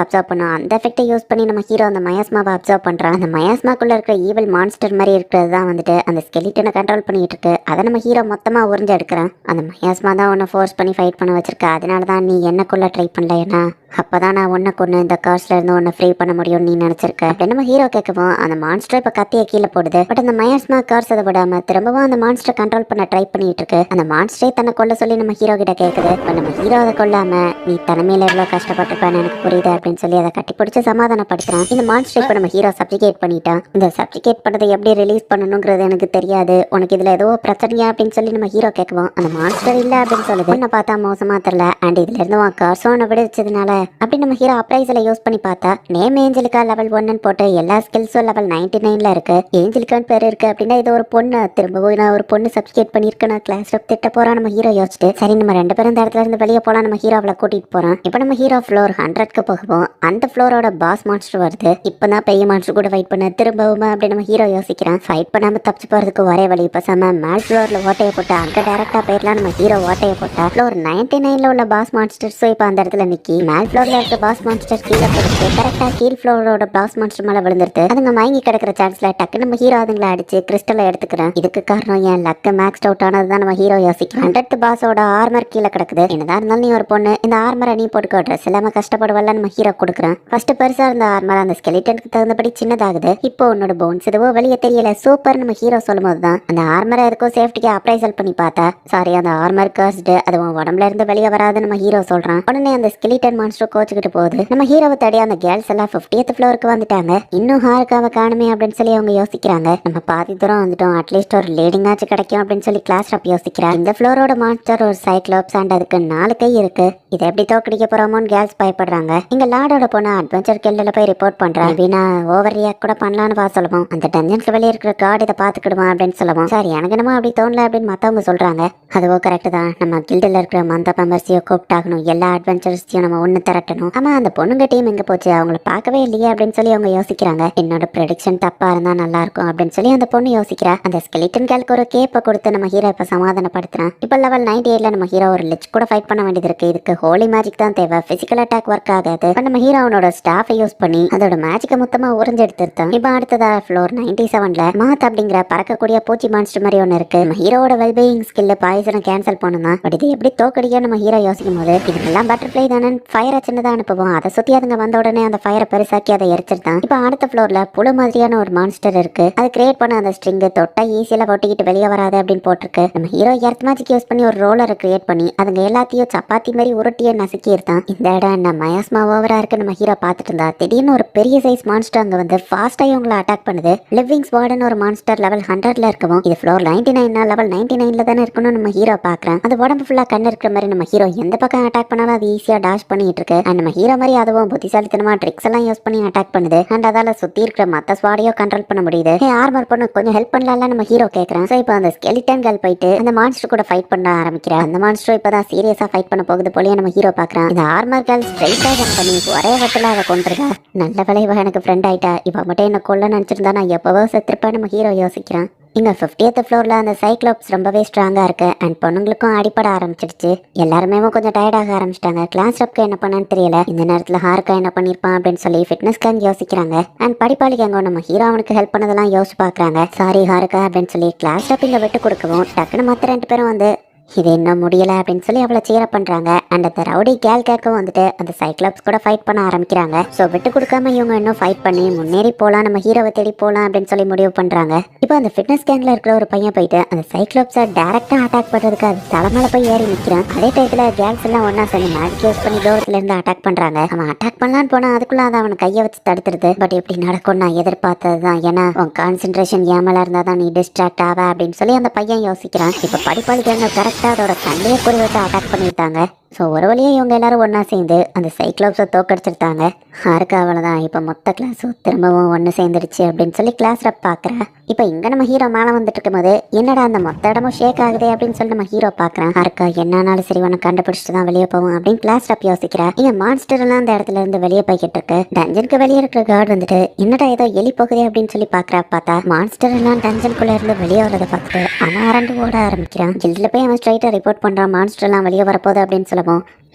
அப்சர்வ் பண்ணும். அந்த எஃபெக்டை யூஸ் பண்ணி நம்ம ஹீரோ அந்த மயாஸ்மாவை அப்சர்வ் பண்றான். அந்த மயாஸ்மாக்குள்ள இருக்கிற ஈவல் மான்ஸ்டர் மாதிரி இருக்கிறது தான் வந்துட்டு அந்த ஸ்கெலிட்டனை கண்ட்ரோல் பண்ணிட்டு இருக்கு. அதை நம்ம ஹீரோ மொத்தமா உறிஞ்சு எடுக்கிறான். அந்த மயாஸ்மா தான் உன்னை ஃபோர்ஸ் பண்ணி ஃபைட் பண்ண வச்சிருக்க, அதனால தான் நீ என்னக்குள்ள ட்ரை பண்ணலைன்னா அப்பதான் நான் உன்னை கொண்டு இந்த கார்ஸ்ல இருந்து உன்னை ஃப்ரீ பண்ண முடியும் நீ நினைச்சிருக்க அப்படின்னு நம்ம ஹீரோ கேட்கவும் அந்த மான்ஸ்டர் இப்ப கத்திய கீழே போடுது. பட் அந்த மயாஸ்மா கார்ஸ் அதை விடாம திரும்பவும் அந்த மான்ஸ்டர் கண்ட்ரோல் பண்ண ட்ரை பண்ணிட்டு இருக்கு. அந்த மான்ஸ்டரே தன்னை கொல்ல சொல்லி நம்ம ஹீரோ கிட்ட கேக்குது. இப்ப நம்ம ஹீரோ அதை கொல்லாம நீ தலைமையில எவ்வளவு கஷ்டப்பட்டிருப்பேன்னு எனக்கு புரியுது அப்படின்னு சொல்லி அதை கட்டி பிடிச்சி சமாதானப்படுத்துறான். இந்த மான்ஸ்டர் இப்ப நம்ம ஹீரோ சப்ஜெக்ட் பண்ணிட்டான். இந்த சப்ஜெக்ட் பண்ணதை எப்படி ரிலீஸ் பண்ணணுங்கிறது எனக்கு தெரியாது, உனக்கு இதுல ஏதோ பிரச்சனையா அப்படின்னு சொல்லி நம்ம ஹீரோ கேட்குவோம். அந்த மான்ஸ்டர் இல்ல அப்படின்னு சொல்லுது. என்ன பார்த்தா மோசமா தெரியல அண்ட் இதுல இருந்து உன் கர்சோனை விடுச்சதுனால அப்படி நம்ம ஹீரோ அப்ரைஸ்ல யூஸ் பண்ணி பார்த்தா நேம் ஏஞ்சலிகா லெவல் 1 போட்டு எல்லா ஸ்கில்ஸும் லெவல் 99ல இருக்கு. ஏஞ்சலிகான்னு பேர் இருக்கு அப்படின்னா இது ஒரு பொண்ணு, திரும்பவும் நான் ஒரு பொண்ணு சப்ஜெக்ட் பண்ணிருக்கேன், நான் கிளாஸ் ரப் திட்ட போறான் நம்ம ஹீரோ யோசிச்சுட்டு. சரி நம்ம 2 பேரும் இந்த இடத்துல இருந்து வெளியே போலாம், நம்ம ஹீரோ அவளை கூட்டிட்டு போறான். இப்ப நம்ம ஹீரோ ஃப்ளோர் 100க்கு போகுவோம். அந்த ஃப்ளோரோட பாஸ் மான்ஸ்டர் வருது. இப்பதான் பெரிய மான்ஸ்டர் கூட ஃபைட் பண்ண திரும்பவும் அப்படி நம்ம ஹீரோ யோசிக்கிறான். ஃபைட் பண்ணாம தப்பிச்சு போறதுக்கு ஒரே வழி பேசாம மேல் ஃப்ளோர்ல ஓட்டையை போட்டு அங்க டைரக்டா போயிடலாம். நம்ம ஹீரோ ஓட்டையை போட்டா ஃப்ளோர் 99ல உள்ள பாஸ் மான்ஸ்டர்ஸ் இப்ப அந்த இடத்துல நிக்கி மேல் ஃப்ளோர்ல இருக்க பாஸ் மான்ஸ்டர் கீழே போட்டு கரெக்டா கீழ் ஃப்ளோரோட பாஸ் மான்ஸ்டர் மேல விழுந்துருது. அதுங்க மயங்கி கிடக்கிற சான்ஸ்ல டக்கு நம்ம ஹீரோ அதுங்களை அடிச்சு கிறிஸ்டலை எடுத்துக்கிறேன். இதுக்கு காரணம் என் லக்க மேக்ஸ் அவுட் ஆனதுதான் நம்ம ஹீரோ யோசிக்கிறோம். 100th பாஸோட ஆர்மர் கீழே கிடக்குது. என்னதான் இருந்தாலும் நீ ஒரு பொண்ணு, இந்த ஆர்மரை நீ போட்டுக்கோ, ட்ரெஸ் இல்லாம கஷ்டப்படுவல்ல நம்ம ஹீரோ கொடுக்குறேன். ஃபர்ஸ்ட் பெருசா இருந்த ஆர்மர் அந்த ஸ்கெலிட்டனுக்கு தகுந்தபடி சின்னதாகுது. இப்போ உன்னோட போன்ஸ் எதுவோ வெளியே தெரியல, சூப்பர் நம்ம ஹீரோ சொல்லும் போதுதான் அந்த ஆர்மரை எதுக்கோ சேஃப்டிக்கு அப்ரைசல் பண்ணி பார்த்தா சாரி அந்த ஆர்மர் கர்ஸ்டு, அது உடம்புல இருந்து வெளியே வராது நம்ம ஹீரோ சொல்றான். உடனே அந்த ஸ்கெலிட்டன் மான்ஸ்டர் கோச்சுக்கிட்டு போகுது. நம்ம ஹீரோவை தேடி அந்த கேர்ள்ஸ் எல்லாம் 50th ஃப்ளோருக்கு வந்துட்டாங்க. இன்னும் ஹாருக்காவை காணுமே அப்படின்னு சொல்லி அவங்க யோசிக்கிறாங்க. நம்ம பாதி தூரம் வந்துட்டோம், அட்லீஸ்ட் ஒரு லீடிங்காச்சும் கிடைக்கும் அப்படின்னு சொல்லி கிளாஸ் ரப் யோசிக்கிறாங்க. இந்த ஃப்ளோரோட மான்ஸ்டர் ஒரு சைக்ளோப்ஸ் அண்ட் அதுக்கு 4 கை இருக்கு. இதை எப்படி தோக்கடிக்க போறோமோன்னு கேர்ள்ஸ் பயப்படுறாங்க. இங்க லார்டோட பொண்ணு அட்வென்ச்சர் கில்ல போய் ரிப்போர்ட் பண்றேன். அப்படின்னா ஓவர் ரியாக்ட் கூட பண்ணலான்னு பா சொல்லுவோம். அந்த டஞ்சன்ஸ்க்கு வெளியே இருக்கிற கார்டு இதை பாத்துக்கிடுவான் அப்படின்னு சொல்லுவோம். சரி எனக்கு என்னமோ அப்படி தோணல அப்படின்னு மத்தவங்க சொல்றாங்க. அதுவோ கரெக்ட் தான், நம்ம கில்டில் இருக்கிற மந்த மெம்பர்ஸையும் கூப்பிட்டாகணும், எல்லா அட்வென்ச்சர்ஸையும் நம்ம ஒன்று திரட்டணும். ஆமா அந்த பொண்ணுங்க டீம் எங்க போச்சு, அவங்கள பார்க்கவே இல்லையே அப்படின்னு சொல்லி அவங்க யோசிக்கிறாங்க. என்னோட ப்ரெடிக்ஷன் தப்பா இருந்தா நல்லா இருக்கும் அப்படின்னு சொல்லி அந்த பொண்ணு யோசிக்கிறா. அந்த ஸ்கெலிட்டன் கேர்ளுக்கு ஒரு கேப்பை கொடுத்து நம்ம ஹீரோ இப்ப சமாதானப்படுத்துறான். இப்ப லெவல் 98ல நம்ம ஹீரோ ஒரு லிச் கூட ஃபைட் பண்ண வேண்டியது இருக்கு. இதுக்கு ஹோலி மேஜிக் தான் தேவை, பிசிக்கல் அட்டாக் ஒர்க் ஆகாது. இப்ப நம்ம ஹீரோ அவனோட ஸ்டாஃபை யூஸ் பண்ணி அதோட மேஜிக்கை மொத்தமா உறிஞ்சு எடுத்துருத்தான். இப்ப அடுத்ததா ஃப்ளோர் 97ல மாத் அப்படிங்கிற பறக்கக்கூடிய பூச்சி மான்ஸ்டர் மாதிரி ஒன்று இருக்கு. நம்ம ஹீரோட வெல்பீயிங் ஸ்கில் பாய்சனை கேன்சல் பண்ணணும். பட் இது எப்படி தோக்கடிக்க நம்ம ஹீரோ யோசிக்கும் போது இதுக்கெல்லாம் பட்டர்ஃப்ளை தானே ஃபயரை சின்னதாக அனுப்புவோம், அதை சுற்றி அதுங்க வந்த உடனே அந்த ஃபயரை பெருசாக்கி அதை எரிச்சிருந்தான். இப்போ அடுத்த ஃப்ளோரில் புழு மாதிரியான ஒரு மான்ஸ்டர் இருக்கு. அதை கிரியேட் பண்ண அந்த ஸ்ட்ரிங்கு தொட்டா ஈஸியாக ஒட்டிக்கிட்டு வெளியே வராது அப்படின்னு போட்டிருக்கு. நம்ம ஹீரோ எர்த் மேஜிக் யூஸ் பண்ணி ஒரு ரோலரை கிரியேட் பண்ணி அதுங்க எல்லாத்தையும் சப்பாத்தி மாதிரி உருட்டியே நசுக்கி இருந்தான். இந்த இடம் என்ன மயாஸ்மா ஓவரா இருக்கு நம்ம ஹீரோ பார்த்துட்டு இருந்தா திடீர்னு ஒரு பெரிய சைஸ் மான்ஸ்டர் அங்கே வந்து ஃபாஸ்ட்டாக இவங்களை அட்டாக் பண்ணுது. லிவிங் ஸ்வார்டன் ஒரு மான்ஸ்டர் லெவல் 100ல இருக்கவும் இது ஃப்ளோர் 99 லெவல் 99ல தானே இருக்கணும்னு நம்ம ஹீரோ பார்க்குறேன். அது உடம்பு ஃபுல்லாக கண்ணு இருக்கிற மாதிரி நம்ம ஹீரோ எந்த பக்கம் அட்டாக் பண்ணாலும் அது ஈஸியாக டாஷ் பண்ணிட்டு இருக்கு. அண்ட் நம்ம ஹீரோ மாதிரி அதுவும் புத்திசாலித்தனமா ட்ரிக்ஸ் எல்லாம் யூஸ் பண்ணி அட்டாக் பண்ணுது. அண்ட் அதால சுத்தி இருக்கிற மத்த ஸ்வாடையோ கண்ட்ரோல் பண்ண முடியுது. ஆர்மர் பொண்ணு கொஞ்சம் ஹெல்ப் பண்ணலாம்ல நம்ம ஹீரோ கேட்கறேன். ஸோ இப்போ அந்த ஸ்கெலிட்டன் கேர்ள் போயிட்டு அந்த மான்ஸ்டர் கூட ஃபைட் பண்ண ஆரம்பிக்கிறேன். அந்த மான்ஸ்டர் இப்பதான் சீரியஸா ஃபைட் பண்ண போகுது போலயே நம்ம ஹீரோ பாக்குறான். இந்த ஆர்மர் கேர்ள் ஸ்ட்ரைட்டா ஜம்ப் பண்ணி ஒரே வட்டல அதை கொண்டிருக்கா. நல்ல விளைவா எனக்கு ஃப்ரெண்ட் ஆயிட்டா. இப்ப மட்டும் என்ன கொல்ல நினைச்சிருந்தா நான் எப்பவோ செத்துருப்பேன் நம்ம ஹீரோ யோசிக்கிறான். இங்க 50th ஃப்ளோர்ல அந்த சைக்ளோப்ஸ் ரொம்பவே ஸ்ட்ராங்கா இருக்கு. அண்ட் பொண்ணுங்களுக்கும் அடிப்பட ஆரம்பிச்சிடுச்சு. எல்லாருமே கொஞ்சம் டயர்டாக ஆரம்பிச்சிட்டாங்க. கிளாஸ் ரப்க்கு என்ன பண்ணான்னு தெரியல. இந்த நேரத்துல ஹாருக்கா என்ன பண்ணிருப்பான் அப்படின்னு சொல்லி ஃபிட்னஸ் கேங் யோசிக்கிறாங்க. அண்ட் படிப்பாளி கேங்க நம்ம ஹீரோ அவனுக்கு ஹெல்ப் பண்ணதெல்லாம் யோசிச்சு பாக்குறாங்க. சாரி ஹாருக்கா அப்படின்னு சொல்லி கிளாஸ் ரப் இங்க விட்டு கொடுக்கவும் டக்குன்னு மத்த 2 பேரும் வந்து இது இன்னும் முடியல அப்படின்னு சொல்லி அவளை சீர பண்றாங்க. அண்ட் அந்த ரவுடி கேல் கேக்கும் வந்துட்டு அந்த சைக்ளோப்ஸ் கூட ஃபைட் பண்ண ஆரம்பிக்கிறாங்க. ஸோ விட்டு கொடுக்காம இவங்க இன்னும் ஃபைட் பண்ணி முன்னேறி போலாம், நம்ம ஹீரோவை தேடி போலாம் அப்படின்னு சொல்லி முடிவு பண்றாங்க. இப்போ அந்த ஃபிட்னஸ் கேங்ல இருக்கிற ஒரு பையன் போயிட்டு அந்த சைக்ளோப்ஸை டைரக்டா அட்டாக் பண்றதுக்கு அது தலைமையில போய் ஏறி நிற்கிறான். அதே டயத்துல கேர்ள்ஸ் எல்லாம் ஒன்னா சேர்ந்து மேஜிக் யூஸ் பண்ணி தூரத்துல இருந்து அட்டாக் பண்றாங்க. அவன் அட்டாக் பண்ணலான்னு போனா அதுக்குள்ள அதை அவன் கையை வச்சு தடுத்துருது. பட் எப்படி நடக்கும் நான் எதிர்பார்த்ததுதான். ஏன்னா உன் கான்சென்ட்ரேஷன் ஏமலா இருந்தாதான் நீ டிஸ்ட்ராக்ட் ஆவ அப்படின்னு சொல்லி அந்த பையன் யோசிக்கிறான். இப்போ படிப்பாளி கேங்க கரெக்டா அதோட கண்டையை குறி வச்சு அட்டாக் பண்ணிட்டாங்க. ஸோ ஒரு வழியாக இவங்க எல்லாரும் ஒன்றா சேர்ந்து அந்த சைக்ளோப்ஸை தோக்கடிச்சிருத்தாங்க. ஹாருக்கு அவ்வளோதான், இப்போ மொத்த கிளாஸும் திரும்பவும் ஒன்று சேர்ந்துருச்சு அப்படின்னு சொல்லி கிளாஸ் ரப் பார்க்குறேன். இப்போ இங்கே நம்ம ஹீரோ மேலே வந்துட்டு இருக்கும்போது என்னடா அந்த மொத்த இடமும் ஷேக் ஆகுதே அப்படின்னு சொல்லி நம்ம ஹீரோ பார்க்குறேன். ஹாருக்கா என்னாலும் சரி உன்னை கண்டுபிடிச்சிட்டு தான் வெளியே போவோம் அப்படின்னு கிளாஸ் ரப் யோசிக்கிறா. இங்கே மான்ஸ்டர் எல்லாம் அந்த இடத்துல இருந்து வெளியே போய்கிட்டு இருக்கு. டஞ்சனுக்கு வெளியே இருக்கிற கார்டு வந்துட்டு என்னடா ஏதோ எலி போகுதே அப்படின்னு சொல்லி பார்க்குறா. பார்த்தா மான்ஸ்டர் எல்லாம் டஞ்சனுக்குள்ளே இருந்து வெளியே வரதை பார்த்துட்டு அவன் அரண்டு ஓட ஆரம்பிக்கிறான். ஜில்லில் போய் அவன் ஸ்ட்ரைட்டாக ரிப்போர்ட் பண்ணுறான் மான்ஸ்டர் எல்லாம் வெளியே வரப்போகுது அப்படின்னு சொல்லவும்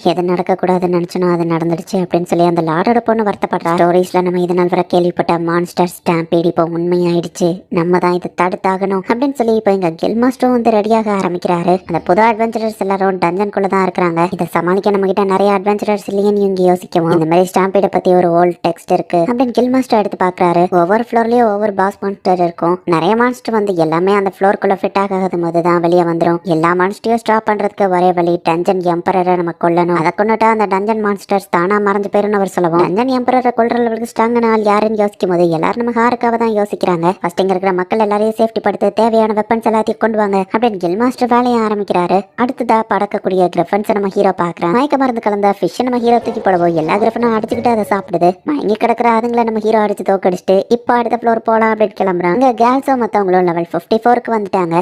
எது நடக்கக்கூடாதுன்னு நினச்சனோ அது நடந்துடுச்சு அப்படின்னு சொல்லி அந்த லார்டோட பொண்ணு வருத்தப்படுறா. ஸ்டோரிஸ்ல நம்ம இதனால் வர கேள்விப்பட்ட மான்ஸ்டர் ஸ்டாம்பீட் இப்போ உண்மையாயிடுச்சு, நம்ம தான் இதை தடுத்தாகணும் அப்படின்னு சொல்லி இப்போ எங்க கில் மாஸ்டரும் வந்து ரெடியாக ஆரம்பிக்கிறாரு. அந்த புது அட்வென்ச்சரர்ஸ் எல்லாரும் டஞ்சனுக்குள்ள தான் இருக்கிறாங்க. இதை சமாளிக்க நம்ம கிட்ட நிறைய அட்வென்ச்சரர்ஸ் இல்லையேன்னு இவங்க யோசிக்கவும் இந்த மாதிரி ஸ்டாம்பீடை பத்தி ஒரு ஓல்ட் டெக்ஸ்ட் இருக்கு அப்படின்னு கில் மாஸ்டர் எடுத்து பாக்குறாரு. ஒவ்வொரு ஃப்ளோர்லயும் ஒவ்வொரு பாஸ் மான்ஸ்டர் இருக்கும். நிறைய மான்ஸ்டர் வந்து எல்லாமே அந்த ஃப்ளோருக்குள்ள ஃபிட் ஆகாத போது தான் வெளியே வந்துடும். எல்லா மான்ஸ்டரையும் ஸ்டாப் பண்றதுக்கு ஒரே வழி டஞ்சன் எம்பரரை நம்ம கொல்ல கொல்லணும், அதை கொண்டுட்டா அந்த டஞ்சன் மான்ஸ்டர்ஸ் தானா மறைஞ்சு போயிருன்னு அவர் சொல்லுவோம். டஞ்சன் எம்பரரை கொல்ற அளவுக்கு ஸ்ட்ராங்கான ஆள் யாருன்னு யோசிக்கும் போது எல்லாரும் நம்ம ஹாருக்காவை தான் யோசிக்கிறாங்க. ஃபர்ஸ்ட் இங்க இருக்கிற மக்கள் எல்லாரையும் சேஃப்டி படுத்து தேவையான வெப்பன்ஸ் எல்லாத்தையும் கொண்டு வாங்க அப்படின்னு கில் மாஸ்டர் வேலையை ஆரம்பிக்கிறாரு. அடுத்ததா பறக்கக்கூடிய கிரிஃபன்ஸ் நம்ம ஹீரோ பாக்குறான். மயக்க மருந்து கலந்த ஃபிஷ் நம்ம ஹீரோ தூக்கி போடுவோம். எல்லா கிரிஃபனும் அடிச்சுக்கிட்டு அதை சாப்பிடுது. மயங்கி கிடக்குற அதுங்களை நம்ம ஹீரோ அடிச்சு தோக்கடிச்சுட்டு இப்போ அடுத்த ஃப்ளோர் போலாம் அப்படின்னு கிளம்புறாங்க. கேர்ள்ஸும் மற்றவங்களும் லெவல் 54க்கு வந்துட்டாங்க.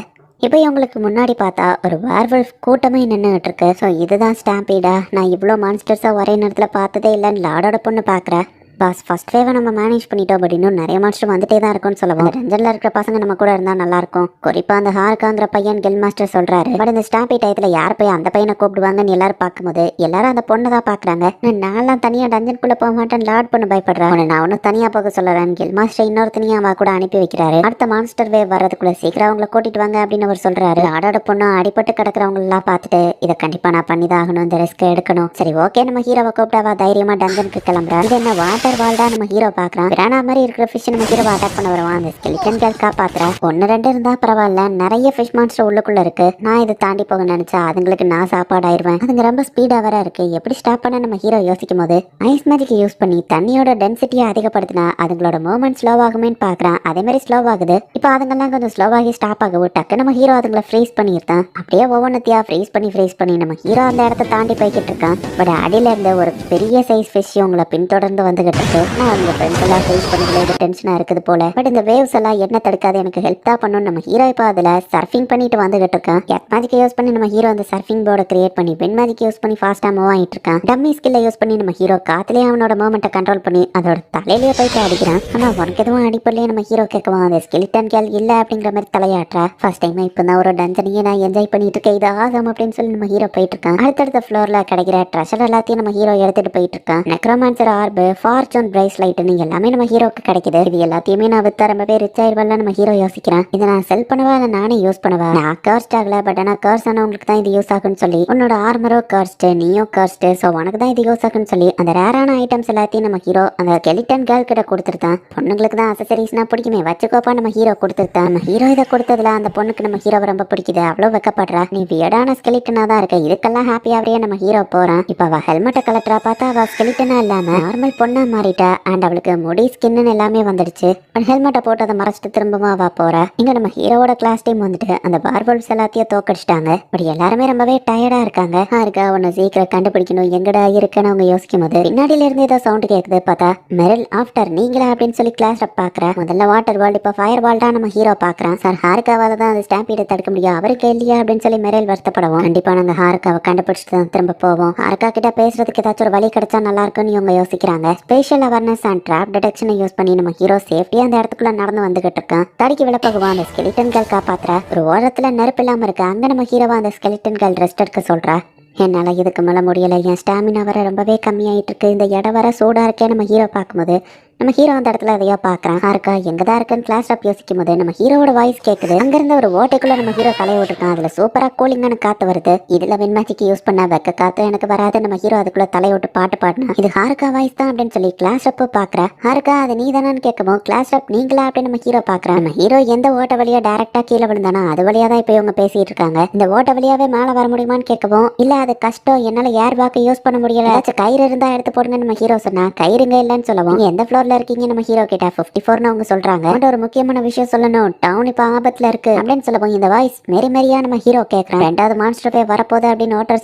இப்போ இவங்களுக்கு முன்னாடி பார்த்தா ஒரு வேர்வல்ஃப் கூட்டமே நின்றுகிட்டு இருக்கு. ஸோ இதுதான் ஸ்டாம்பீடா? நான் இவ்வளோ மான்ஸ்டர்ஸாக ஒரே நேரத்தில் பார்த்ததே இல்லைன்னு லாடோட பொண்ணு பார்க்குறேன். பாஸ் ஃபர்ஸ்ட் வேவை நம்ம மேனேஜ் பண்ணிட்டோம், பட் இன்னும் நிறைய மாஸ்டர் வந்துட்டே தான் இருக்கும்னு சொல்லுவோம். டஞ்சனில் இருக்கிற பசங்க நம்ம கூட இருந்தால் நல்லா இருக்கும். குறிப்பாக அந்த ஹார்காங்கிற பையன் கில் மாஸ்டர் சொல்றாரு. பட் இந்த ஸ்டாம்பி டயத்தில் யார் போய் அந்த பையனை கூப்பிடுவாங்கன்னு எல்லாரும் பார்க்கும்போது எல்லாரும் அந்த பொண்ணை தான் பார்க்குறாங்க. நான்லாம் தனியாக டஞ்சனுக்குள்ளே போக மாட்டேன், லாட் பொண்ணு பயப்படுறேன். நான் ஒன்றும் தனியாக போக சொல்லுறேன். கில் மாஸ்டர் இன்னொருத்தனையும் அவ கூட அனுப்பி வைக்கிறாரு. அடுத்த மான்ஸ்டர் வேவ் வர்றதுக்குள்ள சீக்கிரம் அவங்கள கூட்டிட்டு வாங்க அப்படின்னு அவர் சொல்றாரு. லாடோட பொண்ணு அடிபட்டு கிடக்கிறவங்களெல்லாம் பார்த்துட்டு இதை கண்டிப்பாக நான் பண்ணி தான் ஆகணும், இந்த ரிஸ்க் எடுக்கணும். சரி ஓகே, நம்ம ஹீரோவை கூப்பிட்டாவா தைரியமாக டஞ்சனுக்கு கிளம்புறாரு. இது என்ன வாட்டர் வால்டா? நம்ம ஹீரோ பாக்குறான். பிரானா மாதிரி இருக்கிற ஃபிஷ் நம்ம ஹீரோ அட்டாக் பண்ண வருவான். அந்த ஸ்கெலிட்டன் கேர்ள் காப்பாத்துறா. 1-2 இருந்தா பரவாயில்ல, நிறைய ஃபிஷ் மான்ஸ்டர் உள்ளுக்குள்ள இருக்கு. நான் இதை தாண்டி போக நினைச்சா அதுங்களுக்கு நான் சாப்பாடு ஆயிடுவேன். அதுங்க ரொம்ப ஸ்பீடா வர இருக்கு. எப்படி ஸ்டாப் பண்ண நம்ம ஹீரோ யோசிக்கும் போது ஐஸ் மேஜிக் யூஸ் பண்ணி தண்ணியோட டென்சிட்டியை அதிகப்படுத்தினா அதுங்களோட மூவ்மெண்ட் ஸ்லோ ஆகுமேன்னு பாக்குறான். அதே மாதிரி ஸ்லோ ஆகுது. இப்போ அதுங்கெல்லாம் கொஞ்சம் ஸ்லோவாகி ஸ்டாப் ஆகும். டக்கு நம்ம ஹீரோ அதுங்களை ஃப்ரீஸ் பண்ணியிருந்தான். அப்படியே ஒவ்வொன்றத்தையா ஃப்ரீஸ் பண்ணி நம்ம ஹீரோ அந்த இடத்த தாண்டி போய்கிட்டு இருக்கான். பட் அடியில இருந்து ஒரு பெரிய சைஸ் ஃபிஷ் உங்களை பின்தொடர்ந்து வந்துகிட்டு இருக்கு. அவங்க ஃப்ரெண்ட்ஸ் எல்லாம் ஃபேஸ் பண்ணிக்கல, இது டென்ஷனாக இருக்குது போல. பட் இந்த வேவ்ஸ் எல்லாம் என்ன தடுக்காது, எனக்கு ஹெல்ப் தான் பண்ணணும். நம்ம ஹீரோ இப்போ அதில் சர்ஃபிங் பண்ணிட்டு வந்துகிட்டு இருக்கான். எர்த் மேஜிக் யூஸ் பண்ணி நம்ம ஹீரோ அந்த சர்ஃபிங் போர்டை கிரியேட் பண்ணி விண்ட் மேஜிக் யூஸ் பண்ணி ஃபாஸ்ட்டாக மூவ் ஆகிட்டு இருக்கான். டம்மி ஸ்கில்லை யூஸ் பண்ணி நம்ம ஹீரோ காத்துலேயே அவனோட மூவ்மெண்ட்டை கண்ட்ரோல் பண்ணி அதோட தலையிலேயே போயிட்டு அடிக்கிறான். ஆனால் உனக்கு எதுவும் அடிப்படலையே நம்ம ஹீரோ கேட்குவான். அந்த ஸ்கெலிட்டன் கேர்ள் இல்லை அப்படிங்கிற மாதிரி தலையாட்டுறா. ஃபர்ஸ்ட் டைம் இப்போ தான் ஒரு டஞ்சனையே நான் என்ஜாய் பண்ணிட்டு இருக்கேன், இது ஆகும் அப்படின்னு சொல்லி நம்ம ஹீரோ போயிட்டு இருக்கான். அடுத்தடுத்த ஃப்ளோரில் கிடைக்கிற ட்ரெஷர் எல்லாத்தையும் நம்ம ஹீரோ எடுத்துட்டு போயிட்டு இருக்கான். நெக்ரோமான்சர் ஆர்பு, ஃபார்ச்சூன் பிரைஸ்லைட்னு எல்லாமே நம்ம ஹீரோக்கு கிடைக்குது. இது எல்லாத்தையுமே நான் வித்தா ரொம்பவே ரிச் ஆயிடுவல்ல நம்ம ஹீரோ யோசிக்கிறான். இதை நான் செல் பண்ணவா இல்லை நானே யூஸ் பண்ணவா? நான் கர்ஸ்ட் ஆகல, பட் ஆனால் கர்ஸ் ஆனவங்களுக்கு தான் இது யூஸ் ஆகுன்னு சொல்லி உன்னோட ஆர்மரோ கர்ஸ்ட், நீயோ கர்ஸ்ட், ஸோ உனக்கு தான் இது யூஸ் ஆகுன்னு சொல்லி அந்த ரேரான ஐட்டம்ஸ் எல்லாத்தையும் நம்ம ஹீரோ அந்த ஸ்கெலிட்டன் கேர்ள் கிட்ட கொடுத்துருத்தான். பொண்ணுங்களுக்கு தான் அசசரிஸ்னா பிடிக்குமே, வச்சுக்கோப்பா நம்ம ஹீரோ கொடுத்துருத்தான். நம்ம ஹீரோ இதை கொடுத்ததுல அந்த பொண்ணுக்கு நம்ம ஹீரோவை ரொம்ப பிடிக்குது. அவ்வளோ வெக்கப்படுறா. நீ வியர்டான ஸ்கெலிட்டனா தான் இருக்க, இதுக்கெல்லாம் ஹாப்பியாவே நம்ம ஹீரோ போறான். இப்போ அவ ஹெல்மெட்டை கலட்டுறா பார்த்தா அவ ஸ்கெலிட்டனா இல்லாம நார்மல் பொண்ணா மாறிட்டா. அண்ட் அவளுக்கு முடி ஸ்கின்னு எல்லாமே வந்துடுச்சு. ஹெல்மெட்டை போட்டு அதை மறைச்சிட்டு திரும்பவும் அவ போறா. இங்க நம்ம ஹீரோவோட கிளாஸ் டீம் வந்துட்டு அந்த பார்பல்ஸ் எல்லாத்தையும் தோக்கடிச்சிட்டாங்க. பட் எல்லாருமே ரொம்பவே டயர்டா இருக்காங்க. இருக்கா உன்னை சீக்கிரம் கண்டுபிடிக்கணும், எங்கடா இருக்குன்னு அவங்க யோசிக்கும் போது பின்னாடியில இருந்து ஏதோ சவுண்ட் கேட்குது. பார்த்தா மெரில் ஆஃப்டர் நீங்களா அப்படின்னு சொல்லி கிளாஸ் பாக்குறேன். முதல்ல வாட்டர் வேர்ல்ட், இப்போ ஃபயர் வேர்ல்டா நம்ம ஹீரோ பாக்குறான். சார் ஹாருக்காவால தான் அந்த ஸ்டாம்பீடை தடுக்க முடியும், அவருக்கு இல்லையா அப்படின்னு சொல்லி மெரில் வருத்தப்படுவோம். கண்டிப்பா நாங்க ஹாருக்காவை கண்டுபிடிச்சிட்டு தான் திரும்ப போவோம். ஹாருக்கா கிட்ட பேசுறதுக்கு ஏதாச்சும் ஒரு வழி கிடைச்சா நல்லா இருக்குன்னு இவங்க யோசிக்கிறாங்க. ஸ்பெஷல் அவேர்னஸ் அண்ட் ட்ராப் டிடெக்ஷனை யூஸ் பண்ணி நம்ம ஹீரோ சேஃப்டியா அந்த இடத்துக்குள்ள நடந்து வந்துகிட்டு இருக்கான். தடிக்கு விளப்பகுவான். அந்த ஸ்கெலிட்டன் கேர்ள் காப்பாத்துற. ஒரு ஓரத்துல நெருப்பு இல்லாம இருக்கு. அங்க நம்ம ஹீரோவா அந்த ஸ்கெலிட்டன் கேர்ள் ரெஸ்ட் எடுக்க சொல்றா. என்னால் இதுக்கு மேலே முடியலை, என் ஸ்டாமினா வர ரொம்பவே கம்மியாயிட்டு இருக்கு, இந்த இடம் வர சூடாக இருக்கே நம்ம ஹீரோ பார்க்கும்போது நம்ம ஹீரோ அந்த இடத்துல எதையோ பார்க்குறான். இருக்கா எங்கே தான் இருக்குன்னு கிளாஸ் அப் யோசிக்கும் போது நம்ம ஹீரோட வாய்ஸ் கேட்குது. அங்கேருந்து ஒரு ஓட்டைக்குள்ளே நம்ம ஹீரோ தலையை விட்டுருக்கான். அதில் சூப்பராக கூலிங்கான காற்று வருது. இதில் வின் மேஜிக் யூஸ் பண்ண வெக்க காற்று எனக்கு வராது. நம்ம ஹீரோ அதுக்குள்ளே தலையை விட்டு பாட்டு பாடினா இது ஹாருக்கா வாய்ஸ் தான் அப்படின்னு சொல்லி கிளாஸ் அப்பு பார்க்குறா. ஹாருக்கா அது நீ தானான்னு கேட்கவும் கிளாஸ் அப் நீங்களா அப்படின்னு நம்ம ஹீரோ பார்க்குறான். நம்ம ஹீரோ எந்த ஓட்ட வழியா டேரெக்டாக கீழே விழுந்தானா அது வழியாக தான் இப்போ இவங்க பேசிட்டு இருக்காங்க. இந்த ஓட்ட வழியாவே மேலே வர முடியுமான்னு கேட்கவும் இல்லை அது கஷ்டம், என்னால் ஏர் பேக்கை யூஸ் பண்ண முடியல, கயிறு இருந்தால் எடுத்து போடுங்க நம்ம ஹீரோ சொன்னா. கயிறுங்க இல்லைன்னு சொல்லவும் எந்த ஃப்ளோரில் இருக்கீங்க நம்ம ஹீரோ கிட்ட 54ன்னு அவங்க சொல்றாங்க. ஒரு முக்கியமான விஷயம் சொல்லணும், டவுன் இப்ப ஆபத்துல இருக்கு அப்படின்னு சொல்லவும் இந்த வாய்ஸ் மேரி மேரியா நம்ம ஹீரோ கேட்கறான். ரெண்டாவது மான்ஸ்டர் வேவ் வரப்போகுது அப்படின்னு ஓட்டர்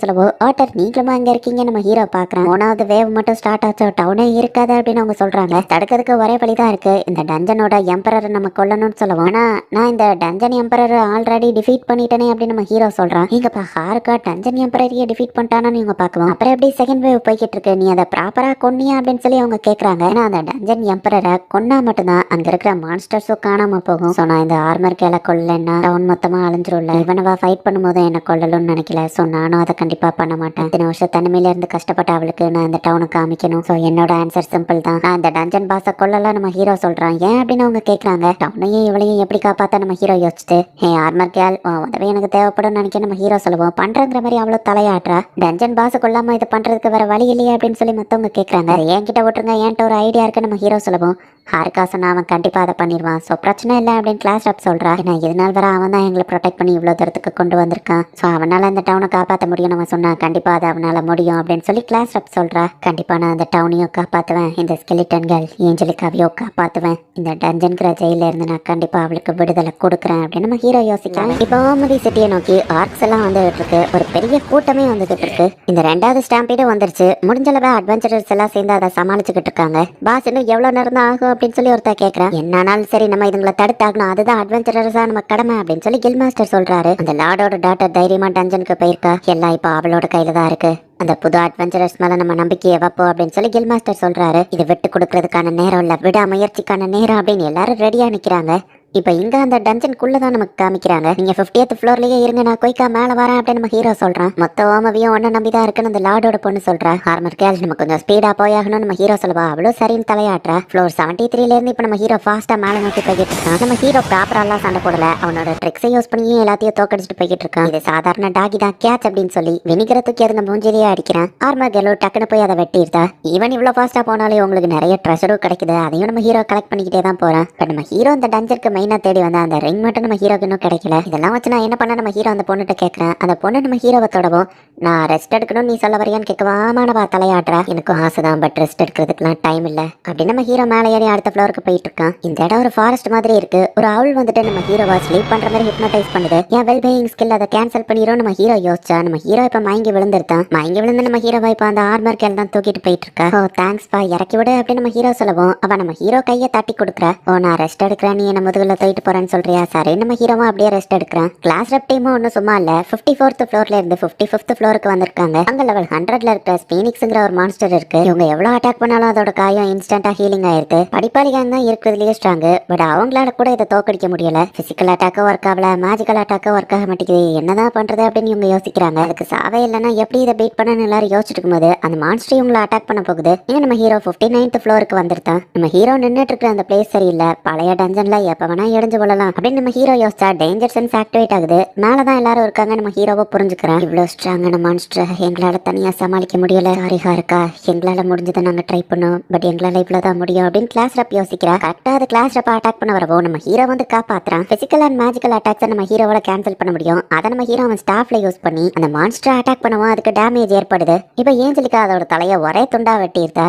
சொல்லவும் ஓட்டர் நீங்களுமா அங்க இருக்கீங்க நம்ம ஹீரோ பாக்குறான். 3வது வேவ் மட்டும் ஸ்டார்ட் ஆச்சோ டவுனே இருக்காது அப்படின்னு அவங்க சொல்றாங்க. தடுக்கிறதுக்கு ஒரே வழிதான் இருக்கு, இந்த டஞ்சனோட எம்பரர் நம்ம கொல்லணும்னு சொல்லவும் ஆனா நான் இந்த டஞ்சன் எம்பரர் ஆல்ரெடி டிஃபீட் பண்ணிட்டேனே அப்படின்னு நம்ம ஹீரோ சொல்றான். இங்கப்பா ஹாருக்கா டஞ்சன் எம்பரரியை டிஃபீட் பண்ணிட்டானு இவங்க பாக்குவோம். அப்புறம் எப்படி செகண்ட் வேவ் போய்கிட்டு இருக்கு, நீ அதை ப்ராப்பரா கொன்னியா அப்படின்னு சொல்லி அவங்க கேட்கறாங்க. ஏன்னா அந்த டஞ்சன் எம்பரரை கொன்னா மட்டும்தான் அங்க இருக்கிற மான்ஸ்டர்ஸும் காணாம போகும். சோ நான் இந்த ஆர்மர் கேல கொல்லன்னா டவுன் மொத்தமா அழிஞ்சிரும்ல, இவனவா ஃபைட் பண்ணும்போது என்ன கொல்லணும்னு நினைக்கல. சோ நானும் அதை கண்டிப்பா பண்ண மாட்டேன். இத்தனை வருஷம் தனிமையில இருந்து கஷ்டப்பட்ட அவளுக்கு நான் இந்த டவுனை காமிக்கணும். சோ என்னோட ஆன்சர் சிம்பிள் தான், நான் இந்த டஞ்சன் பாஸை கொல்லலாம் நம்ம ஹீரோ சொல்றான். ஏன் அப்படின்னு அவங்க கேட்கறாங்க. டவுனையும் இவளையும் எப்படி காப்பாத்த நம்ம ஹீரோ யோசிச்சுட்டு ஆர்மர் கேல் உதவி எனக்கு தேவைப்படும் நினைக்க நம்ம ஹீரோ சொல்லுவோம். பண்றங்கிற மாதிரி அவ்வளவு தலையாட்டுறா. டஞ்சன் பாஸை கொல்லாம இதை பண்றதுக்கு வேற வழி இல்லையே அப்படின்னு சொல்லி மத்தவங்க கேட்கறாங்க. என்கிட்ட விட்டுருங்க, என்கிட்ட ஒரு ஐடியா இருக்கு நம்ம ஹீரோ சொல்லுவோம். ஹாரிகா சொன்னா அவன் கண்டிப்பா அதை பண்ணிடுவான். ஸோ பிரச்சனை இல்லை அப்படின்னு கிளாஸ் ரப் சொல்றா. ஏன்னா இதனால் வர அவன் தான் எங்களை ப்ரொடெக்ட் பண்ணி இவ்வளோ தூரத்துக்கு கொண்டு வந்திருக்கான். ஸோ அவனால அந்த டவுனை காப்பாற்ற முடியும் அவன் சொன்னா. கண்டிப்பா அது அவனால முடியும் அப்படின்னு சொல்லி கிளாஸ் ரப் சொல்றா. கண்டிப்பா நான் அந்த டவுனையும் காப்பாற்றுவேன், இந்த ஸ்கெலிட்டன்கள் ஏஞ்சலிக்காவையோ காப்பாற்றுவேன், இந்த டஞ்சன்கிற ஜெயில இருந்து நான் கண்டிப்பா அவளுக்கு விடுதலை கொடுக்குறேன் அப்படின்னு நம்ம ஹீரோ யோசிக்கலாம். இப்போ ஓமதி சிட்டியை நோக்கி ஆர்க்ஸ் எல்லாம் வந்துகிட்டு இருக்கு. ஒரு பெரிய கூட்டமே வந்துகிட்டு இருக்கு. இந்த 2வது ஸ்டாம்பீடும் வந்துருச்சு. முடிஞ்சளவு அட்வென்ச்சரர்ஸ் எல்லாம் சேர்ந்து அதை சமாளிச்சுக்கிட்டு இருக்காங்க. பாஸ் இன்னும் எவ்வளவு நேரம் தான் ஆகும் அப்படின்னு சொல்லி ஒருத்தர் கேட்கறேன். என்னாலும் சரி நம்ம இதுங்களை தடுத்தாகணும், அதுதான் அட்வென்ச்சரர்ஸா நம்ம கடமை அப்படின்னு சொல்லி கில் மாஸ்டர் சொல்றாரு. அந்த லார்டோட டாட்டர் தைரியமா டஞ்சனுக்கு போயிருக்கா. எல்லாம் இப்போ அவளோட கையில தான் இருக்கு. அந்த புது அட்வென்ச்சரர்ஸ் மேல நம்ம நம்பிக்கையை வைப்போம் அப்படின்னு சொல்லி கில் மாஸ்டர் சொல்றாரு. இதை விட்டு கொடுக்கறதுக்கான நேரம் இல்ல, விடாமுயற்சிக்கான நேரம் அப்படின்னு எல்லாரும் ரெடியா நிக்கிறாங்க. இப்போ இங்க அந்த டஞ்சனுக்குள்ள தான் நமக்கு காமிக்கிறாங்க. நீங்க 50th ஃப்ளோர்லயே இருங்க, நான் குயிக்கா மேல வரேன் அப்படின்னு நம்ம ஹீரோ சொல்றான். மொத்த ஓமவியும் ஒன்ன நம்பி தான் இருக்குன்னு அந்த லார்டோட பொண்ணு சொல்றா. ஆர்மர் கேல் நம்ம கொஞ்சம் ஸ்பீடா போயாகணும் நம்ம ஹீரோ சொல்லுவா. அவ்வளோ சரின்னு தலையாட்டுறா. ஃப்ளோர் 73ல இருந்து இப்போ நம்ம ஹீரோ ஃபாஸ்டா மேல நோக்கி போய்கிட்டு இருக்கான். நம்ம ஹீரோ ப்ராப்பரெல்லாம் சண்டை போடல, அவனோட ட்ரிக்ஸை யூஸ் பண்ணி எல்லாத்தையும் தோக்கடிச்சிட்டு போய்கிட்டு இருக்கான். இது சாதாரண டாகி தான், கேட்ச் அப்படின்னு சொல்லி வினிகரை தூக்கி அதுங்க மூஞ்சிலேயே அடிக்கிறான். ஆர்மர் கேலோ டக்குன்னு போய் அதை வெட்டிடுதா. ஈவன் இவ்வளோ ஃபாஸ்டா போனாலே உங்களுக்கு நிறைய ட்ரெஷரும் கிடைக்குது, அதையும் நம்ம ஹீரோ கலெக்ட் பண்ணிக்கிட்டே தான் போறான். பட் நம்ம ஹீரோ அந்த டஞ்சருக்கு மெயினா தேடி வந்தா அந்த ரிங் மட்டும் நம்ம ஹீரோக்கு இன்னும் கிடைக்கல. இதெல்லாம் வச்சு நான் என்ன பண்ண நம்ம ஹீரோ அந்த பொண்ணுகிட்ட கேட்கறேன். அந்த பொண்ணு நம்ம ஹீரோவை தொடவும். நான் ரெஸ்ட் எடுக்கணும் நீ சொல்ல வரையான்னு கேட்கவா. ஆமானவா தலையாடுறா. எனக்கும் ஆசை தான், பட் ரெஸ்ட் எடுக்கிறதுக்குலாம் டைம் இல்லை அப்படின்னு நம்ம ஹீரோ மேலே ஏறி அடுத்த ஃப்ளோருக்கு போயிட்டு இருக்கான். இந்த இடம் ஒரு ஃபாரஸ்ட் மாதிரி இருக்கு. ஒரு ஆள் வந்துட்டு நம்ம ஹீரோவை ஸ்லீப் பண்ற மாதிரி ஹிப்னோடைஸ் பண்ணுது. என் வெல்பீயிங் ஸ்கில் அதை கேன்சல் பண்ணிரும் நம்ம ஹீரோ யோசிச்சா. நம்ம ஹீரோ இப்ப மயங்கி விழுந்துருத்தான். மயங்கி விழுந்து நம்ம ஹீரோவை இப்ப அந்த ஆர்மர் கேல் தான் தூக்கிட்டு போயிட்டு இருக்கா. ஓ தேங்க்ஸ் பா, இறக்கி விடு அப்படின்னு நம்ம ஹீரோ சொல்லவும் அவ நம்ம ஹீரோ கையை தட்டி கொடுக்குறா. ஓ நான் ரெஸ்ட் எடுக்கிறேன், நீ என்ன முதுகுல தூக்கிட்டு போறேன்னு சொல்றியா. சரி நம்ம ஹீரோவும் அப்படியே ரெஸ்ட் எடுக்கிறான். கிளாஸ் ரெப் டீமும் ஒன்றும் சும்மா இல்ல, 54th ஃப்ளோர்ல இருந்து 55th ஃப்ளோருக்கு வந்திருக்காங்க. அங்க லெவல் 100ல இருக்கிற ஸ்பீனிக்ஸ்ங்கிற ஒரு மான்ஸ்டர் இருக்கு. இவங்க எவ்வளவு அட்டாக் பண்ணாலும் அதோட காயம் இன்ஸ்டன்டா ஹீலிங் ஆயிருக்கு. படிப்பாளிகள் தான் இருக்கிறதுலயே ஸ்ட்ராங், பட் அவங்களால கூட இதை தோக்கடிக்க முடியல. பிசிக்கல் அட்டாக்கும் ஒர்க் ஆகல, மேஜிக்கல் அட்டாக்கும் ஒர்க் ஆக மாட்டேங்குது. என்னதான் பண்றது அப்படின்னு இவங்க யோசிக்கிறாங்க. அதுக்கு சாவே இல்லைன்னா எப்படி இதை பீட் பண்ணு எல்லாரும் யோசிச்சுட்டு இருக்கும்போது அந்த மான்ஸ்டர் இவங்களை அட்டாக் பண்ண போகுது. இங்க நம்ம ஹீரோ 59th ஃப்ளோருக்கு வந்துருத்தான். நம்ம ஹீரோ நின்றுட்டு இருக்கிற அந்த பிளேஸ் சரியில்லை, பழைய டஞ்சன்ல எப்ப வேணா இடிஞ்சு கொள்ளலாம் அப்படின்னு நம்ம ஹீரோ யோசிச்சா டேஞ்சர் சென்ஸ் ஆக்டிவேட் ஆகுது. மேலதான் எல்லாரும் இருக்காங்க. நம்ம ஹீரோவை புரிஞ்சுக்கிறேன். இவ்வளவு ஸ்ட்ராங்கான மான்ஸ்டர் எங்களால தனியா சமாளிக்க முடியல. சாரிஹா இருக்கா, எங்களால முடிஞ்சதை நாங்க ட்ரை பண்ணோம், பட் எங்களால இவ்வளவுதான் முடியும் அப்படின்னு கிளாஸ் ரப் யோசிக்கிறா. கரெக்டா அது கிளாஸ் ரப்ப அட்டாக் பண்ண வரவோ நம்ம ஹீரோ வந்து காப்பாத்துறான். பிசிக்கல் அண்ட் மேஜிக்கல் அட்டாக்ஸ் நம்ம ஹீரோவோட கேன்சல் பண்ண முடியும். அதை நம்ம ஹீரோ அவன் ஸ்டாஃப்ல யூஸ் பண்ணி அந்த மான்ஸ்டர் அட்டாக் பண்ணவும் அதுக்கு டேமேஜ் ஏற்படுது. இப்ப ஏஞ்சலிக்கா அதோட தலையை ஒரே துண்டா வெட்டியிருந்தா.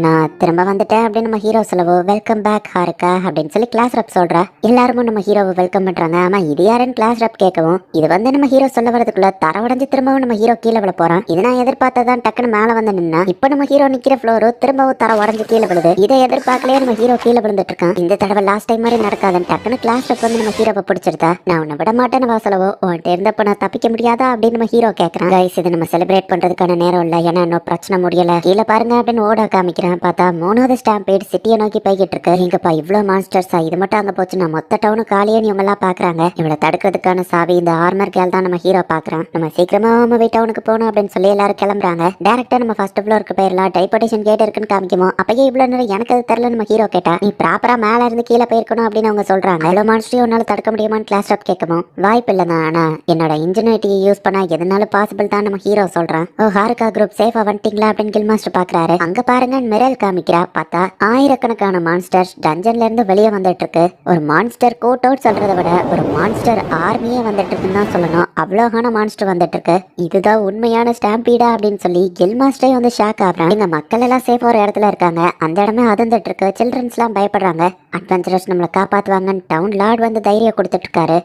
நான் திரும்ப வந்துட்டேன் அப்படின்னு நம்ம ஹீரோ சொல்லவோ வெல்கம் பேக் ஹாரிகா அப்படின்னு சொல்லி கிளாஸ் ரப் சொல்றா. எல்லாரும் நம்ம ஹீரோவை வெல்கம் பண்றாங்க. ஆமா இது யாருன்னு கிளாஸ் ரப் கேட்கவும் இது வந்து நம்ம ஹீரோ சொல்ல வரதுக்குள்ள தர உடஞ்சு திரும்பவும் நம்ம ஹீரோ கீழே விழ போறான். இது நான் எதிர்பார்த்ததான் டக்குன்னு மேல வந்து நின்னா. இப்ப நம்ம ஹீரோ நிக்கிற ஃப்ளோரோ திரும்பவும் தர உடஞ்சு கீழே விழுது. இதை எதிர்பார்க்கலையே நம்ம ஹீரோ கீழே விழுந்துட்டு இருக்கான். இந்த தடவை லாஸ்ட் டைம் மாதிரி நடக்காதுன்னு டக்குன்னு கிளாஸ் ரப் வந்து நம்ம ஹீரோவை பிடிச்சிருந்தா. நான் உன்னை விட மாட்டேன்னு சொல்லவோ உன்கிட்ட இருந்தப்ப நான் தப்பிக்க முடியாதா அப்படின்னு நம்ம ஹீரோ கேட்கறான். கைஸ் இது நம்ம செலிப்ரேட் பண்றதுக்கான நேரம் இல்ல, ஏன்னா இன்னும் பிரச்சனை முடியல, கீழே பாருங்க அப்படின்னு ஓட காமிக்கிறான். பார்த்தா 3வது ஸ்டாம்பேட் சிட்டியை நோக்கி போய்கிட்டு இருக்கு. எங்கப்பா இவ்வளவு மான்ஸ்டர்ஸா, இது மட்டும் அங்க போச்சுன்னா மொத்த டவுனு காலியான்னு இவங்க எல்லாம் பாக்குறாங்க. இவளை தடுக்கிறதுக்கான சாவி இந்த ஆர்மர் கேல் தான் நம்ம ஹீரோ பாக்குறான். நம்ம சீக்கிரமா மூவி டவுனுக்கு போகணும் அப்படின்னு சொல்லி எல்லாரும் கிளம்புறாங்க. டேரக்டா நம்ம ஃபர்ஸ்ட் ஃப்ளோருக்கு போயிடலாம், டைபோர்டேஷன் கேட் இருக்குன்னு காமிக்குமோ. அப்பயே இவ்வளவு நேரம் எனக்கு அது தெரியல நம்ம ஹீரோ கேட்டா. நீ ப்ராப்பரா மேல இருந்து கீழே போயிருக்கணும் அப்படின்னு அவங்க சொல்றாங்க. அவ்வளவு மான்ஸ்டரையும் உன்னால தடுக்க முடியுமான்னு கிளாஸ் ரப் கேட்கவும் வாய்ப்பு இல்லதான், ஆனா என்னோட இன்ஜினியரிட்டியை யூஸ் பண்ணா எதனாலும் பாசிபிள் தான் நம்ம ஹீரோ சொல்றான். ஓ ஹாரிகா குரூப் சேஃபா வந்துட்டீங்களா அப்படின்னு கில் மாஸ்டர் பாக்குறாரு. அங்க பாருங்க மிரல் காமிக்கிறா. பார்த்தா ஆயிரக்கணக்கான மான்ஸ்டர்ஸ் டஞ்சன்ல இருந்து வெளியே வந்துட்டு இருக்கு. ஒரு மான்ஸ்டர் கோட் அவுட் சொல்றதை விட ஒரு மான்ஸ்டர் ஆர்மியே வந்துட்டு இருக்குன்னு தான் சொல்லணும். அவ்வளோகான மான்ஸ்டர் வந்துட்டு இருக்கு. இதுதான் உண்மையான ஸ்டாம்பீடா அப்படின்னு சொல்லி கில் மாஸ்டரே வந்து ஷாக் ஆகுறாங்க. எங்க மக்கள் எல்லாம் சேஃபா ஒரு இடத்துல இருக்காங்க, அந்த இடமே அதிர்ந்துட்டு இருக்கு. சில்ட்ரன்ஸ் எல்லாம் பயப்படுறாங்க. அட்வென்ச்சரஸ் நம்மளை காப்பாத்துவாங்கன்னு டவுன் லார்ட் வந்து தைரியம் கொடுத்துட்டு இருக்காரு.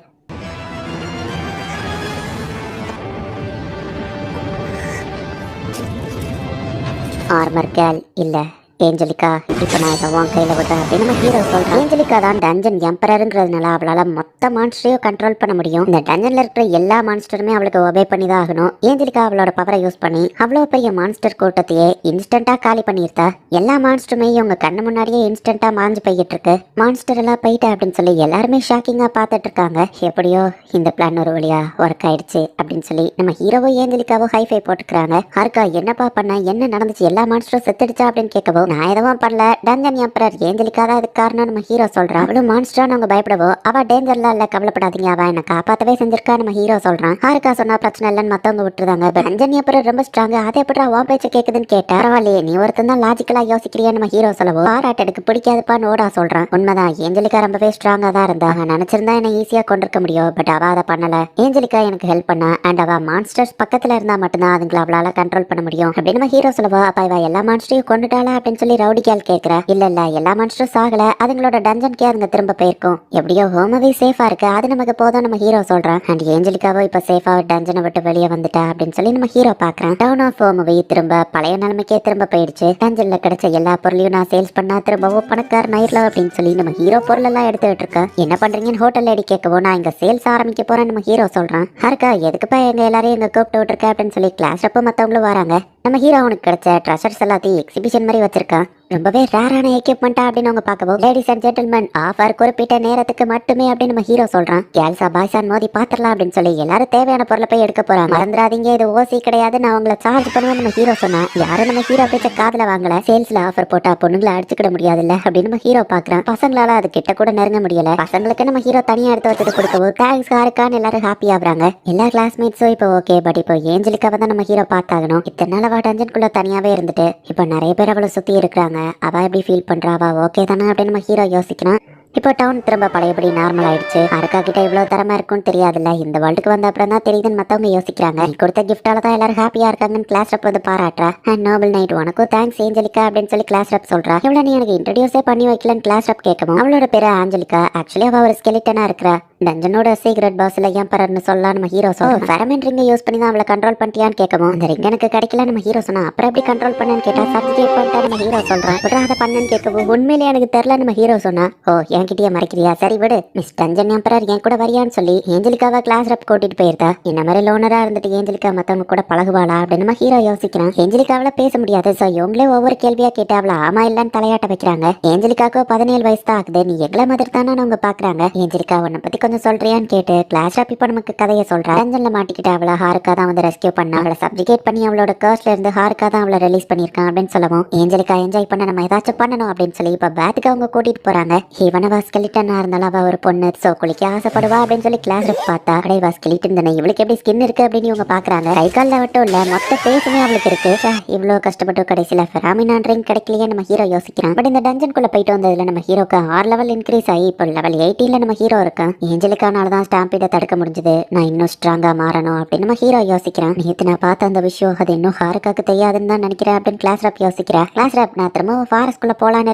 ஆர்மர் கேல் இல்ல ஏஞ்சலிகா, இப்ப நான் இதை உன் கையில விட்டேன் அப்படின்னு நம்ம ஹீரோ சொல்றான். ஏஞ்சலிகா தான் டஞ்சன் எம்பரருங்கிறதுனால அவளால மொத்த மான்ஸ்டரையும் கண்ட்ரோல் பண்ண முடியும். இந்த டஞ்சன்ல இருக்கிற எல்லா மான்ஸ்டருமே அவளுக்கு ஒபே பண்ணி தான் ஆகணும். ஏஞ்சலிகா அவளோட பவரை யூஸ் பண்ணி அவ்வளவு பெரிய மான்ஸ்டர் கூட்டத்தையே இன்ஸ்டன்டா காலி பண்ணியிருந்தா. எல்லா மான்ஸ்டருமே இவங்க கண்ணு முன்னாடியே இன்ஸ்டன்டா மாஞ்சு போய்கிட்டு இருக்கு. மான்ஸ்டர் எல்லாம் போயிட்டா அப்படின்னு சொல்லி எல்லாருமே ஷாக்கிங்கா பார்த்துட்டு இருக்காங்க. எப்படியோ இந்த பிளான் ஒரு வழியா ஒர்க் ஆயிடுச்சு அப்படின்னு சொல்லி நம்ம ஹீரோவோ ஏஞ்சலிகாவோ ஹைஃபை போட்டுக்கிறாங்க. ஹாரிகா என்னப்பா பண்ண, என்ன நடந்துச்சு, எல்லா மான்ஸ்டரும் செத்துடுச்சா அப்படின்னு கேட்கவோ நான் எதுவும் பண்ணல, டஞ்சன் எம்பரர் ஏஞ்சலிக்கா தான் இதுக்கு காரணம் நம்ம ஹீரோ சொல்றான். அவளும் மான்ஸ்டரான்னு அவங்க பயப்படவோ அவ டேஞ்சர்லாம் இல்ல, கவலைப்படாதீங்க, அவ என்ன காப்பாத்தவே செஞ்சிருக்கா நம்ம ஹீரோ சொல்றான். ஹாருக்கா சொன்னா பிரச்சனை இல்லைன்னு மத்தவங்க விட்டுருந்தாங்க. டஞ்சன் எம்பரர் ரொம்ப ஸ்ட்ராங், அதை எப்படி உன் பேச்ச கேக்குதுன்னு கேட்டா பரவாயில்லையே நீ ஒருத்தன் தான் லாஜிக்கலா யோசிக்கிறியா நம்ம ஹீரோ சொல்லவோ பாராட்டு எனக்கு பிடிக்காதுப்பான்னு ஓடா சொல்றான். உண்மைதான், ஏஞ்சலிக்கா ரொம்பவே ஸ்ட்ராங்கா தான் இருந்தா, நினைச்சிருந்தா என்ன ஈஸியா கொண்டிருக்க முடியும், பட் அவ அதை பண்ணல. ஏஞ்சலிக்கா எனக்கு ஹெல்ப் பண்ணா, அண்ட் அவ மான்ஸ்டர்ஸ் பக்கத்துல இருந்தா மட்டும்தான் அதுங்களை அவளால கண்ட்ரோல் பண்ண முடியும் அப்படின்னு நம்ம ஹீரோ சொல்லவோ அப்ப இவ எல்லா மான்ஸ்டரையும் கொண்டுட்டாளா அப்படின்னு சொல்லி ரவுடி கேள் கேக்குற. இல்ல எல்லா மான்ஸ்டரும் சாகல, அதுங்களோட டஞ்சன்கே அதுங்க திரும்ப போயிருக்கும். எப்படியோ ஹோமவே சேஃபா இருக்கு, அது நமக்கு போதும் நம்ம ஹீரோ சொல்றான். அண்ட் ஏஞ்சலிக்காவோ இப்ப சேஃபா டஞ்சனை விட்டு வெளியே வந்துட்டா அப்படின்னு சொல்லி நம்ம ஹீரோ பாக்குறேன். டவுன் ஆஃப் ஹோமவே திரும்ப பழைய நிலைமைக்கே திரும்ப போயிடுச்சு. டஞ்சன்ல கிடைச்ச எல்லா பொருளையும் நான் சேல்ஸ் பண்ணா திரும்பவும் பணக்கார நயிர்ல அப்படின்னு சொல்லி நம்ம ஹீரோ பொருள் எல்லாம் எடுத்துட்டு இருக்க. என்ன பண்றீங்கன்னு ஹோட்டல் லேடி கேட்கவும் நான் இங்க சேல்ஸ் ஆரம்பிக்க போறேன் நம்ம ஹீரோ சொல்றான். ஹாருக்கா எதுக்குப்பா எங்க எல்லாரையும் எங்க கூப்பிட்டு விட்டுருக்க அப்படின்னு சொல்லி கிளாஸ் அப்போ மத்தவங்களும் வராங்க. நம்ம ஹீரோ அவனுக்கு கிடைச்ச ட்ரெஷர்ஸ் எல்லாத்தையும் எக்ஸிபிஷன் மாதிரி வச்சிருக்கான். ரொம்பவே ரேரான எக்யூப்மெண்டா அப்படின்னு அவங்க பார்க்கவும் லேடிஸ் அண்ட் ஜென்டில்மேன் ஆஃபர் குறிப்பிட்ட நேரத்துக்கு மட்டுமே அப்படின்னு நம்ம ஹீரோ சொல்றான். கேர்ள்ஸா பாய்ஸான் மோதி பாத்திரலாம் அப்படின்னு சொல்லி எல்லாரும் தேவையான பொருளை போய் எடுக்க போறாங்க. மறந்துடாதீங்க இது ஓசி கிடையாது, நான் உங்களை சார்ஜ் பண்ணுவேன் நம்ம ஹீரோ சொன்னா. யாரும் நம்ம ஹீரோ பேச்ச காதுல வாங்கல. சேல்ஸ்ல ஆஃபர் போட்டா பொண்ணுங்களை அடிச்சுக்கிட முடியாதுல்ல அப்படின்னு நம்ம ஹீரோ பாக்குறான். பசங்களால அது கிட்ட கூட நெருங்க முடியல. பசங்களுக்கு நம்ம ஹீரோ தனியா எடுத்து வச்சுட்டு கொடுக்கவும் தேங்க்ஸ் ஹாருக்கான்னு எல்லாரும் ஹாப்பி ஆகுறாங்க. எல்லா கிளாஸ்மேட்ஸும் இப்போ ஓகே, பட் இப்போ ஏஞ்சலிக்காவை தான் நம்ம ஹீரோ பார்த்தாகணும். இத்தனை நாள் அவ டஞ்சன்குள்ள தனியாவே இருந்துட்டு இப்போ நிறைய பேர் அவளை சுத்தி இருக்கிறாங்க. அவ எப்படி ஃபீல் பண்றா, அவ ஓகே தானே அப்படின்னு நம்ம ஹீரோ யோசிக்கிறான். இப்போ டவுன் திரும்ப பழையபடி நார்மல் ஆயிடுச்சு. அருக்கா கிட்ட இவ்வளவு தரமா இருக்கும்னு தெரியாதுல்ல, இந்த வேர்ல்டுக்கு வந்த அப்புறம் தான் தெரியுதுன்னு மத்தவங்க யோசிக்கிறாங்க. நீ கொடுத்த கிஃப்டால தான் எல்லாரும் ஹாப்பியா இருக்காங்கன்னு கிளாஸ் ரப் வந்து பாராட்டுறா. அண்ட் நோபல் நைட் உனக்கும் தேங்க்ஸ் ஏஞ்சலிக்கா அப்படின்னு சொல்லி கிளாஸ் ரப் சொல்றா. இவ்வளவு நீ எனக்கு இன்ட்ரடியூஸே பண்ணி வைக்கலன்னு கிளாஸ் ரப் கேட்கவும் அவளோட பேரு ஆஞ்சலிகா. ஆக்சுவலி அவ ஒரு ஸ்கெலிட்டனா இருக்கிறா. டஞ்சனோட சீக்ரெட் பாஸ்ல ஏன் பரன்னு சொல்லலாம் நம்ம ஹீரோ சொல்றோம். ஃபெரமின் ரிங்கை யூஸ் பண்ணி தான் அவளை கண்ட்ரோல் பண்ணிட்டியான்னு கேட்கவும் அந்த ரிங் எனக்கு கிடைக்கல நம்ம ஹீரோ சொன்னா. அப்புறம் எப்படி கண்ட்ரோல் பண்ணேன்னு கேட்டா சப்ஜெக்ட் பண்ணிட்டா நம்ம ஹீரோ சொல்றான். அதை பண்ணேன்னு கேட்கவும் உண்மையிலே எனக்கு தெரியல நம்ம ஹீரோ சொன்னா. ஓ என்கிட்டயே மறைக்கிறியா, சரி விடு. மிஸ் டஞ்சன் எம்பரர் என் கூட வரியான்னு சொல்லி ஏஞ்சலிக்காவை கிளாஸ் ரப் கூட்டிட்டு போயிருந்தா. என்ன மாதிரி லோனரா இருந்துட்டு ஏஞ்சலிக்கா மத்தவங்க கூட பழகுவாளா அப்படின்னு நம்ம ஹீரோ யோசிக்கிறான். ஏஞ்சலிக்காவில பேச முடியாது. சோ இவங்களே ஒவ்வொரு கேள்வியா கேட்டு அவள ஆமா இல்லன்னு தலையாட்ட வைக்கிறாங்க. ஏஞ்சலிக்காவுக்கு 17 வயசு தான் ஆகுது, நீ எங்களை மாதிரி தானே அவங்க பாக்குறாங்க. ஏஞ்சலிக்கா உன்னை பத்தி கொஞ்சம் சொல்றியான்னு கேட்டு கிளாஸ் ரப் இப்ப நமக்கு கதையை சொல்றா. டஞ்சன்ல மாட்டிக்கிட்டு அவளை ஹாருக்கா தான் வந்து ரெஸ்கியூ பண்ணா. அவளை சப்ஜெக்ட் பண்ணி அவளோட கர்ஸ்ல இருந்து ஹாருக்கா தான் அவளை ரிலீஸ் பண்ணிருக்கான் அப்படின்னு சொல்லவும் ஏஞ்சலிக்கா என்ஜாய் பண்ண நம்ம ஏதாச்சும் பண்ணணும் அப்படின்னு சொல்லி இப்ப பேத்துக்கு அவங்க கூட்டிட்டு போறாங்க. இவனவா ஸ்கெலிட்டனா இருந்தாலும் அவ ஒரு பொண்ணு, சோ குளிக்க ஆசைப்படுவா அப்படின்னு சொல்லி கிளாஸ் ரப் பார்த்தா அடைவா ஸ்கெலிட்டன் தானே, இவளுக்கு எப்படி ஸ்கின் இருக்கு அப்படின்னு இவங்க பாக்குறாங்க. கை கால்ல மட்டும் இல்ல மொத்த பேசுமே அவளுக்கு இருக்கு. இவ்வளவு கஷ்டப்பட்டு கடைசியில ஃபெராமினான் ரிங் கிடைக்கலையே நம்ம ஹீரோ யோசிக்கிறான். பட் இந்த டஞ்சன்குள்ள போயிட்டு வந்ததுல நம்ம ஹீரோக்கு 6 லெவல் இன்க்ரீஸ் ஆகி இப்போ லெவல் 18ல நம்ம ஹீரோ இருக்கான். ஏஞ்சலிக்கானால தான் ஸ்டாம்பீட தடுக்க முடிஞ்சது. நான் இன்னும் ஸ்ட்ராங்கா மாறணும் அப்படின்னு நம்ம ஹீரோ யோசிக்கிறான். நேத்து நான் பார்த்த அந்த விஷயம் அது இன்னும் ஹாருக்காக்கு தெரியாதுன்னு தான் நினைக்கிறேன் அப்படின்னு கிளாஸ் ரப் யோசிக்கிறா. கிளாஸ் ரப் நான் திரும்ப ஃபாரஸ்ட்குள்ள போலான்னு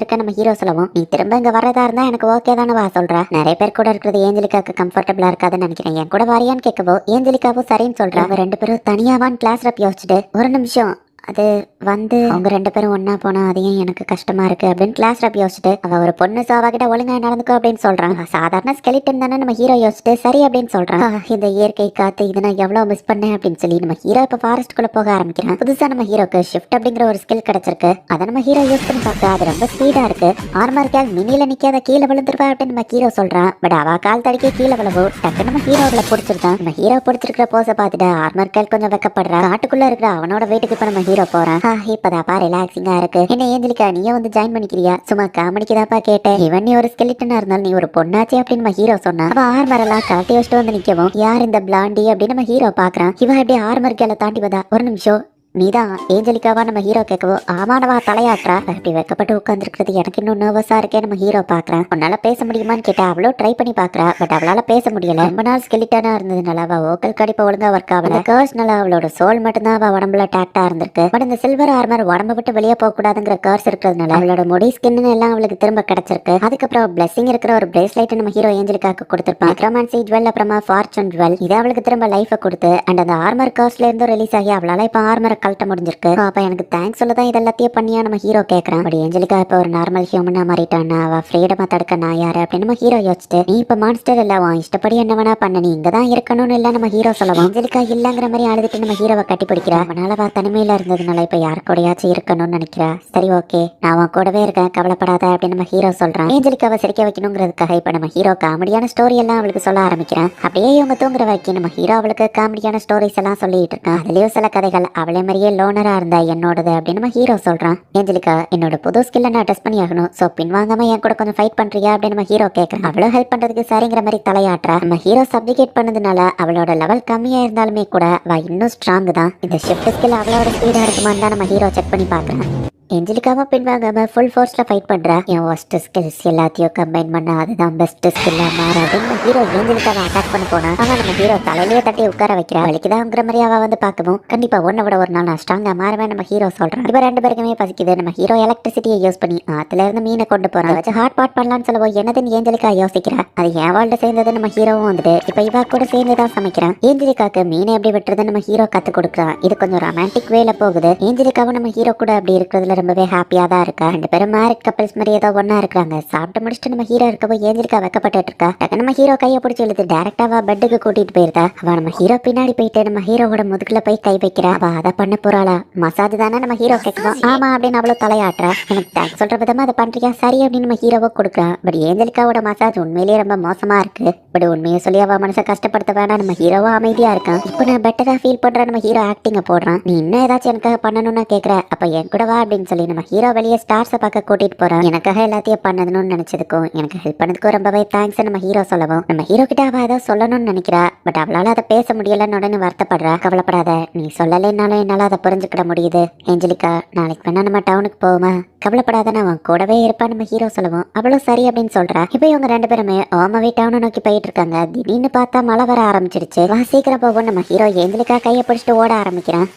இருக்க நம்ம ஹீரோ சொல்லவும் நீ திரும்ப இங்க வரதா இருந்தா எனக்கு ஓகே தானே வா சொல்றா. நிறைய பேர் கூட இருக்கிறது ஏஞ்சலிக்காக்கு கம்ஃபர்டபுளா இருக்காதுன்னு நினைக்கிறேன். என் கூட வரியான்னு கேட்கவோ ஏஞ்சலிக்காவும் சரின்னு சொல்றா. அவ 2 பேரும் தனியாவான்னு கிளாஸ் ரப் யோசிச்சுட்டு ஒரு நிமிஷம் அது வந்து அவங்க 2 பேரும் ஒன்னா போனா அதையும் எனக்கு கஷ்டமா இருக்கு அப்படின்னு கிளாஸ் ரப் யோசிச்சுட்டு அவ ஒரு பொண்ணு சோவா கிட்ட ஒழுங்கா நடந்துக்கோ அப்படின்னு சொல்றான். சாதாரண ஸ்கெலிட்டன் தானே நம்ம ஹீரோ யோசிச்சுட்டு சரி அப்படின்னு சொல்றான். இந்த இயற்கை காத்து இதை நான் எவ்வளவு மிஸ் பண்ணேன் அப்படின்னு சொல்லி நம்ம ஹீரோ இப்ப ஃபாரஸ்ட்குள்ள போக ஆரம்பிக்கிறான். புதுசா நம்ம ஹீரோக்கு ஷிஃப்ட் அப்படிங்கிற ஒரு ஸ்கில் கிடைச்சிருக்கு. அதை நம்ம ஹீரோ யூஸ் பண்ணி பார்த்தா அது ரொம்ப ஸ்பீடா இருக்கு. ஆர்மர் கேல் மினில நிக்காத கீழே விழுந்துருவா அப்படின்னு நம்ம ஹீரோ சொல்றான். பட் அவ கால் தடிக்க கீழே விழவோ டக்கு நம்ம ஹீரோவில் பிடிச்சிருக்கான். நம்ம ஹீரோ பிடிச்சிருக்கிற போஸை பார்த்துட்டு ஆர்மர் கேல் கொஞ்சம் வெக்கப்படுறா. காட்டுக்குள்ள இருக்கிற அவனோட வீட்டுக்கு இப்ப நம்ம ஹீரோ போறான். இப்பதாப்பா ரிலாக்ஸிங்கா இருக்கு. என்ன ஏஞ்சலிக்கா நீயே வந்து ஜாயின் பண்ணிக்கிறியா, சும்மா காமெடிக்குதாப்பா கேட்டேன். இவன் நீ ஒரு ஸ்கெலிட்டனா இருந்தாலும் நீ ஒரு பொண்ணாச்சே அப்படின்னு நம்ம ஹீரோ சொன்னா. அவன் ஆர்மர் எல்லாம் கழட்டி வச்சுட்டு வந்து நிக்கவும் யார் இந்த பிளாண்டி அப்படின்னு நம்ம ஹீரோ பாக்குறான். இவன் எப்படி ஆர்மர் கேல தாண்டி வந்தா. ஒரு நிமிஷம் நீதான் ஏஞ்சலிக்காவா நம்ம ஹீரோ கேட்கவோ ஆமானவா தலையாட்டுறா. அப்படி வைக்கப்பட்டு உட்காந்துருக்கிறது எனக்கு இன்னும் நர்வஸா இருக்கே நம்ம ஹீரோ பாக்குறான். உன்னால பேச முடியுமான்னு கேட்டா அவளோ ட்ரை பண்ணி பாக்குறா. பட் அவளால பேச முடியல. ரொம்ப நாள் ஸ்கெலிட்டனா இருந்ததுனால அவ ஓக்கல் கடிப்ப ஒழுங்கா ஒர்க் ஆகல. கர்ஸ்னால அவளோட சோல் மட்டும்தான் அவ உடம்புல டாக்டா இருந்திருக்கு. பட் இந்த சில்வர் ஆர்மர் உடம்ப விட்டு வெளியே போக கூடாதுங்கிற கர்ஸ் இருக்கிறதுனால அவளோட முடி ஸ்கின்னு எல்லாம் அவளுக்கு திரும்ப கிடைச்சிருக்கு. அதுக்கப்புறம் பிளஸிங் இருக்கிற ஒரு பிரேஸ்லைட் நம்ம ஹீரோ ஏஞ்சலிக்காக்கு கொடுத்திருப்பான். நெக்ரோமான்சி ஜுவல் அப்புறமா ஃபார்ச்சூன் ஜுவல் இது அவளுக்கு திரும்ப லைஃபை கொடுத்து அண்ட் அந்த ஆர்மர் கர்ஸ்ல இருந்து ரிலீஸ் ஆகி அவளால இப்ப ஆர்மர் கழட்ட முடிஞ்சிருக்கு. அப்ப எனக்கு தேங்க்ஸ் சொல்லதான் இதெல்லாத்தையும் பண்ணியா நம்ம ஹீரோ கேட்கறான். பட் ஏஞ்சலிக்கா இப்ப ஒரு நார்மல் ஹியூமனா மாறிட்டான்னா அவ ஃப்ரீடமா தடுக்க நான் யாரு அப்படின்னு நம்ம ஹீரோ யோசிச்சுட்டு நீ இப்ப மான்ஸ்டர் இல்ல உன் இஷ்டப்படி என்ன வேணா பண்ண, நீ இங்கதான் இருக்கணும்னு இல்ல நம்ம ஹீரோ சொல்லவும் ஏஞ்சலிக்கா இல்லங்கிற மாதிரி அழுதுட்டு நம்ம ஹீரோவை கட்டி பிடிக்கிறா. அதனால அவ தனிமையில இருந்ததுனால இப்ப யாரு கூடயாச்சும் இருக்கணும்னு நினைக்கிறா. சரி ஓகே நான் உன் கூடவே இருக்கேன் கவலைப்படாத அப்படின்னு நம்ம ஹீரோ சொல்றான். ஏஞ்சலிக்காவை சிரிக்க வைக்கணுங்கிறதுக்காக இப்ப நம்ம ஹீரோ காமெடியான ஸ்டோரி எல்லாம் அவளுக்கு சொல்ல ஆரம்பிக்கிறான். அப்படியே இவங்க தூங்குற வரைக்கும் நம்ம ஹீரோ அவளுக்கு காமெடியான ஸ்டோரிஸ் எல்லாம் சொல்லிட்டு இருக்கான். அதுலயும் சில கதைகள் அவளே மாதிரி மாதிரியே லோனரா இருந்தா என்னோடது அப்படின்னு நம்ம ஹீரோ சொல்றான். ஏஞ்சலிகா என்னோட புது ஸ்கில்ல நான் டெஸ்ட் பண்ணி ஆகணும், சோ பின்வாங்காம என் கூட கொஞ்சம் ஃபைட் பண்றியா அப்படின்னு நம்ம ஹீரோ கேட்கறான். அவளோ ஹெல்ப் பண்றதுக்கு சரிங்கிற மாதிரி தலையாட்டுறா. நம்ம ஹீரோ சப்ஜெக்ட் பண்ணதுனால அவளோட லெவல் கம்மியா இருந்தாலுமே கூட அவ இன்னும் ஸ்ட்ராங் தான். இந்த ஷிஃப்ட் ஸ்கில் அவளோட ஸ்பீடா இருக்குமான்னு தான் நம்ம ஹீரோ செக் பண்ணி பாக்குறான். ஏஞ்சலிக்காவை பின்வாங்காம ஃபுல் ஃபோர்ஸ்ல ஃபைட் பண்றா. என் ஒஸ்ட் ஸ்கில்ஸ் எல்லாத்தையும் கம்பைன் பண்ணா அதுதான் பெஸ்ட் ஸ்கில்லா மாறாது. நம்ம ஹீரோ ஏஞ்சலிக்காவை அட்டாக் பண்ண போனா அவன் நம்ம ஹீரோ தலையிலேயே தட்டி உட்கார வைக்கிறா. வலிக்குதாங்கிற மாதிரி அவ வந்து பார்க்கவும் கண்டிப்பா ஒன்ன விட ஒரு நாள் நான் ஸ்ட்ராங்கா மாறுவேன் நம்ம ஹீரோ சொல்றான். இப்ப ரெண்டு பேருக்குமே பசிக்குது. நம்ம ஹீரோ எலக்ட்ரிசிட்டியை யூஸ் பண்ணி ஆத்துல இருந்து மீனை கொண்டு போறான். வச்சு ஹாட் பாட் பண்ணலாம்னு சொல்லுவோம். என்னதுன்னு ஏஞ்சலிக்கா யோசிக்கிறா. அது என் வாழ்ல சேர்ந்தது நம்ம ஹீரோவும் வந்துட்டு இப்ப இவ கூட சேர்ந்துதான் சமைக்கிறான். ஏஞ்சலிக்காக்கு மீனை எப்படி வெட்டுறது நம்ம ஹீரோ கத்து கொடுக்குறான். இது கொஞ்சம் ரொமான்டிக் வேல போகுது. ஏஞ்சலிக்காவும் நம்ம ஹீரோ கூட அப்படி இருக்கிறதுல ரொம்பவே ஹாப்பியா தான் இருக்கா. ரெண்டு பேரும் மேரிட் கப்பல்ஸ் மாதிரி ஏதோ ஒண்ணா இருக்காங்க. சாப்பிட்டு முடிச்சுட்டு நம்ம ஹீரோ இருக்கவோ ஏஞ்சலிக்கா வெக்கப்பட்டு இருக்கா. டக்கு நம்ம ஹீரோ கையை பிடிச்சி இழுத்து டைரக்டாவா பெட்டுக்கு கூட்டிட்டு போயிருந்தா. அவ நம்ம ஹீரோ பின்னாடி போயிட்டு நம்ம ஹீரோவோட முதுகுல போய் கை வைக்கிறா. அவ அதை பண்ண போறாளா? மசாஜ் தானே நம்ம ஹீரோ கேட்கணும். ஆமா அப்படின்னு அவ்வளவு தலையாட்டுறா. எனக்கு தேங்க்ஸ் சொல்ற விதமா அதை பண்றியா சரி அப்படின்னு நம்ம ஹீரோவை கொடுக்குறான். பட் ஏஞ்சலிக்காவோட மசாஜ் உண்மையிலேயே ரொம்ப மோசமா இருக்கு. பட் உண்மையை சொல்லி அவ மனசை கஷ்டப்படுத்த வேணாம். நம்ம ஹீரோவா அமைதியா இருக்கான். இப்போ நான் பெட்டரா ஃபீல் பண்ற நம்ம ஹீரோ ஆக்டிங்க போடுறான். நீ இன்னும் ஏதாச்சும் எனக்காக பண்ணணும்னு கேட்கற அப்ப என் கூட வா அப்படின்னு சொல்லி நம்ம ஹீரோ வெளியே ஸ்டார்ஸை பார்க்க கூட்டிட்டு போறான். எனக்காக எல்லாத்தையும் பண்ணணும்னு நினைச்சதுக்கும் எனக்கு ஹெல்ப் பண்ணதுக்கும் ரொம்பவே தேங்க்ஸ் நம்ம ஹீரோ சொல்லவும் நம்ம ஹீரோ கிட்ட அவ ஏதோ சொல்லணும்னு நினைக்கிறா. பட் அவளால அதை பேச முடியலன்னு உடனே வருத்தப்படுறா. கவலைப்படாத, நீ சொல்லலைன்னாலும் என்னால அதை புரிஞ்சுக்கிட முடியுது. ஏஞ்சலிகா நாளைக்கு வேணா நம்ம டவுனுக்கு போவோமா? கவலைப்படாத, நான் அவன் கூடவே இருப்பா நம்ம ஹீரோ சொல்லவும் அவளும் சரி அப்படின்னு சொல்றா. இப்போ இவங்க ரெண்டு பேருமே ஓமவே டவுனை நோக்கி போயிட்டு இருக்காங்க. திடீர்னு பார்த்தா மழை வர ஆரம்பிச்சிருச்சு. வா சீக்கிரம் போவோம். நம்ம ஹீரோ ஏஞ்சலிக்கா கையை பிடிச்சிட்டு ஓட ஆரம்பிக்கிறான்.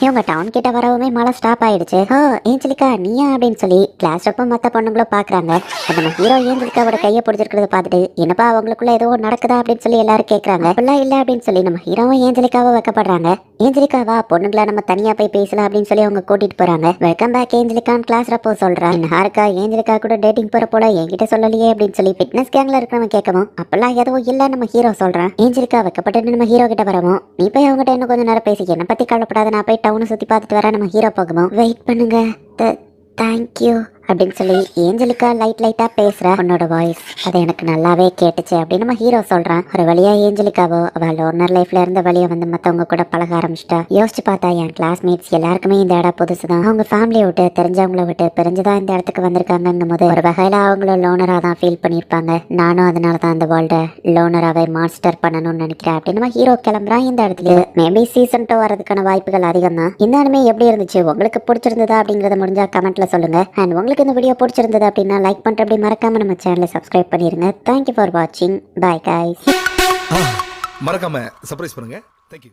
இவங்க டவுன் கிட்ட வரவுமே மழை ஸ்டாப் ஆயிடுச்சு. ஹோ ஏஞ்சலிக்கா நீயா அப்படின்னு சொல்லி கிளாஸ் ரூம் மற்ற பொண்ணுங்களும் பாக்குறாங்க. நம்ம ஹீரோ ஏஞ்சலிக்காவோட கையை பிடிச்சிருக்கிறத பார்த்துட்டு என்னப்பா அவங்களுக்குள்ள ஏதோ நடக்குதா அப்படின்னு சொல்லி எல்லாரும் கேட்கறாங்க. அப்படிலாம் இல்ல அப்படின்னு சொல்லி நம்ம ஹீரோவும் ஏஞ்சலிக்காவை வைக்கப்படுறாங்க. ஏஞ்சலிக்காவா பொண்ணுங்களா நம்ம தனியா போய் பேசலாம் அப்படின்னு சொல்லி அவங்க கூட்டிட்டு போறாங்க. வெல்கம் பேக் ஏஞ்சலிகான்னு கிளாஸ் ரப்போ சொல்றா. ஹாருக்கா ஏஞ்சலிக்கா கூட டேட்டிங் போற போல என்கிட்ட சொல்லலையே அப்படின்னு சொல்லி ஃபிட்னஸ் கேங்ல இருக்கிறவங்க கேட்கவும் அப்பெல்லாம் எதுவும் இல்ல நம்ம ஹீரோ சொல்றான். ஏஞ்சலிக்கா வைக்கப்பட்டு நம்ம ஹீரோ கிட்ட வரவும் நீ போய் அவங்ககிட்ட இன்னும் கொஞ்சம் நேரம் பேசி என்னை பத்தி கவலைப்படாத, நான் போய் டவுனை சுத்தி பார்த்துட்டு வர நம்ம ஹீரோ போகவும் வெயிட் பண்ணுங்க தேங்க்யூ அப்படின்னு சொல்லி ஏஞ்சலிக்கா லைட்டா பேசுறா. உன்னோட வாய்ஸ் அது எனக்கு நல்லாவே கேட்டுச்சு அப்படின்னு நம்ம ஹீரோ சொல்றான். ஒரு வழியா ஏஞ்சலிக்காவோ அவ லோனர் லைஃப்ல இருந்த வழியை வந்து மத்தவங்க கூட பழக ஆரம்பிச்சிட்டா. யோசிச்சு பார்த்தா என் கிளாஸ்மேட்ஸ் எல்லாருக்குமே இந்த இடம் புதுசுதான். அவங்க ஃபேமிலியை விட்டு தெரிஞ்சவங்கள விட்டு பிரிஞ்சுதான் இந்த இடத்துக்கு வந்திருக்காங்கங்கும் போது ஒரு வகையில அவங்களும் லோனரா தான் ஃபீல் பண்ணியிருப்பாங்க. நானும் அதனாலதான் அந்த வேர்ல்ட லோனராவே மாஸ்டர் பண்ணணும்னு நினைக்கிறேன் அப்படின்னு நம்ம ஹீரோ கிளம்புறான். இந்த இடத்துல மேபி சீசன் 2 வரதுக்கான வாய்ப்புகள் அதிகம் தான். இந்த அனிமே எப்படி இருந்துச்சு, உங்களுக்கு பிடிச்சிருந்ததா அப்படிங்கறத முடிஞ்சா கமெண்ட்ல சொல்லுங்க. அண்ட் உங்களுக்கு இந்த வீடியோ பிடிச்சிருந்தது அப்படின்னா லைக் பண்ணிட்டு அப்படி மறக்காம நம்ம சேனலை சப்ஸ்கிரைப் பண்ணிருங்க. தேங்க்யூ ஃபார் வாட்சிங். Bye guys. மறக்காம சர்ப்ரைஸ் பண்ணுங்க. தேங்க்யூ.